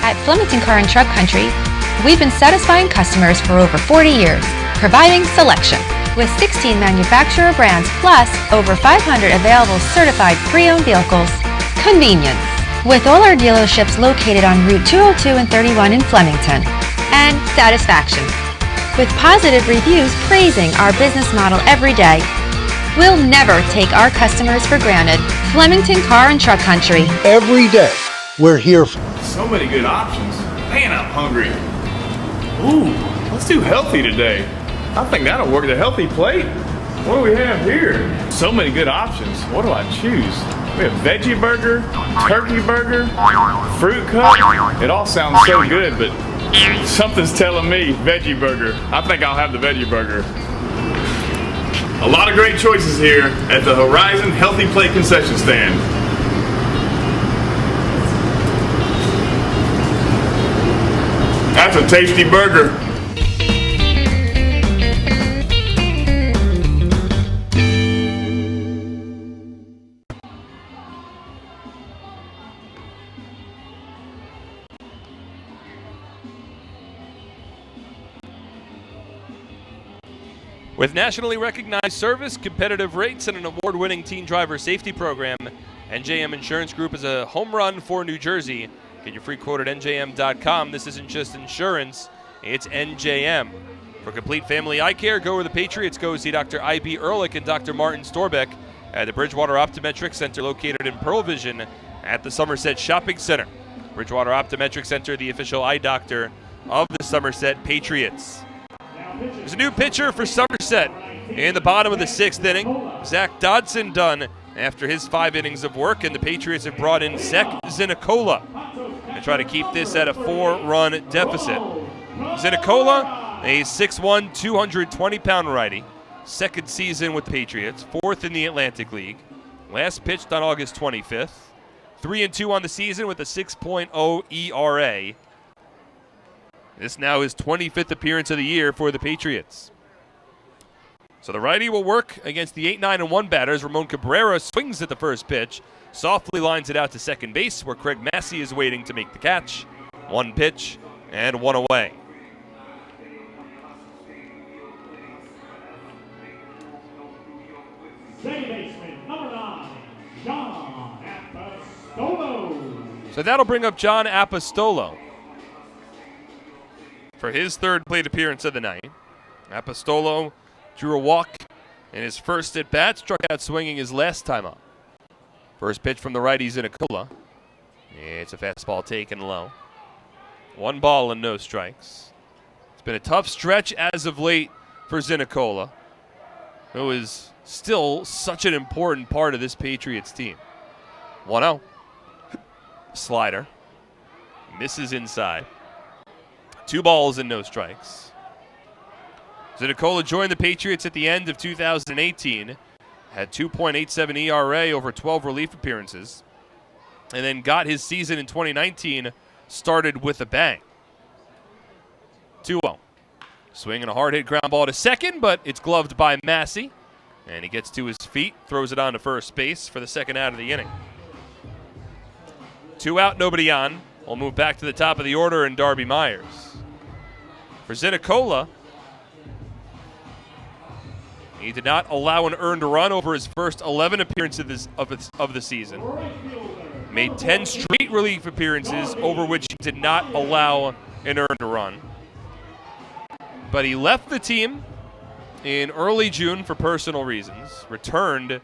At Flemington Car and Truck Country, we've been satisfying customers for over 40 years, providing selection with 16 manufacturer brands plus over 500 available certified pre-owned vehicles. Convenience, with all our dealerships located on Route 202 and 31 in Flemington. And satisfaction, with positive reviews praising our business model every day. We'll never take our customers for granted. Flemington Car and Truck Country. Every day, we're here for. So many good options. Man, I'm hungry. Ooh, let's do healthy today. I think that'll work. The healthy plate. What do we have here? So many good options. What do I choose? We have veggie burger, turkey burger, fruit cup. It all sounds so good, but something's telling me veggie burger. I think I'll have the veggie burger. A lot of great choices here at the Horizon Healthy Plate concession stand. That's a tasty burger. With nationally recognized service, competitive rates, and an award-winning teen driver safety program, NJM Insurance Group is a home run for New Jersey. Get your free quote at NJM.com. This isn't just insurance, it's NJM. For complete family eye care, go where the Patriots go. See Dr. I.B. Ehrlich and Dr. Martin Storbeck at the Bridgewater Optometric Center located in Pearl Vision at the Somerset Shopping Center. Bridgewater Optometric Center, the official eye doctor of the Somerset Patriots. There's a new pitcher for Somerset in the bottom of the 6th inning. Zach Dodson done after his 5 innings of work, and the Patriots have brought in Zek Zinicola to try to keep this at a 4-run deficit. Zinicola, a 6'1", 220-pound righty, second season with the Patriots, 4th in the Atlantic League. Last pitched on August 25th. 3-2 on the season with a 6.0 ERA. This now is 25th appearance of the year for the Patriots. So the righty will work against the 8-9-1 batters. Ramon Cabrera swings at the first pitch, softly lines it out to second base, where Craig Massey is waiting to make the catch. 1 pitch and 1 away. Second baseman, number 9, John Apostolo. So that'll bring up John Apostolo for his 3rd plate appearance of the night. Apostolo drew a walk in his first at-bat, struck out swinging his last time up. First pitch from the righty, Zinicola. It's a fastball taken low. 1 ball and no strikes. It's been a tough stretch as of late for Zinicola, who is still such an important part of this Patriots team. 1-0. Slider. Misses inside. 2 balls and no strikes. Zinicola joined the Patriots at the end of 2018, had 2.87 ERA over 12 relief appearances, and then got his season in 2019 started with a bang. 2-0. Swinging a hard hit ground ball to second, but it's gloved by Massey, and he gets to his feet, throws it on to first base for the 2nd out of the inning. 2 out, nobody on. will move back to the top of the order in Darby Myers. For Zinicola, he did not allow an earned run over his first 11 appearances of the season. Made 10 straight relief appearances over which he did not allow an earned run. But he left the team in early June for personal reasons, returned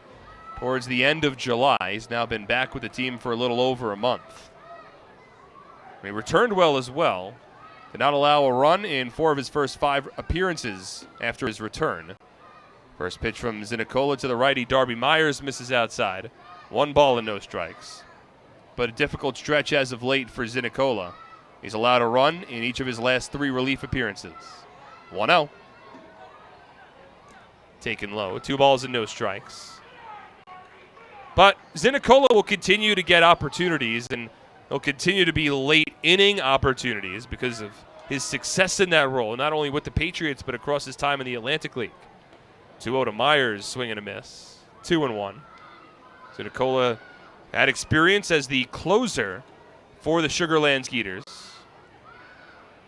towards the end of July. He's now been back with the team for a little over a month. He returned well as well. Did not allow a run in 4 of his first 5 appearances after his return. First pitch from Zinicola to the righty. Darby Myers misses outside. 1 ball and no strikes. But a difficult stretch as of late for Zinicola. He's allowed a run in each of his last 3 relief appearances. 1-0. Taken low. 2 balls and no strikes. But Zinicola will continue to get opportunities, and he'll continue to be late inning opportunities because of his success in that role, not only with the Patriots, but across his time in the Atlantic League. 2-0 to Myers, swing and a miss. 2-1. Zinicola had experience as the closer for the Sugarland Skeeters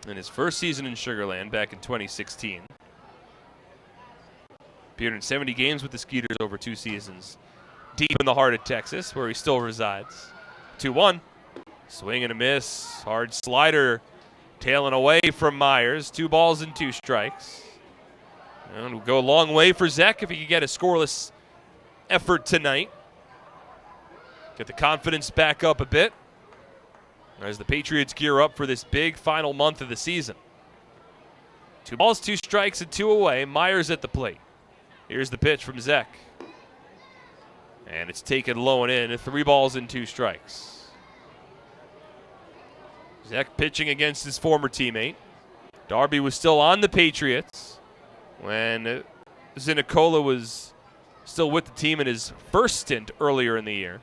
in his first season in Sugarland back in 2016. Appeared in 70 games with the Skeeters over 2 seasons. Deep in the heart of Texas, where he still resides. 2-1. Swing and a miss. Hard slider tailing away from Myers. 2 balls and 2 strikes. And we'll go a long way for Zek if he can get a scoreless effort tonight. Get the confidence back up a bit as the Patriots gear up for this big final month of the season. 2 balls, 2 strikes, and 2 away. Myers at the plate. Here's the pitch from Zek. And it's taken low and in. 3 balls and 2 strikes. Zek pitching against his former teammate. Darby was still on the Patriots when Zinicola was still with the team in his first stint earlier in the year.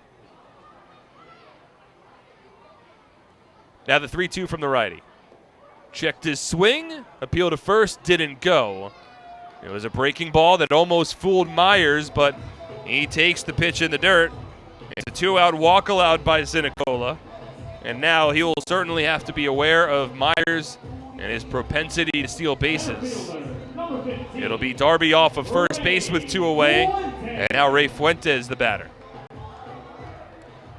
Now the 3-2 from the righty. Checked his swing. Appeal to first. Didn't go. It was a breaking ball that almost fooled Myers, but he takes the pitch in the dirt. It's a 2-out walk allowed by Zinicola. And now he will certainly have to be aware of Myers and his propensity to steal bases. It'll be Darby off of first base with 2 away. And now Ray Fuentes, the batter.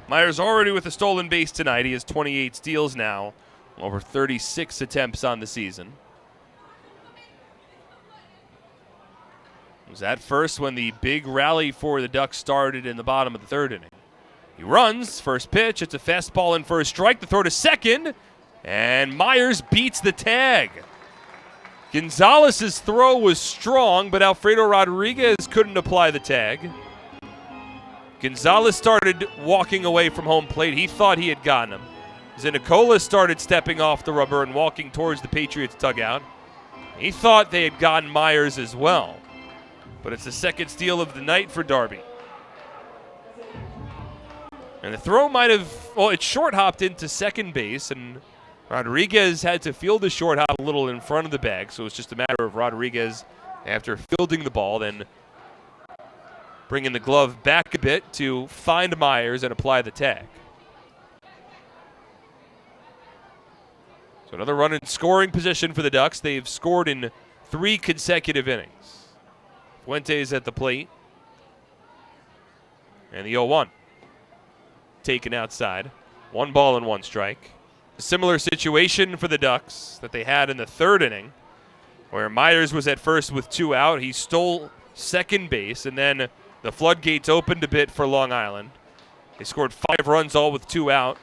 Myers already with a stolen base tonight. He has 28 steals now, over 36 attempts on the season. It was at first when the big rally for the Ducks started in the bottom of the 3rd inning. He runs, first pitch, it's a fastball in for a strike, the throw to second, and Myers beats the tag. Gonzalez's throw was strong, but Alfredo Rodriguez couldn't apply the tag. Gonzalez started walking away from home plate. He thought he had gotten him. Zinicola started stepping off the rubber and walking towards the Patriots dugout. He thought they had gotten Myers as well. But it's the second steal of the night for Darby. And the throw might have, well, it short hopped into second base, and Rodriguez had to field the short hop a little in front of the bag, so it's just a matter of Rodriguez, after fielding the ball, then bringing the glove back a bit to find Myers and apply the tag. So another run in scoring position for the Ducks. They've scored in 3 consecutive innings. Fuentes at the plate. And the 0-1. Taken outside. 1 ball and 1 strike. A similar situation for the Ducks that they had in the 3rd inning, where Myers was at first with 2 out. He stole second base, and then the floodgates opened a bit for Long Island. They scored 5 runs, all with 2 out,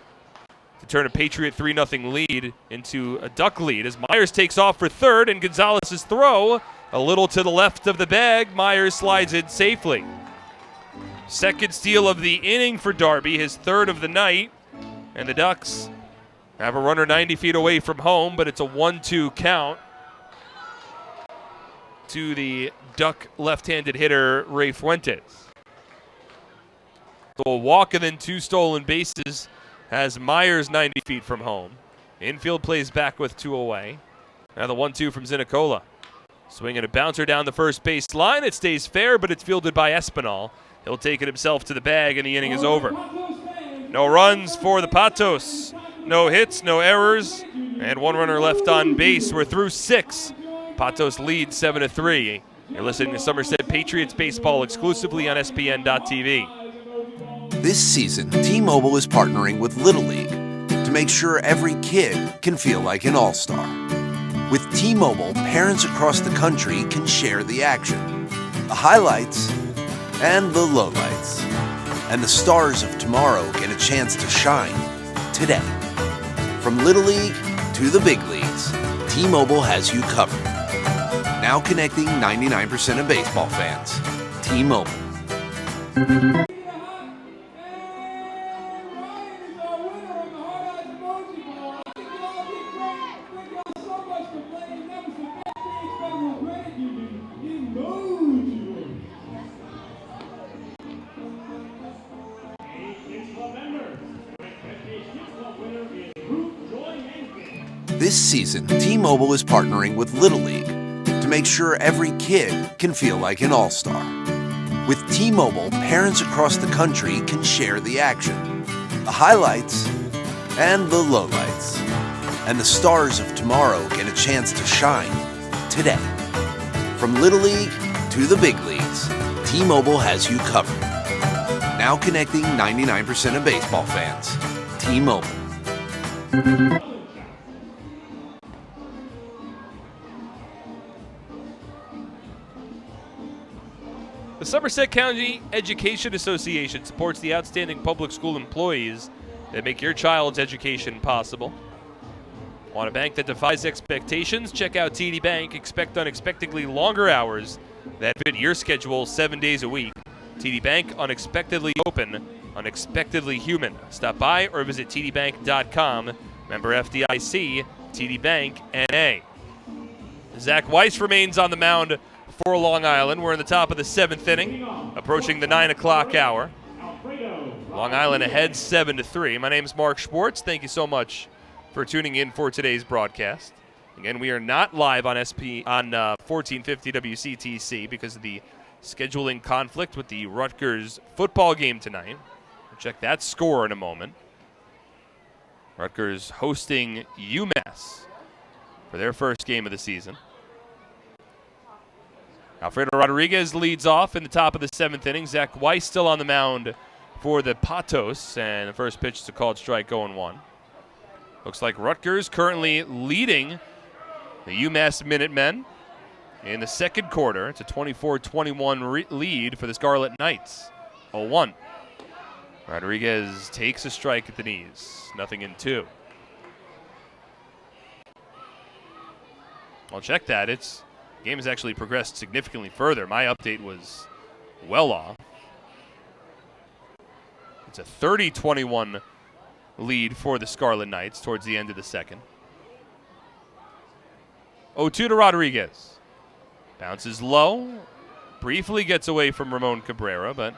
to turn a Patriot 3-0 lead into a Duck lead as Myers takes off for third, and Gonzalez's throw a little to the left of the bag. Myers slides in safely. Second steal of the inning for Darby, his 3rd of the night, and the Ducks have a runner 90 feet away from home, but it's a 1-2 count to the Duck left-handed hitter, Ray Fuentes. So a walk and then 2 stolen bases has Myers 90 feet from home. Infield plays back with 2 away. Now the 1-2 from Zinicola. Swinging a bouncer down the first base line. It stays fair, but it's fielded by Espinal. He'll take it himself to the bag, and the inning is over. No runs for the Patos. no hits, no errors, and one runner left on base. We're through 6. Patos lead 7-3. You're listening to Somerset Patriots baseball exclusively on SPN.TV. This season, T-Mobile is partnering with Little League to make sure every kid can feel like an all-star. With T-Mobile, parents across the country can share the action, the highlights, and the lowlights. And the stars of tomorrow get a chance to shine today. From Little League to the big leagues, T-Mobile has you covered. Now connecting 99% of baseball fans. T-Mobile. This season, T-Mobile is partnering with Little League to make sure every kid can feel like an all-star. With T-Mobile, parents across the country can share the action, the highlights, and the lowlights. And the stars of tomorrow get a chance to shine today. From Little League to the big leagues, T-Mobile has you covered. Now connecting 99% of baseball fans. T-Mobile. The Somerset County Education Association supports the outstanding public school employees that make your child's education possible. Want a bank that defies expectations? Check out TD Bank. Expect unexpectedly longer hours that fit your schedule 7 days a week. TD Bank, unexpectedly open, unexpectedly human. Stop by or visit tdbank.com. Member FDIC, TD Bank, N.A. Zach Weiss remains on the mound for Long Island. We're in the top of the 7th inning, approaching the 9 o'clock hour. Long Island ahead 7-3. My name is Mark Schwartz. Thank you so much for tuning in for today's broadcast. Again, we are not live on 1450 WCTC because of the scheduling conflict with the Rutgers football game tonight. We'll check that score in a moment. Rutgers hosting UMass for their first game of the season. Alfredo Rodriguez leads off in the top of the 7th inning. Zach Weiss still on the mound for the Patos, and the first pitch is a called strike, 0-1. Looks like Rutgers currently leading the UMass Minutemen in the second quarter. It's a 24-21 lead for the Scarlet Knights. 0-1. Rodriguez takes a strike at the knees. 0-2. I'll check that. The game has actually progressed significantly further. My update was well off. It's a 30-21 lead for the Scarlet Knights towards the end of the second. 0-2 to Rodriguez. Bounces low. Briefly gets away from Ramon Cabrera, but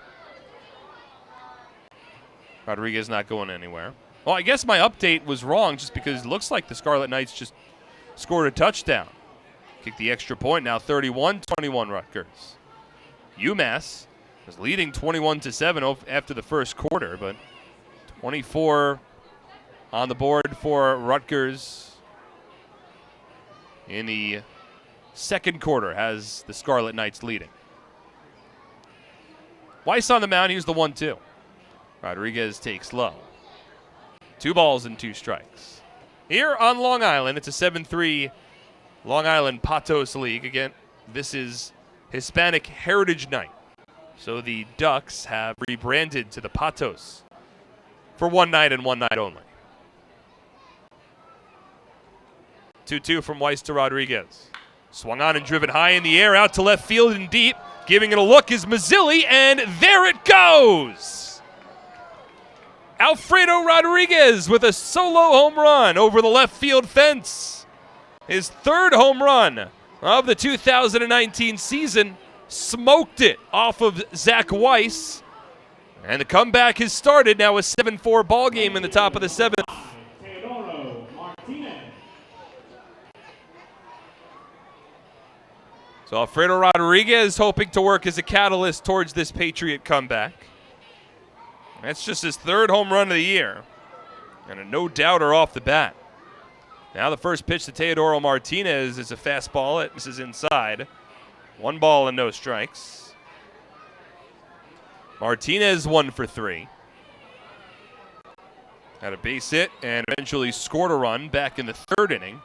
Rodriguez not going anywhere. Well, I guess my update was wrong just because it looks like the Scarlet Knights just scored a touchdown. Kicked the extra point, now 31-21 Rutgers. UMass was leading 21-7 after the first quarter, but 24 on the board for Rutgers in the second quarter has the Scarlet Knights leading. Weiss on the mound, here's the 1-2. Rodriguez takes low. 2 balls and 2 strikes. Here on Long Island, it's a 7-3 Long Island Patos League. Again, this is Hispanic Heritage Night. So the Ducks have rebranded to the Patos for one night and one night only. 2-2 from Weiss to Rodriguez. Swung on and driven high in the air, out to left field and deep. Giving it a look is Mazzilli, and there it goes! Alfredo Rodriguez with a solo home run over the left field fence. His third home run of the 2019 season. Smoked it off of Zach Weiss. And the comeback has started. Now a 7-4 ball game in the top of the 7th. So Alfredo Rodriguez hoping to work as a catalyst towards this Patriot comeback. That's just his third home run of the year. And a no-doubter off the bat. Now the first pitch to Teodoro Martinez is a fastball. This is inside. 1 ball and no strikes. Martinez 1 for 3. Had a base hit and eventually scored a run back in the 3rd inning.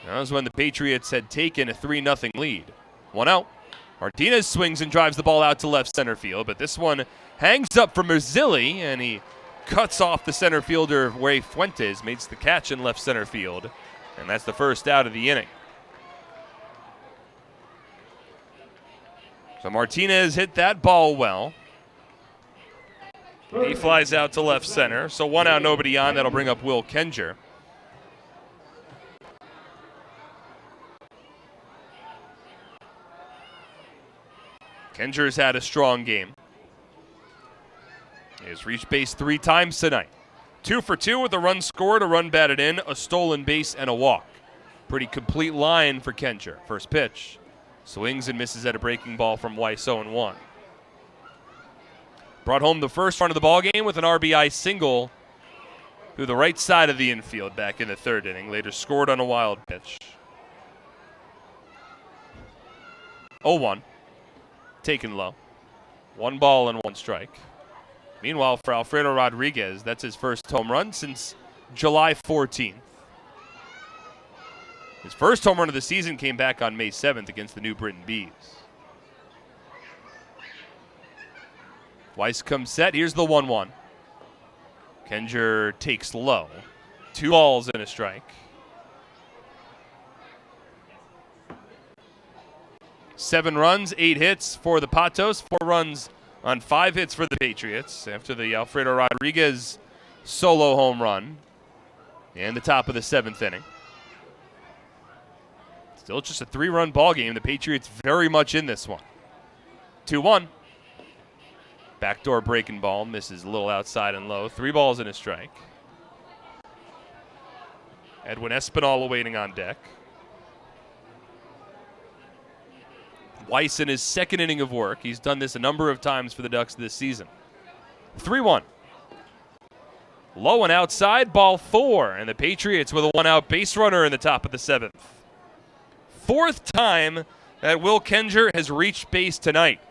That was when the Patriots had taken a 3-0 lead. 1 out. Martinez swings and drives the ball out to left center field, but this one hangs up for Marzilli, and he cuts off the center fielder, Ray Fuentes, makes the catch in left center field, and that's the first out of the inning. So Martinez hit that ball well. He flies out to left center, so 1 out, nobody on. That'll bring up Will Kenger. Kenger's had a strong game. He has reached base 3 times tonight. 2 for 2 with a run scored, a run batted in, a stolen base, and a walk. Pretty complete line for Kenger. First pitch. Swings and misses at a breaking ball from Weiss, 0-1. Brought home the first run of the ballgame with an RBI single through the right side of the infield back in the 3rd inning. Later scored on a wild pitch. 0-1. Taken low. 1 ball and 1 strike. Meanwhile, for Alfredo Rodriguez, that's his first home run since July 14th. His first home run of the season came back on May 7th against the New Britain Bees. Weiss comes set. Here's the 1-1. Kenger takes low. 2 balls and a strike. 7 runs, 8 hits for the Patos. 4 runs on 5 hits for the Patriots after the Alfredo Rodriguez solo home run and the top of the 7th inning. Still just a 3-run ball game. The Patriots very much in this one. 2-1. Backdoor breaking ball. Misses a little outside and low. 3 balls and a strike. Edwin Espinal awaiting on deck. Weiss in his 2nd inning of work. He's done this a number of times for the Ducks this season. 3-1. Low and outside, ball 4. And the Patriots with a 1-out base runner in the top of the 7th. 4th time that Will Kenger has reached base tonight.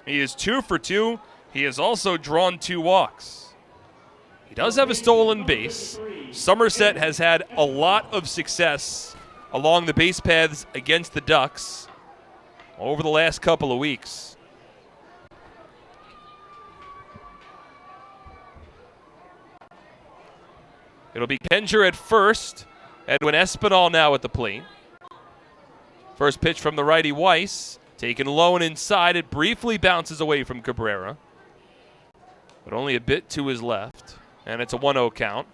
He is 2 for 2. He has also drawn 2 walks. He does have a stolen base. Somerset has had a lot of success along the base paths against the Ducks over the last couple of weeks. It'll be Kenger at first. Edwin Espinal now at the plate. First pitch from the righty Weiss. Taken low and inside. It briefly bounces away from Cabrera, but only a bit to his left. And it's a 1-0 count.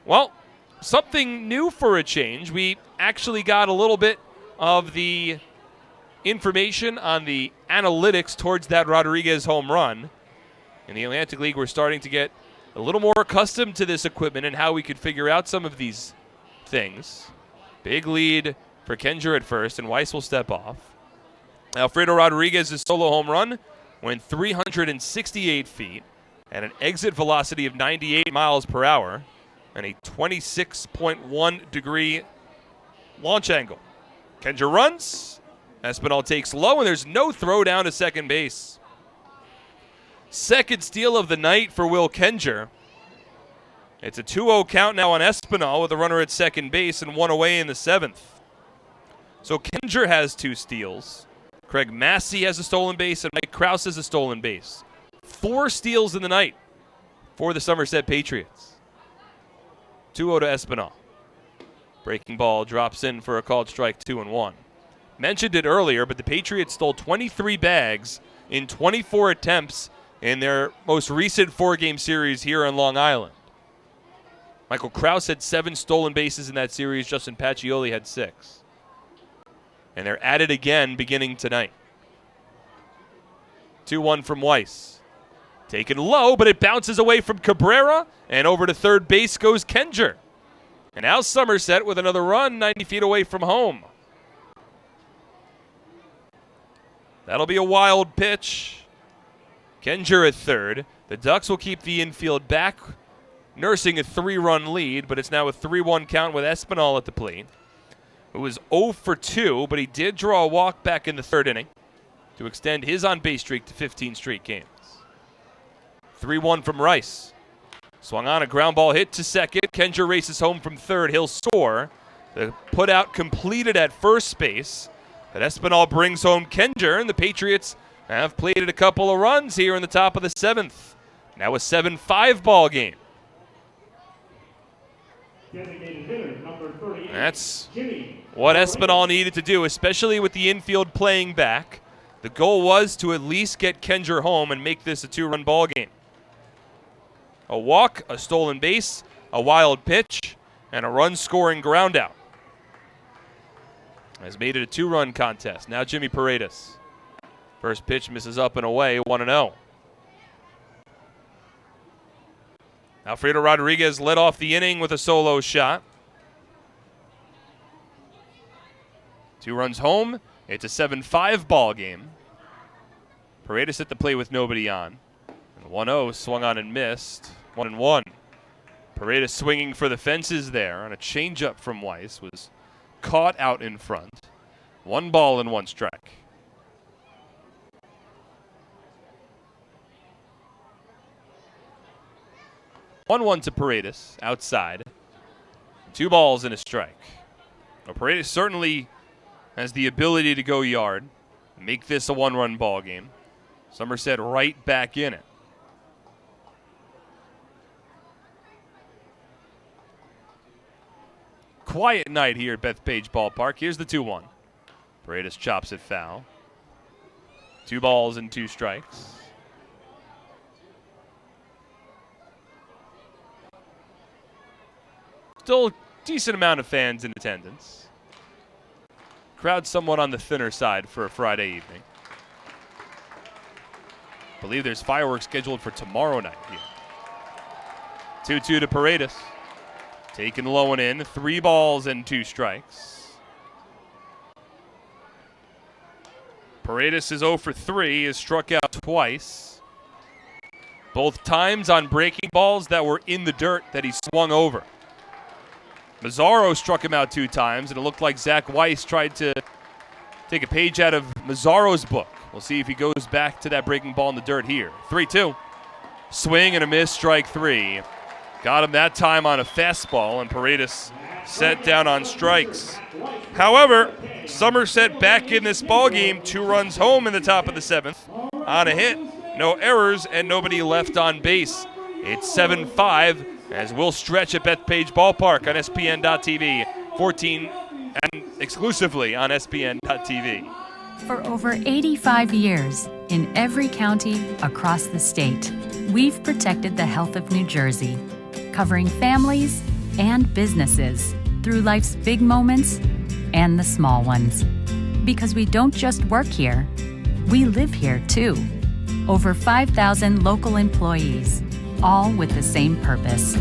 Well, something new for a change. We actually got a little bit of the information on the analytics towards that Rodriguez home run. In the Atlantic League, we're starting to get a little more accustomed to this equipment and how we could figure out some of these things. Big lead for Kenger at first, and Weiss will step off. Alfredo Rodriguez's solo home run went 368 feet at an exit velocity of 98 miles per hour and a 26.1 degree launch angle. Kenger runs. Espinal takes low, and there's no throw down to second base. Second steal of the night for Will Kenger. It's a 2-0 count now on Espinal with a runner at second base and 1 away in the 7th. So Kenger has 2 steals. Craig Massey has a stolen base, and Mike Krause has a stolen base. 4 steals in the night for the Somerset Patriots. 2-0 to Espinal. Breaking ball drops in for a called strike, 2-1. Mentioned it earlier, but the Patriots stole 23 bags in 24 attempts in their most recent 4-game series here on Long Island. Michael Krause had 7 stolen bases in that series. Justin Pacioli had 6. And they're at it again beginning tonight. 2-1 from Weiss. Taken low, but it bounces away from Cabrera, and over to third base goes Kenger. And now Somerset with another run 90 feet away from home. That'll be a wild pitch. Kenger at third. The Ducks will keep the infield back nursing a 3-run lead, but it's now a 3-1 count with Espinal at the plate. It was 0 for 2, but he did draw a walk back in the third inning to extend his on-base streak to 15 straight games. 3-1 from Rice. Swung on a ground ball hit to second. Kenger races home from third. He'll soar. The put-out completed at first base. But Espinal brings home Kenger, and the Patriots have plated a couple of runs here in the top of the 7th. Now a 7-5 ball game. That's what Espinal needed to do, especially with the infield playing back. The goal was to at least get Kenger home and make this a 2-run ball game. A walk, a stolen base, a wild pitch, and a run-scoring groundout has made it a 2-run contest. Now Jimmy Paredes. First pitch misses up and away, 1-0. Alfredo Rodriguez led off the inning with a solo shot. 2 runs home. It's a 7-5 ball game. Paredes at the plate with nobody on. And 1-0 swung on and missed. 1-1. Paredes swinging for the fences there on a changeup from Weiss. Was caught out in front. 1 ball and 1 strike. One to Paredes outside. 2 balls and a strike. Well, Paredes certainly has the ability to go yard, make this a 1-run ball game. Somerset right back in it. Quiet night here at Bethpage Ballpark. Here's the 2-1. Paredes chops it foul. 2 balls and 2 strikes. Still a decent amount of fans in attendance. Crowd somewhat on the thinner side for a Friday evening. I believe there's fireworks scheduled for tomorrow night here. 2-2 to Paredes. Taken low and in. 3 balls and 2 strikes. Paredes is 0 for 3. Is struck out twice. Both times on breaking balls that were in the dirt that he swung over. Mazzaro struck him out 2 times, and it looked like Zach Weiss tried to take a page out of Mazzaro's book. We'll see if he goes back to that breaking ball in the dirt here. 3-2. Swing and a miss, strike 3. Got him that time on a fastball, and Paredes set down on strikes. However, Somerset back in this ball game, 2 runs home in the top of the 7th on a hit. No errors and nobody left on base. It's 7-5 as we'll stretch at Bethpage Ballpark on SPN.TV, 14 and exclusively on SPN.TV. For over 85 years, in every county across the state, we've protected the health of New Jersey, covering families and businesses through life's big moments and the small ones. Because we don't just work here, we live here too. Over 5,000 local employees, all with the same purpose,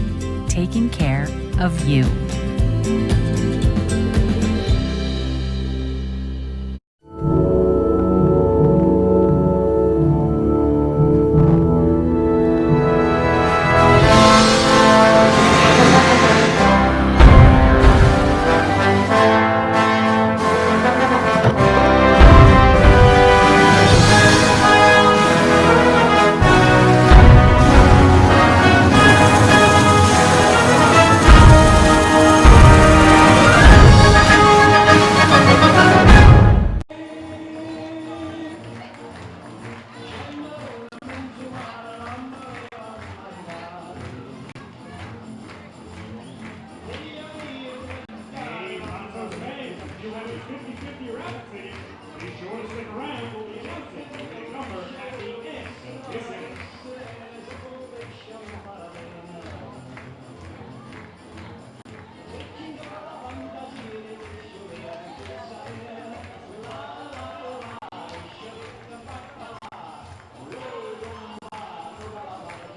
taking care of you.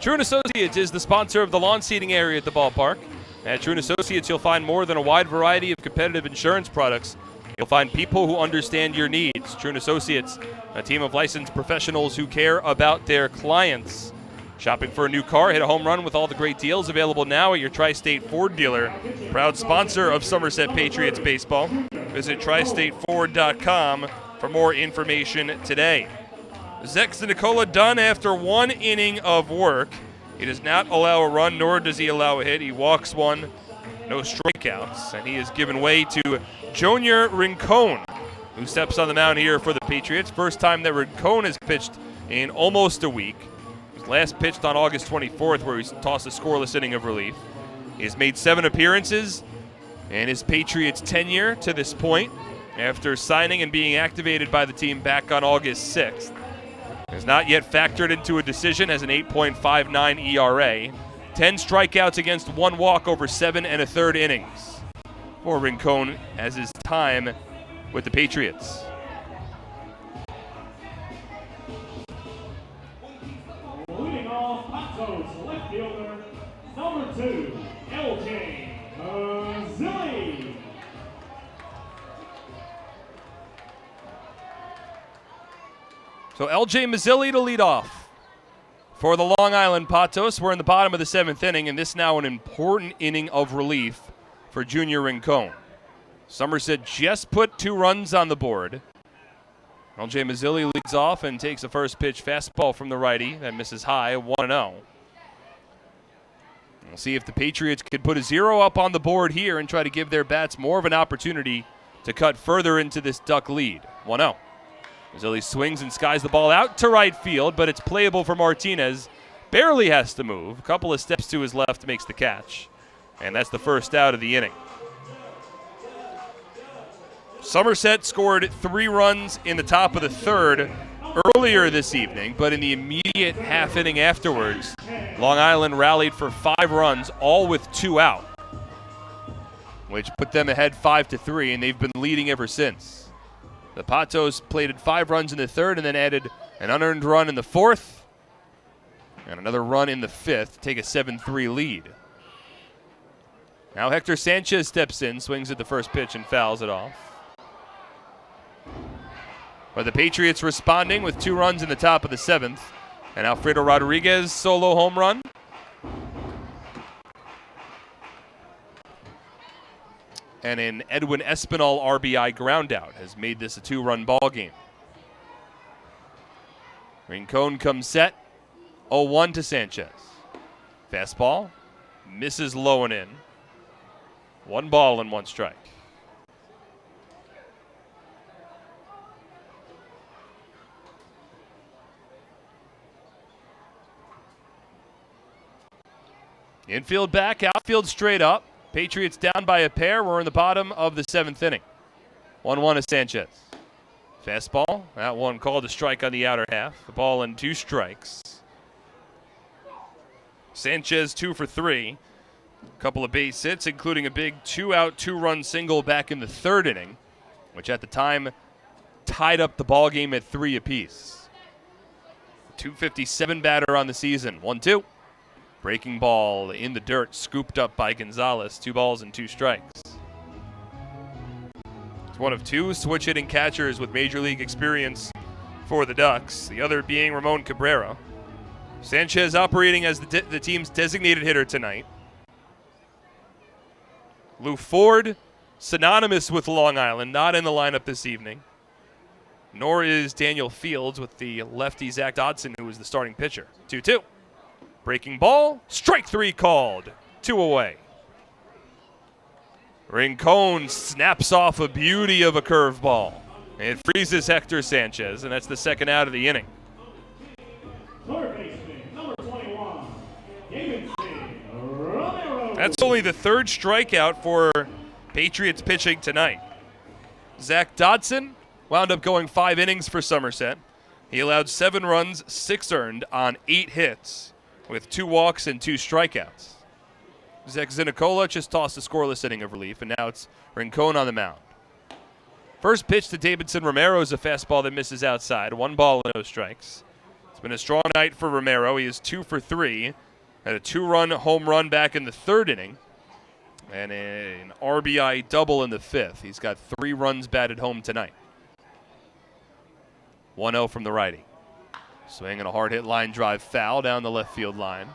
True & Associates is the sponsor of the lawn seating area at the ballpark. At True & Associates, you'll find more than a wide variety of competitive insurance products. You'll find people who understand your needs. True & Associates, a team of licensed professionals who care about their clients. Shopping for a new car? Hit a home run with all the great deals available now at your Tri-State Ford dealer. Proud sponsor of Somerset Patriots baseball. Visit tristateford.com for more information today. Zach Nicola done after 1 inning of work. He does not allow a run, nor does he allow a hit. He walks one, no strikeouts, and he is given way to Junior Rincon, who steps on the mound here for the Patriots. First time that Rincon has pitched in almost a week. His last pitched on August 24th, where he tossed a scoreless inning of relief. He has made 7 appearances in his Patriots tenure to this point, after signing and being activated by the team back on August 6th. Has not yet factored into a decision, has an 8.59 ERA. 10 strikeouts against 1 walk over 7 1/3 innings for Rincon as his time with the Patriots. Leading off, Patos left fielder, number 2, LJ Mazzilli. So LJ Mazzilli to lead off for the Long Island Patos. We're in the bottom of the 7th inning, and this now an important inning of relief for Junior Rincon. Somerset just put 2 runs on the board. LJ Mazzilli leads off and takes a first pitch fastball from the righty that misses high, 1-0. We'll see if the Patriots could put a 0 up on the board here and try to give their bats more of an opportunity to cut further into this Duck lead. 1-0. Mazzilli swings and skies the ball out to right field, but it's playable for Martinez. Barely has to move. A couple of steps to his left makes the catch. And that's the first out of the inning. Somerset scored 3 runs in the top of the 3rd earlier this evening, but in the immediate half inning afterwards, Long Island rallied for 5 runs, all with 2 out, which put them ahead 5-3, and they've been leading ever since. The Patos plated 5 runs in the 3rd and then added an unearned run in the 4th and another run in the 5th to take a 7-3 lead. Now Hector Sanchez steps in, swings at the first pitch and fouls it off. But the Patriots responding with 2 runs in the top of the 7th. And Alfredo Rodriguez solo home run. And an Edwin Espinal RBI groundout has made this a 2-run ball game. Rincon comes set, 0-1 to Sanchez. Fastball, misses low and in. 1 ball and 1 strike. Infield back, outfield straight up. Patriots down by a pair. We're in the bottom of the 7th inning. 1-1 to Sanchez. Fastball. That one called a strike on the outer half. The ball and 2 strikes. Sanchez 2 for 3. A couple of base hits, including a big 2-out, 2-run single back in the 3rd inning, which at the time tied up the ball game at 3 apiece. 257 batter on the season. 1-2. Breaking ball in the dirt, scooped up by Gonzalez. 2 balls and 2 strikes. It's one of 2 switch hitting catchers with major league experience for the Ducks, the other being Ramon Cabrera. Sanchez operating as the team's designated hitter tonight. Lou Ford, synonymous with Long Island, not in the lineup this evening. Nor is Daniel Fields with the lefty Zach Dodson, who was the starting pitcher. 2-2. Breaking ball, strike 3 called, 2 away. Rincon snaps off a beauty of a curveball. It freezes Hector Sanchez, and that's the 2nd out of the inning. Third baseman, number 21, Davidson Romero. That's only the 3rd strikeout for Patriots pitching tonight. Zach Dodson wound up going 5 innings for Somerset. He allowed 7 runs, 6 earned on 8 hits, with 2 walks and 2 strikeouts. Zach Nicola just tossed a scoreless inning of relief, and now it's Rincon on the mound. First pitch to Davidson Romero is a fastball that misses outside. 1 ball and no strikes. It's been a strong night for Romero. He is 2 for 3. Had a 2-run home run back in the 3rd inning and an RBI double in the 5th. He's got 3 runs batted home tonight. 1-0 from the righty. Swinging a hard-hit line drive foul down the left field line.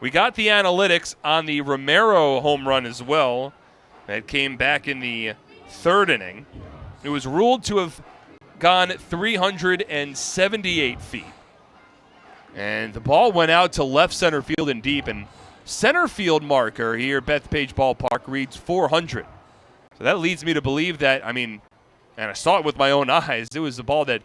We got the analytics on the Romero home run as well. That came back in the third inning. It was ruled to have gone 378 feet. And the ball went out to left center field and deep. And center field marker here at Bethpage Ballpark reads 400. So that leads me to believe that, and I saw it with my own eyes, it was the ball that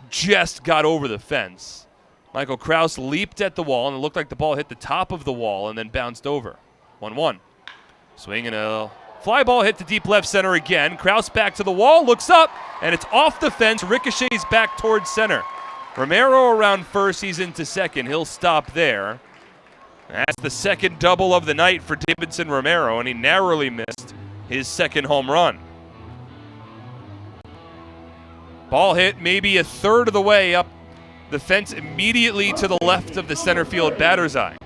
just got over the fence. Michael Krause leaped at the wall, and it looked like the ball hit the top of the wall and then bounced over. 1-1. Swinging a fly ball hit to deep left center again. Krause back to the wall, looks up, and it's off the fence, ricochets back towards center. Romero around first, he's into second. He'll stop there. That's the second double of the night for Davidson Romero, and he narrowly missed his second home run. Ball hit maybe a third of the way up the fence immediately to the left of the center field batter's eye.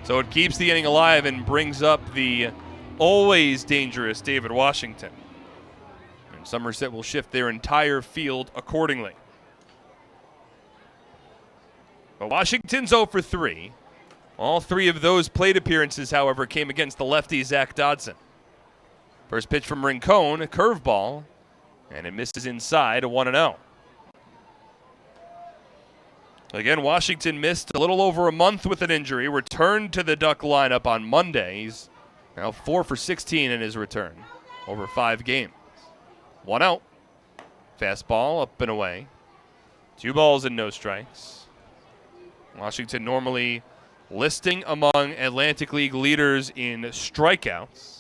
So it keeps the inning alive and brings up the always dangerous David Washington. And Somerset will shift their entire field accordingly. But Washington's 0 for 3. All three of those plate appearances, however, came against the lefty Zach Dodson. First pitch from Rincon, a curveball, and it misses inside, a 1-0. Again, Washington missed a little over a month with an injury, returned to the Duck lineup on Monday. He's now 4 for 16 in his return over 5 games. 1 out. Fastball up and away. 2 balls and no strikes. Washington normally listing among Atlantic League leaders in strikeouts.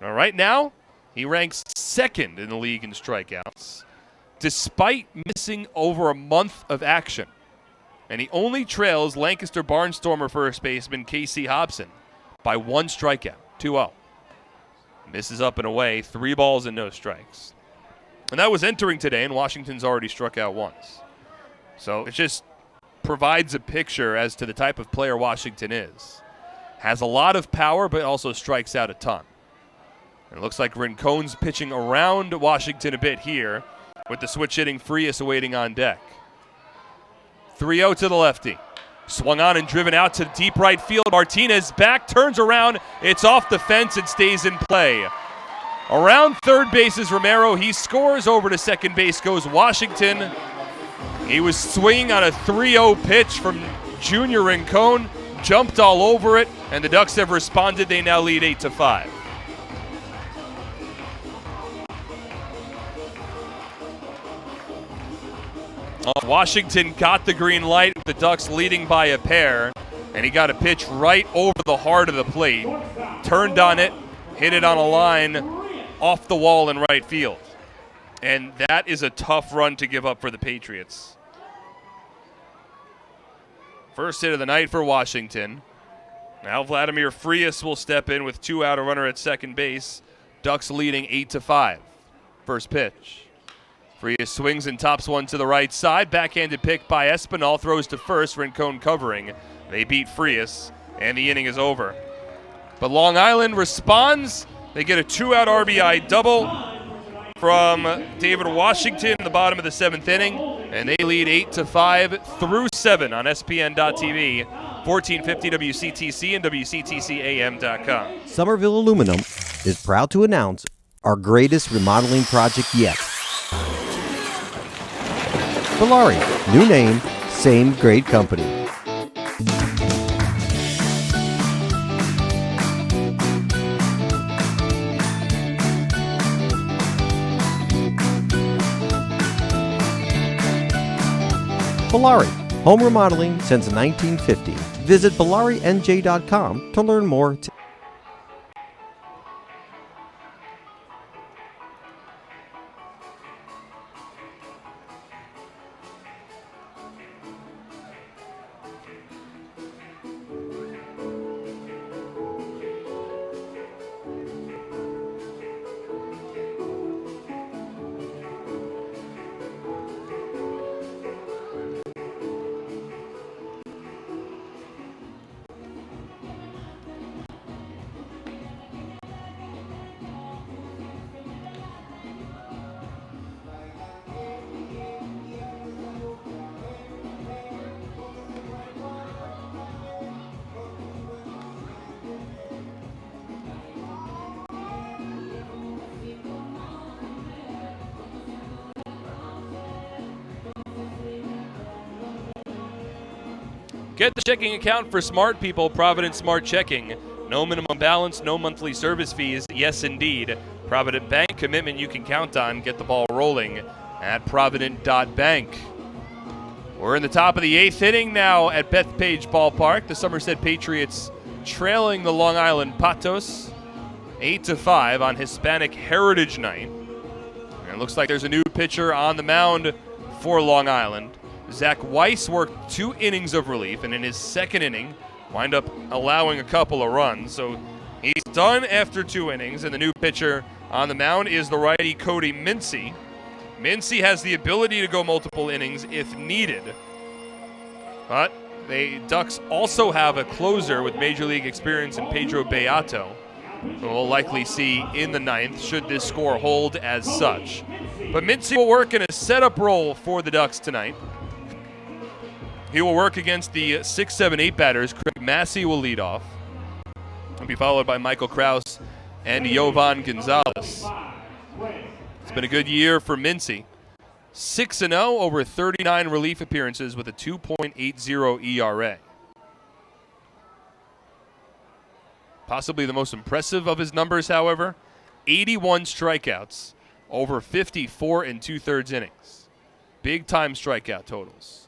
Now, right now, he ranks second in the league in strikeouts, despite missing over a month of action. And he only trails Lancaster Barnstormer first baseman Casey Hobson by 1 strikeout, 2-0. Misses up and away, 3 balls and no strikes. And that was entering today, and Washington's already struck out once. So it just provides a picture as to the type of player Washington is. Has a lot of power, but also strikes out a ton. And it looks like Rincon's pitching around Washington a bit here, with the switch hitting Frias awaiting on deck. 3-0 to the lefty. Swung on and driven out to deep right field. Martinez back, turns around. It's off the fence and stays in play. Around third base is Romero. He scores. Over to second base goes Washington. He was swinging on a 3-0 pitch from Junior Rincon. Jumped all over it, and the Ducks have responded. They now lead 8-5. Washington got the green light, with the Ducks leading by a pair, and he got a pitch right over the heart of the plate. Turned on it, hit it on a line off the wall in right field. And that is a tough run to give up for the Patriots. First hit of the night for Washington. Now Vladimir Frias will step in with 2 out, a runner at second base. Ducks leading 8-5. First pitch. Frias swings and tops one to the right side. Backhanded pick by Espinal. Throws to first. Rincon covering. They beat Frias, and the inning is over. But Long Island responds. They get a 2-out RBI double from David Washington in the bottom of the 7th inning, and they lead 8-5 through 7 on SPN.TV, 1450 WCTC and WCTCAM.com. Somerville Aluminum is proud to announce our greatest remodeling project yet. Valari, new name, same great company. Valari, home remodeling since 1950. Visit ValariNJ.com to learn more. Get the checking account for smart people, Provident Smart Checking. No minimum balance, no monthly service fees. Yes, indeed. Provident Bank, commitment you can count on. Get the ball rolling at Provident.bank. We're in the top of the 8th inning now at Bethpage Ballpark. The Somerset Patriots trailing the Long Island Patos 8-5 on Hispanic Heritage Night. And it looks like there's a new pitcher on the mound for Long Island. Zach Weiss worked 2 innings of relief, and in his second inning, wind up allowing a couple of runs. So he's done after 2 innings, and the new pitcher on the mound is the righty Cody Mincy. Mincy has the ability to go multiple innings if needed. But the Ducks also have a closer with Major League experience in Pedro Beato, who we'll likely see in the 9th should this score hold as such. But Mincy will work in a setup role for the Ducks tonight. He will work against the 6, 7, 8 batters. Craig Massey will lead off. He'll be followed by Michael Krause and Jovan Gonzalez. It's been a good year for Mincy. 6-0 over 39 relief appearances with a 2.80 ERA. Possibly the most impressive of his numbers, however, 81 strikeouts over 54 2/3 innings. Big-time strikeout totals.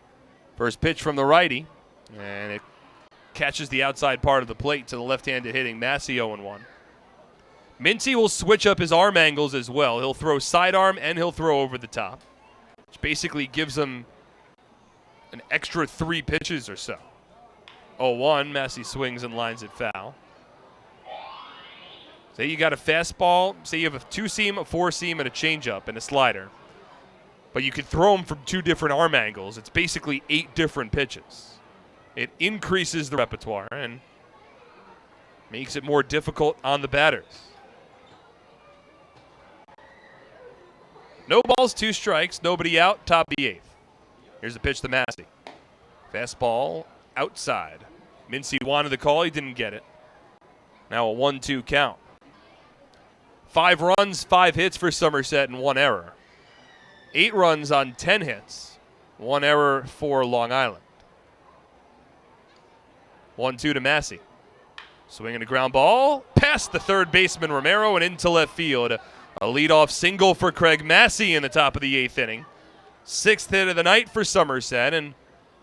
First pitch from the righty, and it catches the outside part of the plate to the left-handed hitting Massey 0-1. Mincy will switch up his arm angles as well. He'll throw sidearm and he'll throw over the top, which basically gives him an extra 3 pitches or so. 0-1, Massey swings and lines it foul. Say you got a fastball, say you have a 2-seam, a 4-seam, and a changeup and a slider, but you could throw them from 2 different arm angles. It's basically 8 different pitches. It increases the repertoire and makes it more difficult on the batters. No balls, 2 strikes, nobody out, top of the 8th. Here's the pitch to Massey. Fastball outside. Mincy wanted the call, he didn't get it. Now a 1-2 count. 5 runs, 5 hits for Somerset and 1 error. 8 runs on 10 hits, 1 error for Long Island. 1-2 to Massey. Swinging a ground ball, past the third baseman Romero and into left field. A leadoff single for Craig Massey in the top of the 8th inning. 6th hit of the night for Somerset, and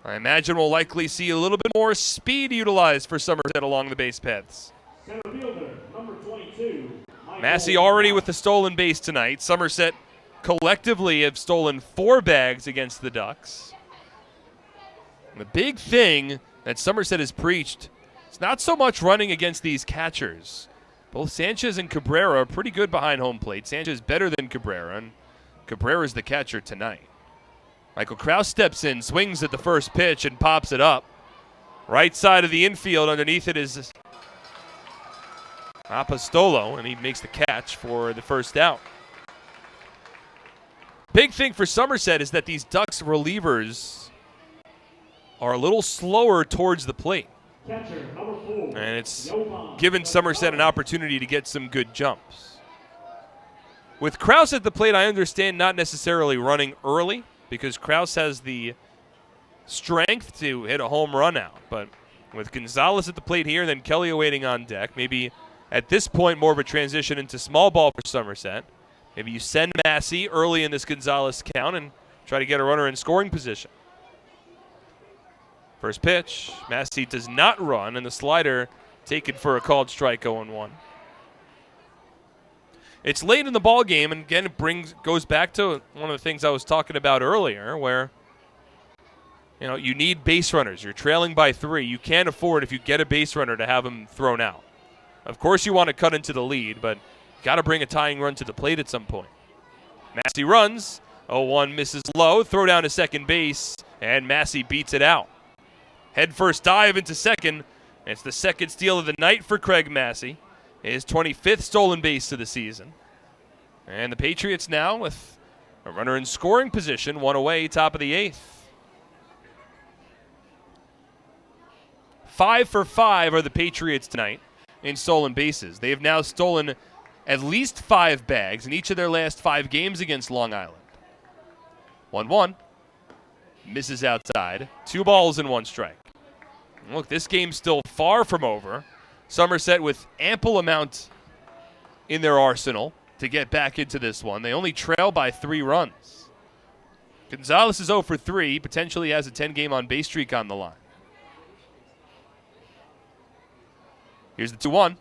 I imagine we'll likely see a little bit more speed utilized for Somerset along the base paths. Center fielder, number 22. Massey already with the stolen base tonight. Somerset collectively have stolen 4 bags against the Ducks. And the big thing that Somerset has preached, it's not so much running against these catchers. Both Sanchez and Cabrera are pretty good behind home plate. Sanchez better than Cabrera, and Cabrera's the catcher tonight. Michael Krause steps in, swings at the first pitch, and pops it up. Right side of the infield, underneath it is Apostolo, and he makes the catch for the first out. Big thing for Somerset is that these Ducks relievers are a little slower towards the plate. Catcher, number 4. And it's given Somerset an opportunity to get some good jumps. With Krause at the plate, I understand not necessarily running early because Krause has the strength to hit a home run out. But with Gonzalez at the plate here and then Kelly awaiting on deck, maybe at this point more of a transition into small ball for Somerset. Maybe you send Massey early in this Gonzalez count and try to get a runner in scoring position. First pitch, Massey does not run, and the slider taken for a called strike 0-1. It's late in the ball game, and again, it goes back to one of the things I was talking about earlier, where you need base runners. You're trailing by 3. You can't afford, if you get a base runner, to have him thrown out. Of course, you want to cut into the lead, but got to bring a tying run to the plate at some point. Massey runs. 0-1 misses low. Throw down to second base, and Massey beats it out. Head first dive into second. It's the second steal of the night for Craig Massey. His 25th stolen base of the season. And the Patriots now with a runner in scoring position, 1 away, top of the 8th. 5 for 5 are the Patriots tonight in stolen bases. They have now stolen at least 5 bags in each of their last 5 games against Long Island. 1-1. Misses outside. 2 balls and 1 strike. Look, this game's still far from over. Somerset with ample amount in their arsenal to get back into this one. They only trail by 3 runs. Gonzalez is 0 for 3, potentially has a 10-game on-base streak on the line. Here's the 2-1.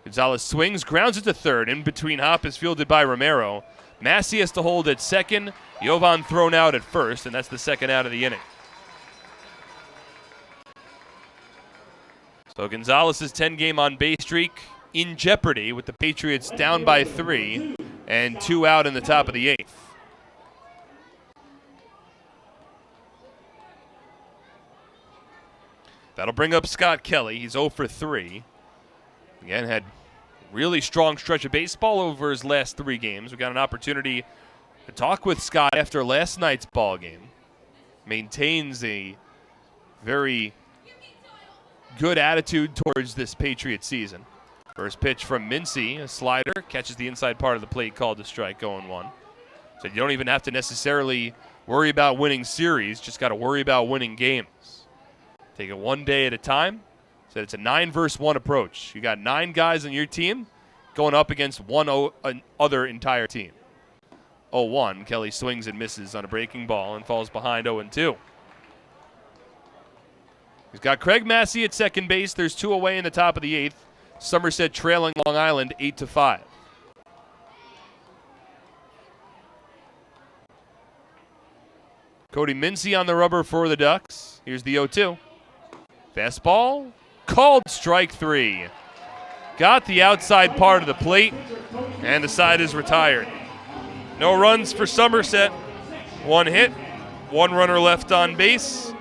Gonzalez swings, grounds it to third. In between hop is fielded by Romero. Massey has to hold at second. Jovan thrown out at first, and that's the second out of the inning. So Gonzalez's 10-game on-base streak in jeopardy with the Patriots down by 3 and 2 out in the top of the 8th. That'll bring up Scott Kelly. He's 0 for 3. Again, had really strong stretch of baseball over his last 3 games. We got an opportunity to talk with Scott after last night's ball game. Maintains a very good attitude towards this Patriot season. First pitch from Mincy, a slider, catches the inside part of the plate, called a strike, 0-1. So you don't even have to necessarily worry about winning series, just got to worry about winning games. Take it one day at a time. So it's a 9-versus-1 approach. You got 9 guys on your team going up against one other entire team. 0-1, Kelly swings and misses on a breaking ball and falls behind 0-2. He's got Craig Massey at second base. There's 2 away in the top of the 8th. Somerset trailing Long Island 8-5. Cody Mincy on the rubber for the Ducks. Here's the 0-2. Fastball, called strike 3. Got the outside part of the plate, and the side is retired. No runs for Somerset. 1 hit, 1 runner left on base.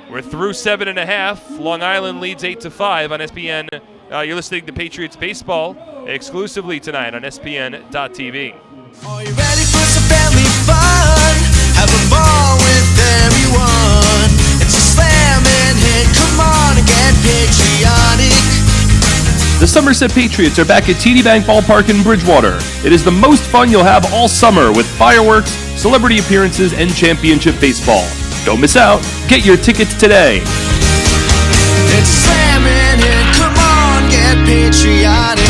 We're through 7.5. Long Island leads 8-5 on SPN. You're listening to Patriots Baseball exclusively tonight on SPN.TV. Are you ready for some family fun? Have a ball with everyone. It's a slam and hit. Come on and get patriotic. The Somerset Patriots are back at TD Bank Ballpark in Bridgewater. It is the most fun you'll have all summer with fireworks, celebrity appearances, and championship baseball. Don't miss out. Get your tickets today. It's a slam and hit. Come on, get patriotic.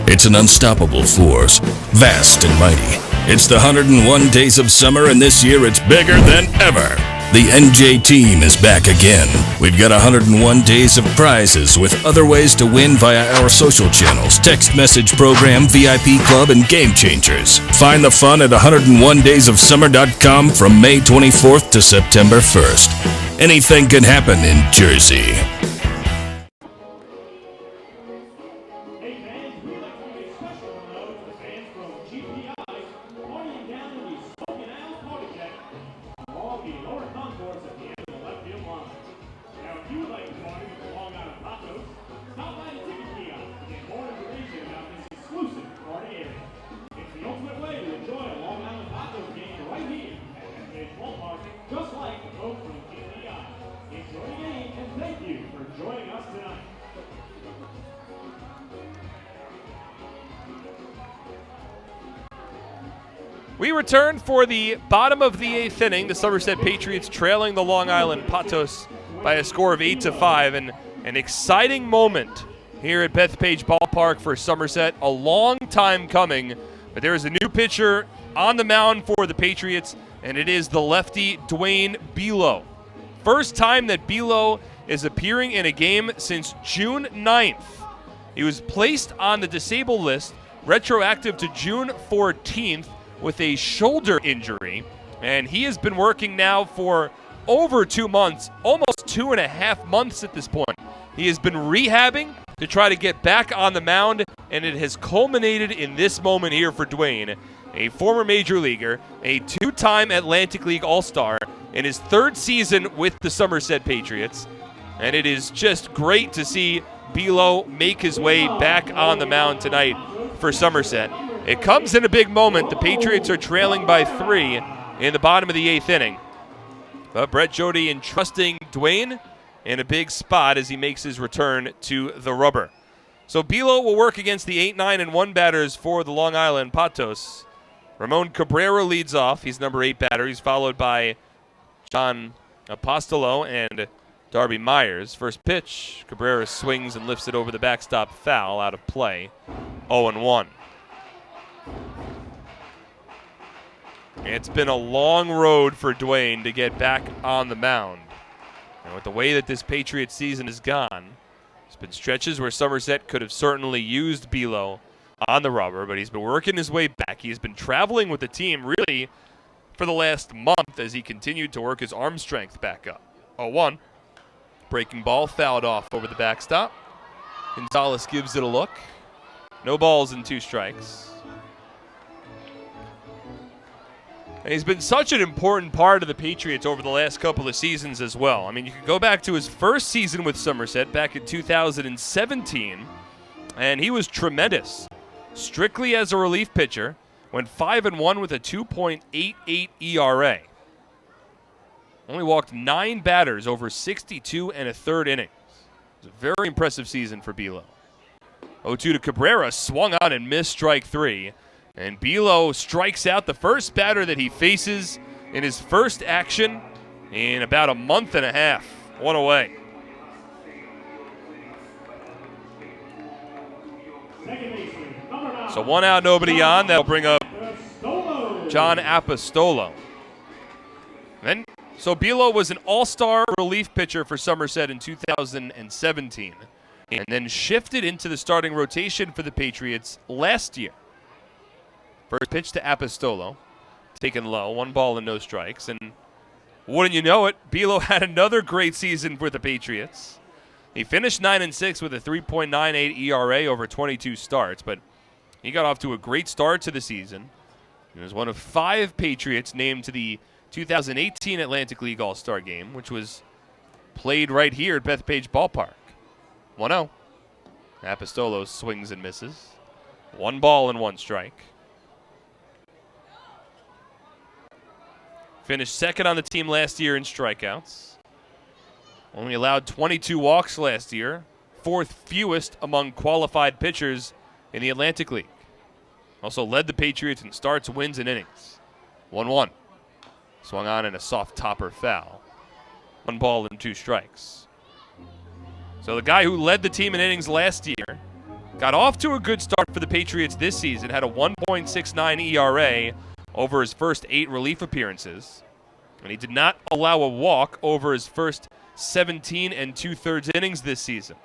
It's an unstoppable force, vast and mighty. It's the 101 days of summer, and this year it's bigger than ever. The NJ team is back again. We've got 101 days of prizes with other ways to win via our social channels, text message program, VIP club, and game changers. Find the fun at 101daysofsummer.com from May 24th to September 1st. Anything can happen in Jersey. We return for the bottom of the 8th inning. The Somerset Patriots trailing the Long Island Patos by a score of 8-5, and an exciting moment here at Bethpage Ballpark for Somerset. A long time coming, but there is a new pitcher on the mound for the Patriots, and it is the lefty Dwayne Bilo. First time that Bilo is appearing in a game since June 9th. He was placed on the disabled list retroactive to June 14th with a shoulder injury, and he has been working now for over 2 months, almost 2.5 months at this point. He has been rehabbing to try to get back on the mound, and it has culminated in this moment here for Dwayne, a former major leaguer, a 2-time Atlantic League All-Star, in his 3rd season with the Somerset Patriots, and it is just great to see Bilo make his way back on the mound tonight for Somerset. It comes in a big moment. The Patriots are trailing by 3 in the bottom of the 8th inning. But Brett Jody entrusting Dwayne in a big spot as he makes his return to the rubber. So Bilo will work against the 8-9-1 batters for the Long Island Patos. Ramon Cabrera leads off. He's number 8 batter. He's followed by John Apostolo and Darby Myers. First pitch, Cabrera swings and lifts it over the backstop, foul, out of play. 0-1. It's been a long road for Dwayne to get back on the mound. And with the way that this Patriots season has gone, there's been stretches where Somerset could have certainly used Bilo on the rubber, but he's been working his way back. He's been traveling with the team really for the last month as he continued to work his arm strength back up. 0-1. Breaking ball fouled off over the backstop. Gonzalez gives it a look. No balls and 2 strikes. And he's been such an important part of the Patriots over the last couple of seasons as well. I mean, you could go back to his first season with Somerset back in 2017, and he was tremendous. Strictly as a relief pitcher, went 5-1 with a 2.88 ERA. Only walked 9 batters over 62 1/3 innings. It was a very impressive season for Bilo. 0-2 to Cabrera, swung on and missed strike 3. And Bilo strikes out the first batter that he faces in his first action in about a month and a half. 1 away. So 1 out, nobody on. That'll bring up John Apostolo. So Bilo was an all-star relief pitcher for Somerset in 2017 and then shifted into the starting rotation for the Patriots last year. First pitch to Apostolo, taken low, 1 ball and no strikes. And wouldn't you know it, Bilo had another great season for the Patriots. He finished 9-6 with a 3.98 ERA over 22 starts, but he got off to a great start to the season. He was one of 5 Patriots named to the 2018 Atlantic League All-Star Game, which was played right here at Bethpage Ballpark. 1-0. Apostolo swings and misses. 1 ball and 1 strike. Finished second on the team last year in strikeouts. Only allowed 22 walks last year, 4th fewest among qualified pitchers in the Atlantic League. Also led the Patriots in starts, wins, and innings. 1-1. Swung on in a soft topper foul. 1 ball and 2 strikes. So the guy who led the team in innings last year got off to a good start for the Patriots this season, had a 1.69 ERA over his first 8 relief appearances, and he did not allow a walk over his first 17 2/3 innings this season.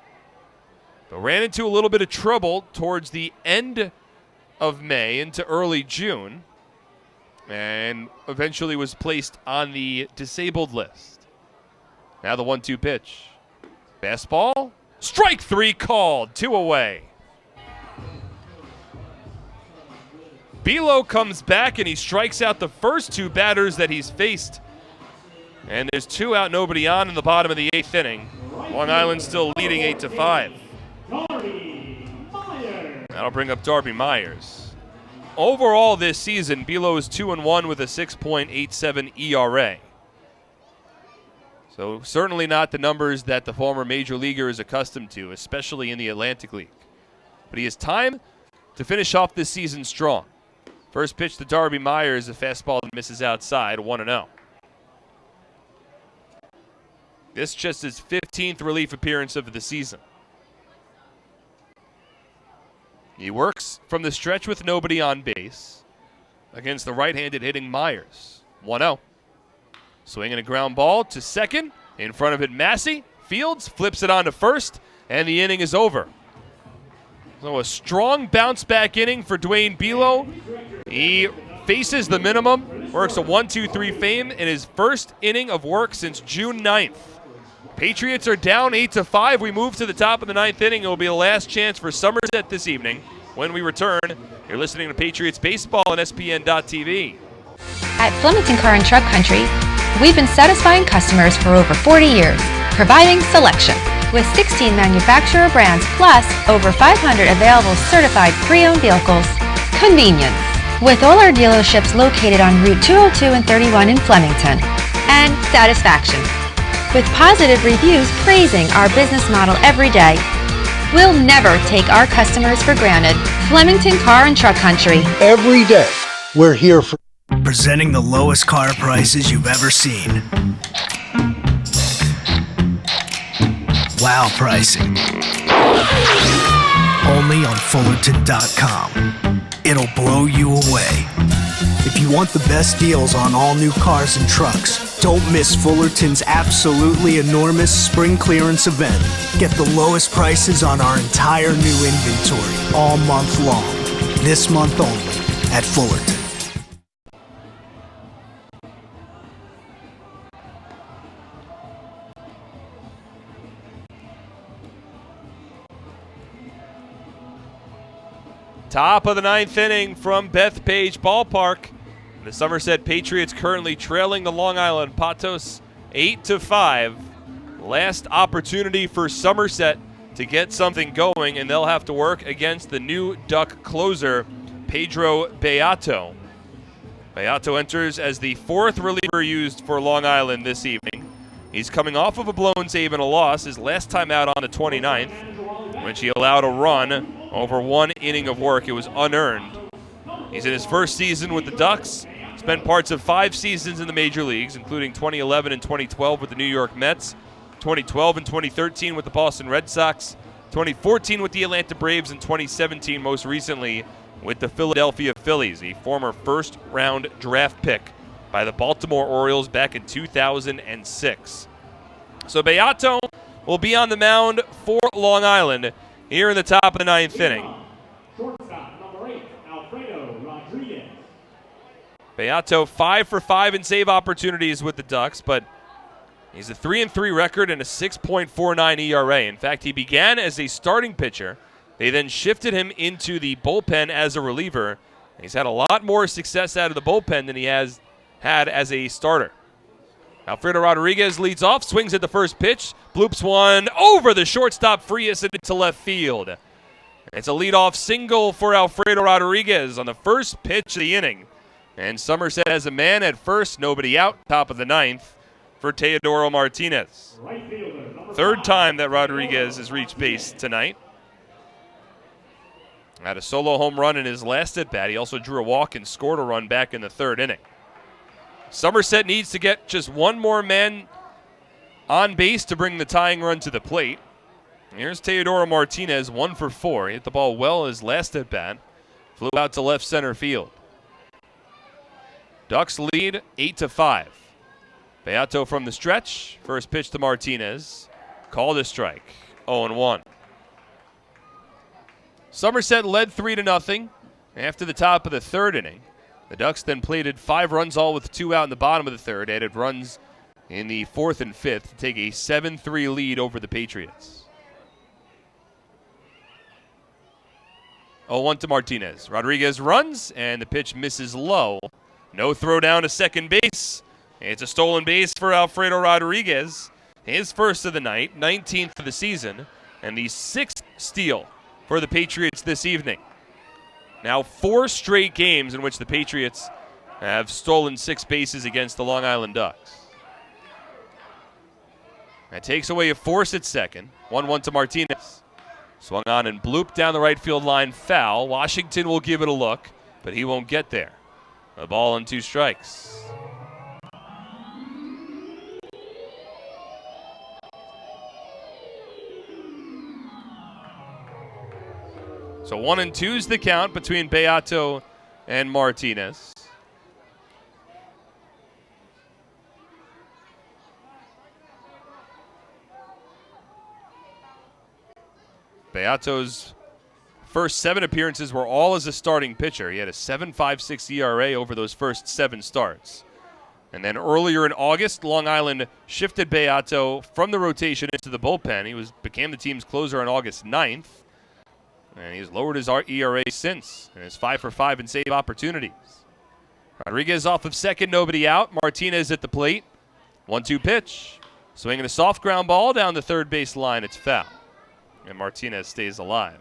But ran into a little bit of trouble towards the end of May into early June, and eventually was placed on the disabled list. Now the 1-2 pitch. Fastball. Strike 3 called. 2 away. Bilo comes back and he strikes out the first 2 batters that he's faced. And there's 2 out, nobody on in the bottom of the 8th inning. Long Island still leading 8-5. That'll bring up Darby Myers. Overall this season, Bilo is 2-1 with a 6.87 ERA. So certainly not the numbers that the former major leaguer is accustomed to, especially in the Atlantic League. But he has time to finish off this season strong. First pitch to Darby Myers, a fastball that misses outside, 1-0. This just his 15th relief appearance of the season. He works from the stretch with nobody on base against the right-handed hitting Myers. 1-0. Swinging a ground ball to second. In front of it, Massey. Fields flips it on to first, and the inning is over. So a strong bounce-back inning for Dwayne Bilo. He faces the minimum, works a 1-2-3 fame in his first inning of work since June 9th. Patriots are down 8-5. We move to the top of the 9th inning. It will be the last chance for Somerset this evening. When we return, you're listening to Patriots Baseball on ESPN.TV. At Flemington Car and Truck Country, we've been satisfying customers for over 40 years, providing selection. With 16 manufacturer brands plus over 500 available certified pre-owned vehicles. Convenience. With all our dealerships located on Route 202 and 31 in Flemington. And satisfaction. With positive reviews praising our business model every day. We'll never take our customers for granted. Flemington Car and Truck Country. Every day, We're here for Presenting the lowest car prices you've ever seen. Wow pricing. Only on Fullerton.com. It'll blow you away. If you want the best deals on all new cars and trucks, don't miss Fullerton's absolutely enormous spring clearance event. Get the lowest prices on our entire new inventory all month long. This month only at Fullerton. Top of the ninth inning from Bethpage Ballpark. The Somerset Patriots currently trailing the Long Island Patriots 8-5. Last opportunity for Somerset to get something going, and they'll have to work against the new Duck closer, Pedro Beato. Beato enters as the fourth reliever used for Long Island this evening. He's coming off of a blown save and a loss, his last time out on the 29th, in which he allowed a run over one inning of work. It was unearned. He's in his first season with the Ducks. Spent parts of 5 seasons in the major leagues, including 2011 and 2012 with the New York Mets, 2012 and 2013 with the Boston Red Sox, 2014 with the Atlanta Braves, and 2017 most recently with the Philadelphia Phillies, a former first-round draft pick by the Baltimore Orioles back in 2006. So Beato will be on the mound for Long Island here in the top of the ninth inning. Shortstop, number 8, Alfredo Rodriguez. Beato 5 for 5 in save opportunities with the Ducks, but he's a 3-3 record and a 6.49 ERA. In fact, he began as a starting pitcher. They then shifted him into the bullpen as a reliever. He's had a lot more success out of the bullpen than he has had as a starter. Alfredo Rodriguez leads off, swings at the first pitch, bloops one over the shortstop Frias and into left field. It's a leadoff single for Alfredo Rodriguez on the first pitch of the inning. And Somerset has a man at first, nobody out, top of the ninth for Teodoro Martinez. Third time that Rodriguez has reached base tonight. Had a solo home run in his last at-bat. He also drew a walk and scored a run back in the third inning. Somerset needs to get just one more man on base to bring the tying run to the plate. Here's Teodoro Martinez, 1 for 4. He hit the ball well his last at-bat. Flew out to left center field. Ducks lead 8-5. Beato from the stretch. First pitch to Martinez. Called a strike. 0-1. Somerset led 3-0 after the top of the third inning. The Ducks then plated 5 runs all with 2 out in the bottom of the third, added runs in the fourth and fifth to take a 7-3 lead over the Patriots. 0-1 to Martinez. Rodriguez runs, and the pitch misses low. No throw down to second base. It's a stolen base for Alfredo Rodriguez. His first of the night, 19th of the season, and the 6th steal for the Patriots this evening. Now 4 straight games in which the Patriots have stolen 6 bases against the Long Island Ducks. That takes away a force at second. 1-1 to Martinez. Swung on and blooped down the right field line, foul. Washington will give it a look, but he won't get there. A ball and 2 strikes. So 1-2 is the count between Beato and Martinez. Beato's first 7 appearances were all as a starting pitcher. He had a 7.56 ERA over those first 7 starts. And then earlier in August, Long Island shifted Beato from the rotation into the bullpen. He became the team's closer on August 9th. And he's lowered his ERA since, and is 5 for 5 in save opportunities. Rodriguez off of second, nobody out. Martinez at the plate. 1-2 pitch. Swinging a soft ground ball down the third base line. It's foul. And Martinez stays alive.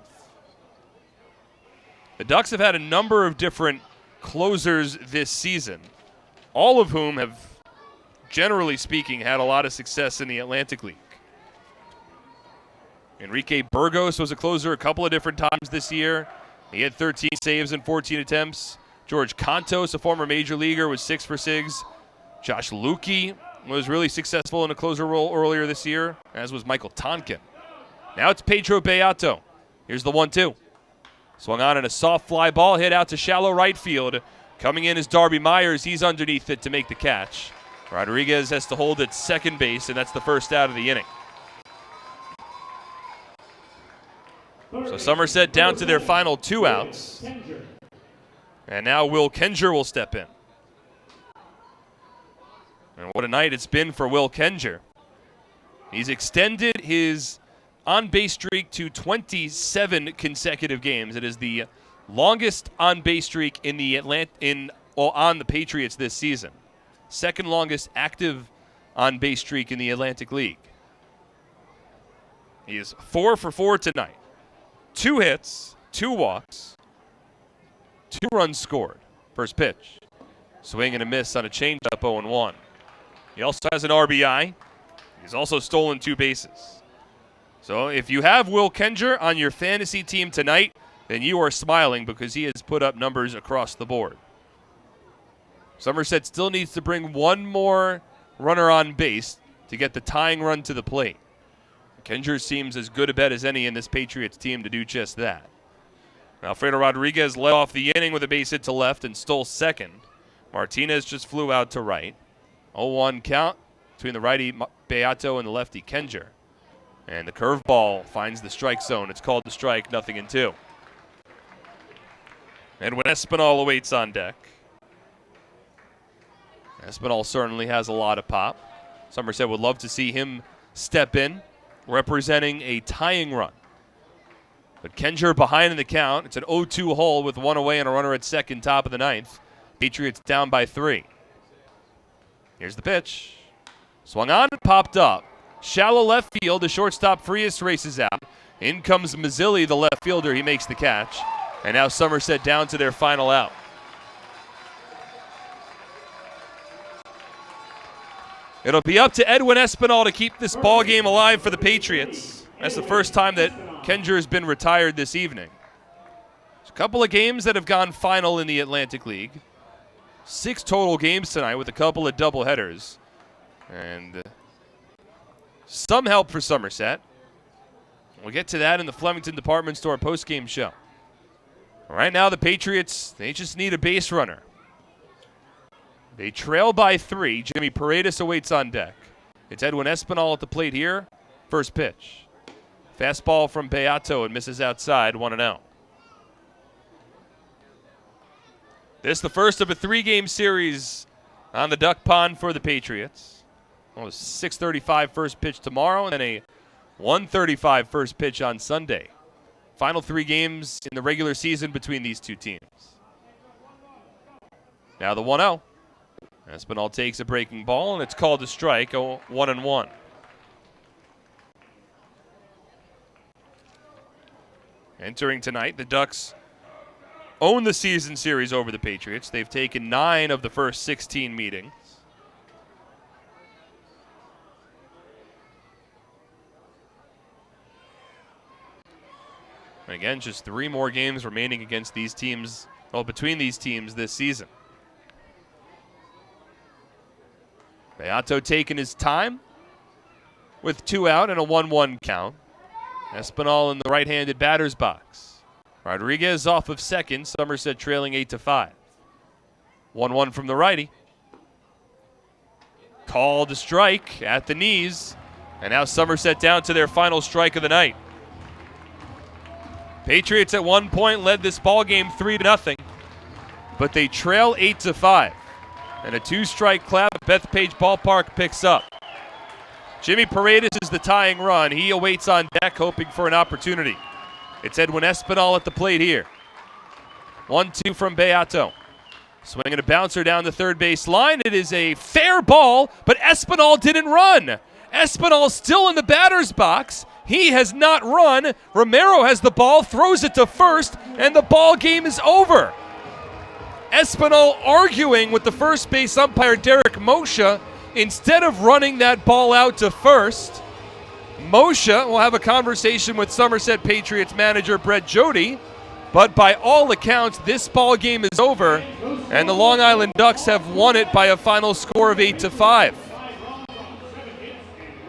The Ducks have had a number of different closers this season, all of whom have, generally speaking, had a lot of success in the Atlantic League. Enrique Burgos was a closer a couple of different times this year. He had 13 saves in 14 attempts. George Contos, a former major leaguer, was 6 for 6. Josh Lukey was really successful in a closer role earlier this year, as was Michael Tonkin. Now it's Pedro Beato. Here's the 1-2. Swung on in a soft fly ball, hit out to shallow right field. Coming in is Darby Myers. He's underneath it to make the catch. Rodriguez has to hold at second base, and that's the first out of the inning. So Somerset down to their final 2 outs. And now Will Kenger will step in. And what a night it's been for Will Kenger. He's extended his on-base streak to 27 consecutive games. It is the longest on-base streak in the on the Patriots this season. Second longest active on-base streak in the Atlantic League. He is 4 for 4 tonight. 2 hits, 2 walks, 2 runs scored. First pitch. Swing and a miss on a changeup, 0-1. He also has an RBI. He's also stolen 2 bases. So if you have Will Kenger on your fantasy team tonight, then you are smiling because he has put up numbers across the board. Somerset still needs to bring 1 more runner on base to get the tying run to the plate. Kenger seems as good a bet as any in this Patriots team to do just that. Alfredo Rodriguez led off the inning with a base hit to left and stole second. Martinez just flew out to right. 0-1 count between the righty Beato and the lefty Kenger. And the curveball finds the strike zone. It's called the strike, 0-2. Edwin Espinal awaits on deck. Espinal certainly has a lot of pop. Somerset would love to see him step in, representing a tying run. But Kenger behind in the count. It's an 0-2 hole with 1 away and a runner at second, top of the 9th. Patriots down by 3. Here's the pitch. Swung on and popped up. Shallow left field. The shortstop Frias races out. In comes Mazzilli, the left fielder. He makes the catch. And now Somerset down to their final out. It'll be up to Edwin Espinal to keep this ball game alive for the Patriots. That's the first time that Kenger has been retired this evening. There's a couple of games that have gone final in the Atlantic League. 6 total games tonight with a couple of doubleheaders. And some help for Somerset. We'll get to that in the Flemington Department Store postgame show. Right now, the Patriots, they just need a base runner. They trail by 3. Jimmy Paredes awaits on deck. It's Edwin Espinal at the plate here. First pitch. Fastball from Beato and misses outside, 1-0. This is the first of a 3-game series on the Duck Pond for the Patriots. Well, a 6:35 first pitch tomorrow and then a 1:35 first pitch on Sunday. Final 3 games in the regular season between these 2 teams. Now the 1-0. Espinal takes a breaking ball, and it's called a strike, 1-1. Entering tonight, the Ducks own the season series over the Patriots. They've taken 9 of the first 16 meetings. And again, just 3 more games remaining against these teams, well, between these teams this season. Beato taking his time with 2 out and a 1-1 count. Espinal in the right-handed batter's box. Rodriguez off of second. Somerset trailing 8-5. 1-1 from the righty. Called a strike at the knees. And now Somerset down to their final strike of the night. Patriots at one point led this ball game 3-0, but they trail 8-5. And a 2-strike clap at Bethpage Ballpark picks up. Jimmy Paredes is the tying run. He awaits on deck, hoping for an opportunity. It's Edwin Espinal at the plate here. 1-2 from Beato. Swinging a bouncer down the third base line. It is a fair ball, but Espinal didn't run. Espinal still in the batter's box. He has not run. Romero has the ball, throws it to first, and the ball game is over. Espinal arguing with the first base umpire, Derek Moshe, instead of running that ball out to first. Moshe will have a conversation with Somerset Patriots manager Brett Jody, But by all accounts, this ball game is over, and the Long Island Ducks have won it by a final score of 8-5.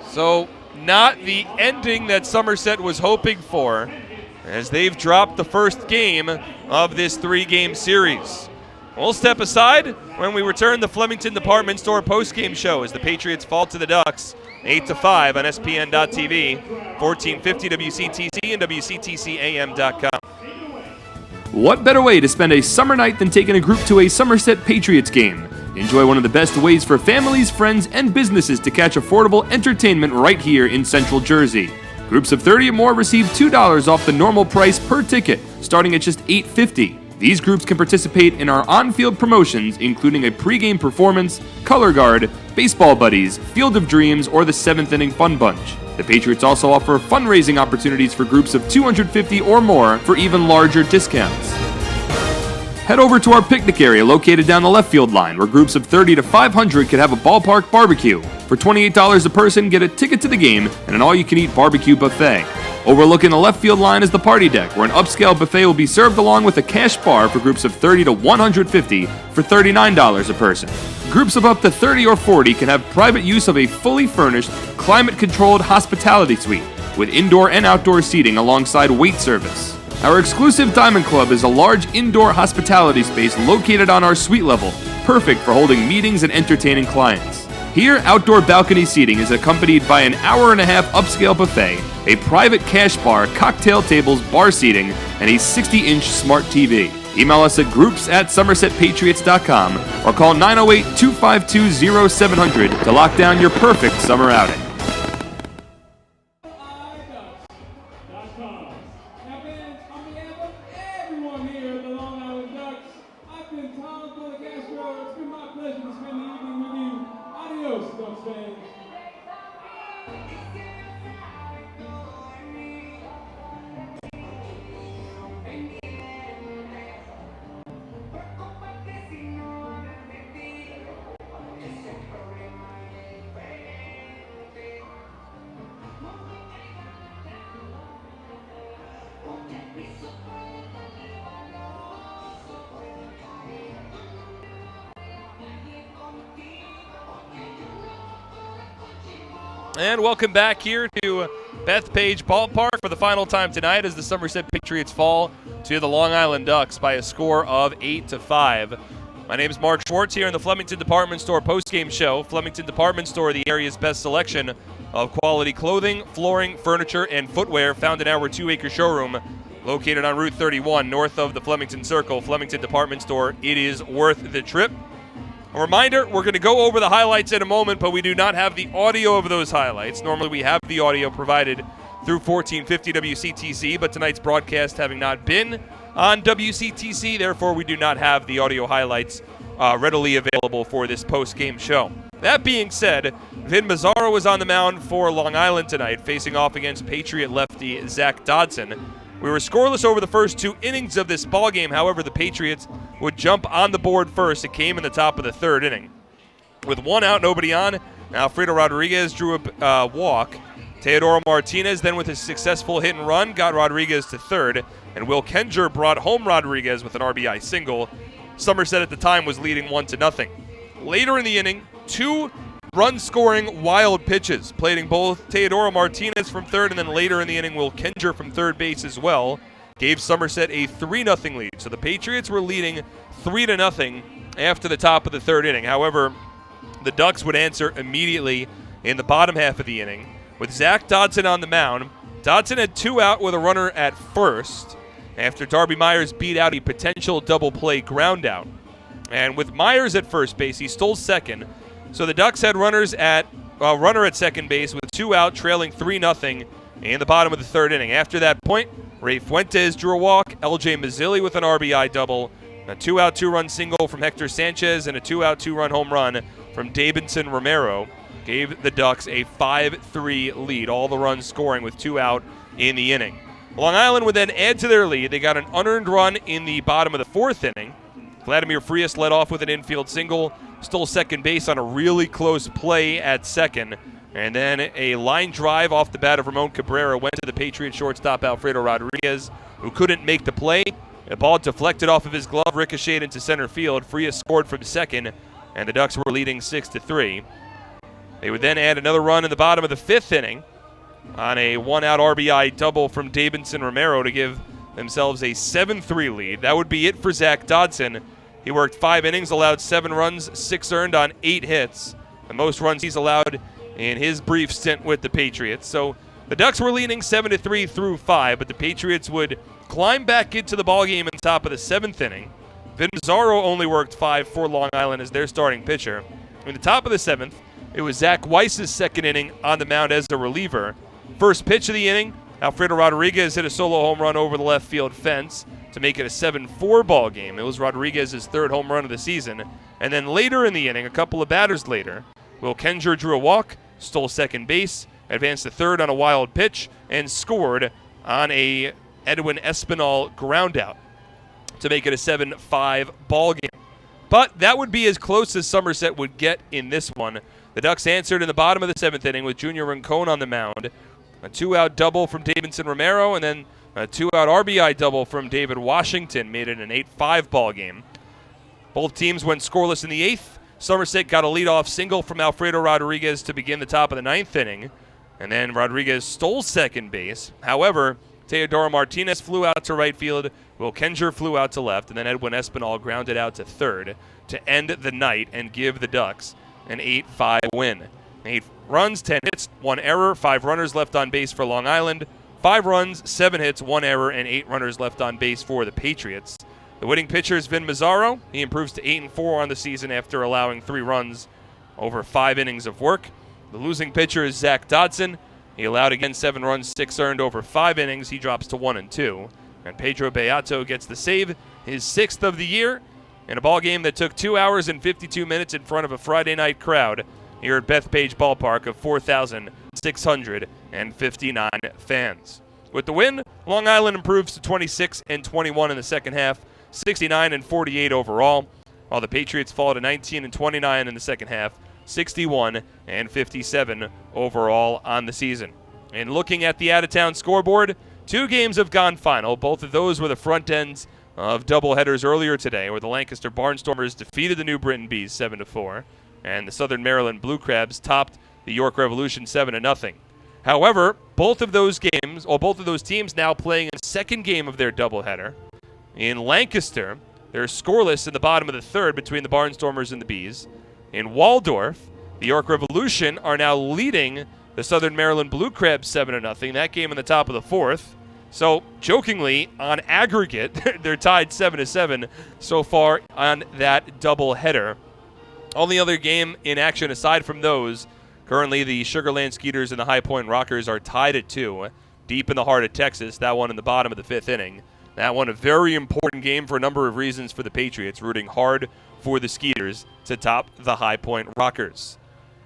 So not the ending that Somerset was hoping for, as they've dropped the first game of this 3-game series. We'll step aside when we return the Flemington Department Store postgame show as the Patriots fall to the Ducks 8-5 on SPN.TV, 1450 WCTC and WCTCAM.com. What better way to spend a summer night than taking a group to a Somerset Patriots game? Enjoy one of the best ways for families, friends, and businesses to catch affordable entertainment right here in Central Jersey. Groups of 30 or more receive $2 off the normal price per ticket, starting at just $8.50. These groups can participate in our on-field promotions, including a pregame performance, color guard, baseball buddies, field of dreams, or the 7th inning fun bunch. The Patriots also offer fundraising opportunities for groups of 250 or more for even larger discounts. Head over to our picnic area located down the left field line, where groups of 30 to 500 could have a ballpark barbecue. For $28 a person, get a ticket to the game and an all-you-can-eat barbecue buffet. Overlooking the left field line is the party deck, where an upscale buffet will be served along with a cash bar for groups of 30 to 150 for $39 a person. Groups of up to 30 or 40 can have private use of a fully furnished, climate-controlled hospitality suite with indoor and outdoor seating alongside wait service. Our exclusive Diamond Club is a large indoor hospitality space located on our suite level, perfect for holding meetings and entertaining clients. Here, outdoor balcony seating is accompanied by an hour-and-a-half upscale buffet, a private cash bar, cocktail tables, bar seating, and a 60-inch smart TV. Email us at groups@somersetpatriots.com or call 908-252-0700 to lock down your perfect summer outing. And welcome back here to Bethpage Ballpark for the final time tonight as the Somerset Patriots fall to the Long Island Ducks by a score of 8-5. My name is Mark Schwartz here in the Flemington Department Store postgame show. Flemington Department Store, the area's best selection of quality clothing, flooring, furniture, and footwear found in our 2-acre showroom located on Route 31 north of the Flemington Circle. Flemington Department Store, it is worth the trip. A reminder, we're going to go over the highlights in a moment, but we do not have the audio of those highlights. Normally we have the audio provided through 1450 WCTC, but tonight's broadcast having not been on WCTC, therefore we do not have the audio highlights readily available for this post-game show. That being said, Vin Mazzaro was on the mound for Long Island tonight, facing off against Patriot lefty Zach Dodson. We were scoreless over the first 2 innings of this ballgame. However, the Patriots would jump on the board first. It came in the top of the 3rd inning. With 1 out, nobody on, Alfredo Rodriguez drew a walk. Teodoro Martinez then with his successful hit and run got Rodriguez to 3rd, and Will Kenger brought home Rodriguez with an RBI single. Somerset at the time was leading 1-0. Later in the inning, 2 run-scoring wild pitches, plating both Teodoro Martinez from 3rd and then later in the inning Will Kenger from 3rd base as well, gave Somerset a 3-0 lead. So the Patriots were leading 3-0 after the top of the 3rd inning. However, the Ducks would answer immediately in the bottom half of the inning. With Zach Dodson on the mound, Dodson had 2 out with a runner at first after Darby Myers beat out a potential double play ground out. And with Myers at first base, he stole second. So the Ducks had runner at second base with 2 out, trailing 3-0 in the bottom of the 3rd inning. After that point, Ray Fuentes drew a walk, LJ Mazzilli with an RBI double, a 2-out 2-run single from Hector Sanchez, and a 2-out 2-run home run from Davidson Romero gave the Ducks a 5-3 lead, all the runs scoring with 2 out in the inning. Long Island would then add to their lead. They got an unearned run in the bottom of the 4th inning. Vladimir Frias led off with an infield single, stole second base on a really close play at second, and then a line drive off the bat of Ramon Cabrera went to the Patriot shortstop Alfredo Rodriguez, who couldn't make the play. The ball deflected off of his glove, ricocheted into center field. Frias scored from second, and the Ducks were leading 6-3. They would then add another run in the bottom of the 5th inning on a one-out RBI double from Davidson Romero to give themselves a 7-3 lead. That would be it for Zach Dodson. He worked 5 innings, allowed 7 runs, 6 earned on 8 hits. The most runs he's allowed in his brief stint with the Patriots. So the Ducks were leading 7-3 through 5, but the Patriots would climb back into the ballgame in the top of the 7th inning. Vin Mazzaro only worked 5 for Long Island as their starting pitcher. In the top of the 7th, it was Zach Weiss's second inning on the mound as a reliever. First pitch of the inning, Alfredo Rodriguez hit a solo home run over the left field fence to make it a 7-4 ball game. It was Rodriguez's 3rd home run of the season. And then later in the inning, a couple of batters later, Will Kenger drew a walk, stole second base, advanced to third on a wild pitch, and scored on a Edwin Espinal groundout to make it a 7-5 ball game. But that would be as close as Somerset would get in this one. The Ducks answered in the bottom of the 7th inning with Junior Rincon on the mound. A 2-out double from Davidson Romero, and then a 2-out RBI double from David Washington made it an 8-5 ball game. Both teams went scoreless in the 8th. Somerset got a leadoff single from Alfredo Rodriguez to begin the top of the 9th inning, and then Rodriguez stole second base. However, Teodoro Martinez flew out to right field, Will Kenger flew out to left, and then Edwin Espinal grounded out to third to end the night and give the Ducks an 8-5 win. 8 runs, 10 hits, 1 error, 5 runners left on base for Long Island, 5 runs, 7 hits, 1 error, and 8 runners left on base for the Patriots. The winning pitcher is Vin Mazzaro. He improves to 8-4 on the season after allowing 3 runs over 5 innings of work. The losing pitcher is Zach Dodson. He allowed again 7 runs, 6 earned over 5 innings. He drops to 1-2. And Pedro Beato gets the save, his 6th of the year, in a ball game that took 2 hours and 52 minutes in front of a Friday night crowd here at Bethpage Ballpark of 4,659 fans. With the win, Long Island improves to 26-21 in the second half, 69-48 overall, while the Patriots fall to 19-29 in the second half, 61-57 overall on the season. And looking at the out-of-town scoreboard, 2 games have gone final. Both of those were the front ends of doubleheaders earlier today, where the Lancaster Barnstormers defeated the New Britain Bees 7-4, and the Southern Maryland Blue Crabs topped the York Revolution 7-0. However, both of those teams now playing in the second game of their doubleheader. In Lancaster, they're scoreless in the bottom of the 3rd between the Barnstormers and the Bees. In Waldorf, the York Revolution are now leading the Southern Maryland Blue Crabs 7-0. That game in the top of the 4th. So, jokingly, on aggregate, they're tied 7-7 so far on that doubleheader. Only other game in action aside from those, currently the Sugarland Skeeters and the High Point Rockers are tied at 2, deep in the heart of Texas, that one in the bottom of the 5th inning. That one a very important game for a number of reasons for the Patriots, rooting hard for the Skeeters to top the High Point Rockers.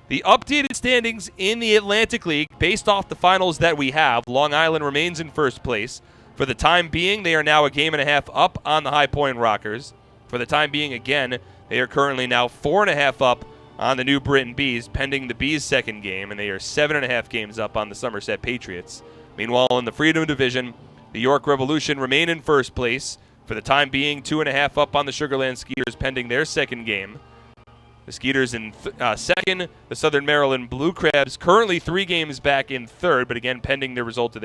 The updated standings in the Atlantic League, based off the finals that we have, Long Island remains in first place. For the time being, they are now a game and a half up on the High Point Rockers. For the time being, again, they are currently now 4.5 up on the New Britain Bees, pending the Bees' second game, and they are 7.5 games up on the Somerset Patriots. Meanwhile, in the Freedom Division, the York Revolution remain in first place. For the time being, 2.5 up on the Sugarland Skeeters, pending their second game. The Skeeters in second. The Southern Maryland Blue Crabs currently 3 games back in third, but again pending the result of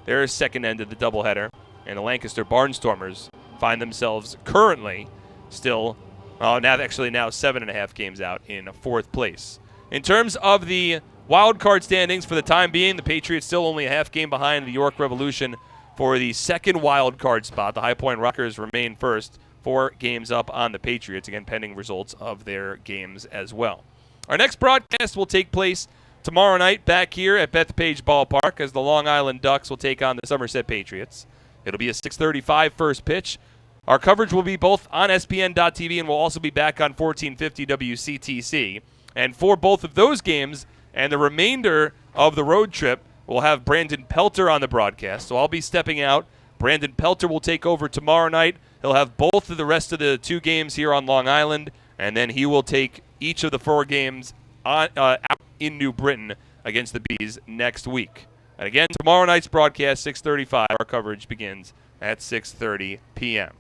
their second end of the doubleheader. And the Lancaster Barnstormers find themselves currently still, now 7.5 games out in 4th place. In terms of the wild card standings, for the time being, the Patriots still only a half game behind the York Revolution for the second wild card spot. The High Point Rockers remain first, 4 games up on the Patriots, again pending results of their games as well. Our next broadcast will take place tomorrow night back here at Bethpage Ballpark as the Long Island Ducks will take on the Somerset Patriots. It'll be a 6:35 first pitch. Our coverage will be both on SPN.TV and will also be back on 1450 WCTC. And for both of those games and the remainder of the road trip, we'll have Brandon Pelter on the broadcast. So I'll be stepping out. Brandon Pelter will take over tomorrow night. He'll have both of the rest of the 2 games here on Long Island, and then he will take each of the 4 games out in New Britain against the Bees next week. And again, tomorrow night's broadcast, 6:35. Our coverage begins at 6:30 p.m.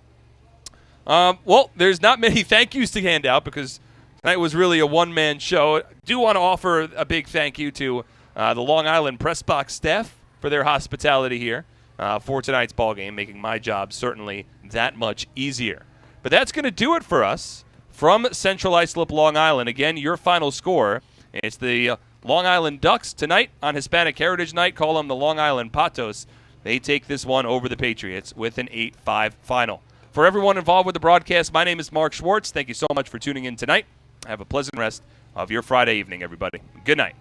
Well, there's not many thank yous to hand out because tonight was really a one-man show. I do want to offer a big thank you to the Long Island Press Box staff for their hospitality here for tonight's ball game, making my job certainly that much easier. But that's going to do it for us from Central Islip, Long Island. Again, your final score, it's the Long Island Ducks tonight on Hispanic Heritage Night. Call them the Long Island Patos. They take this one over the Patriots with an 8-5 final. For everyone involved with the broadcast, my name is Mark Schwartz. Thank you so much for tuning in tonight. Have a pleasant rest of your Friday evening, everybody. Good night.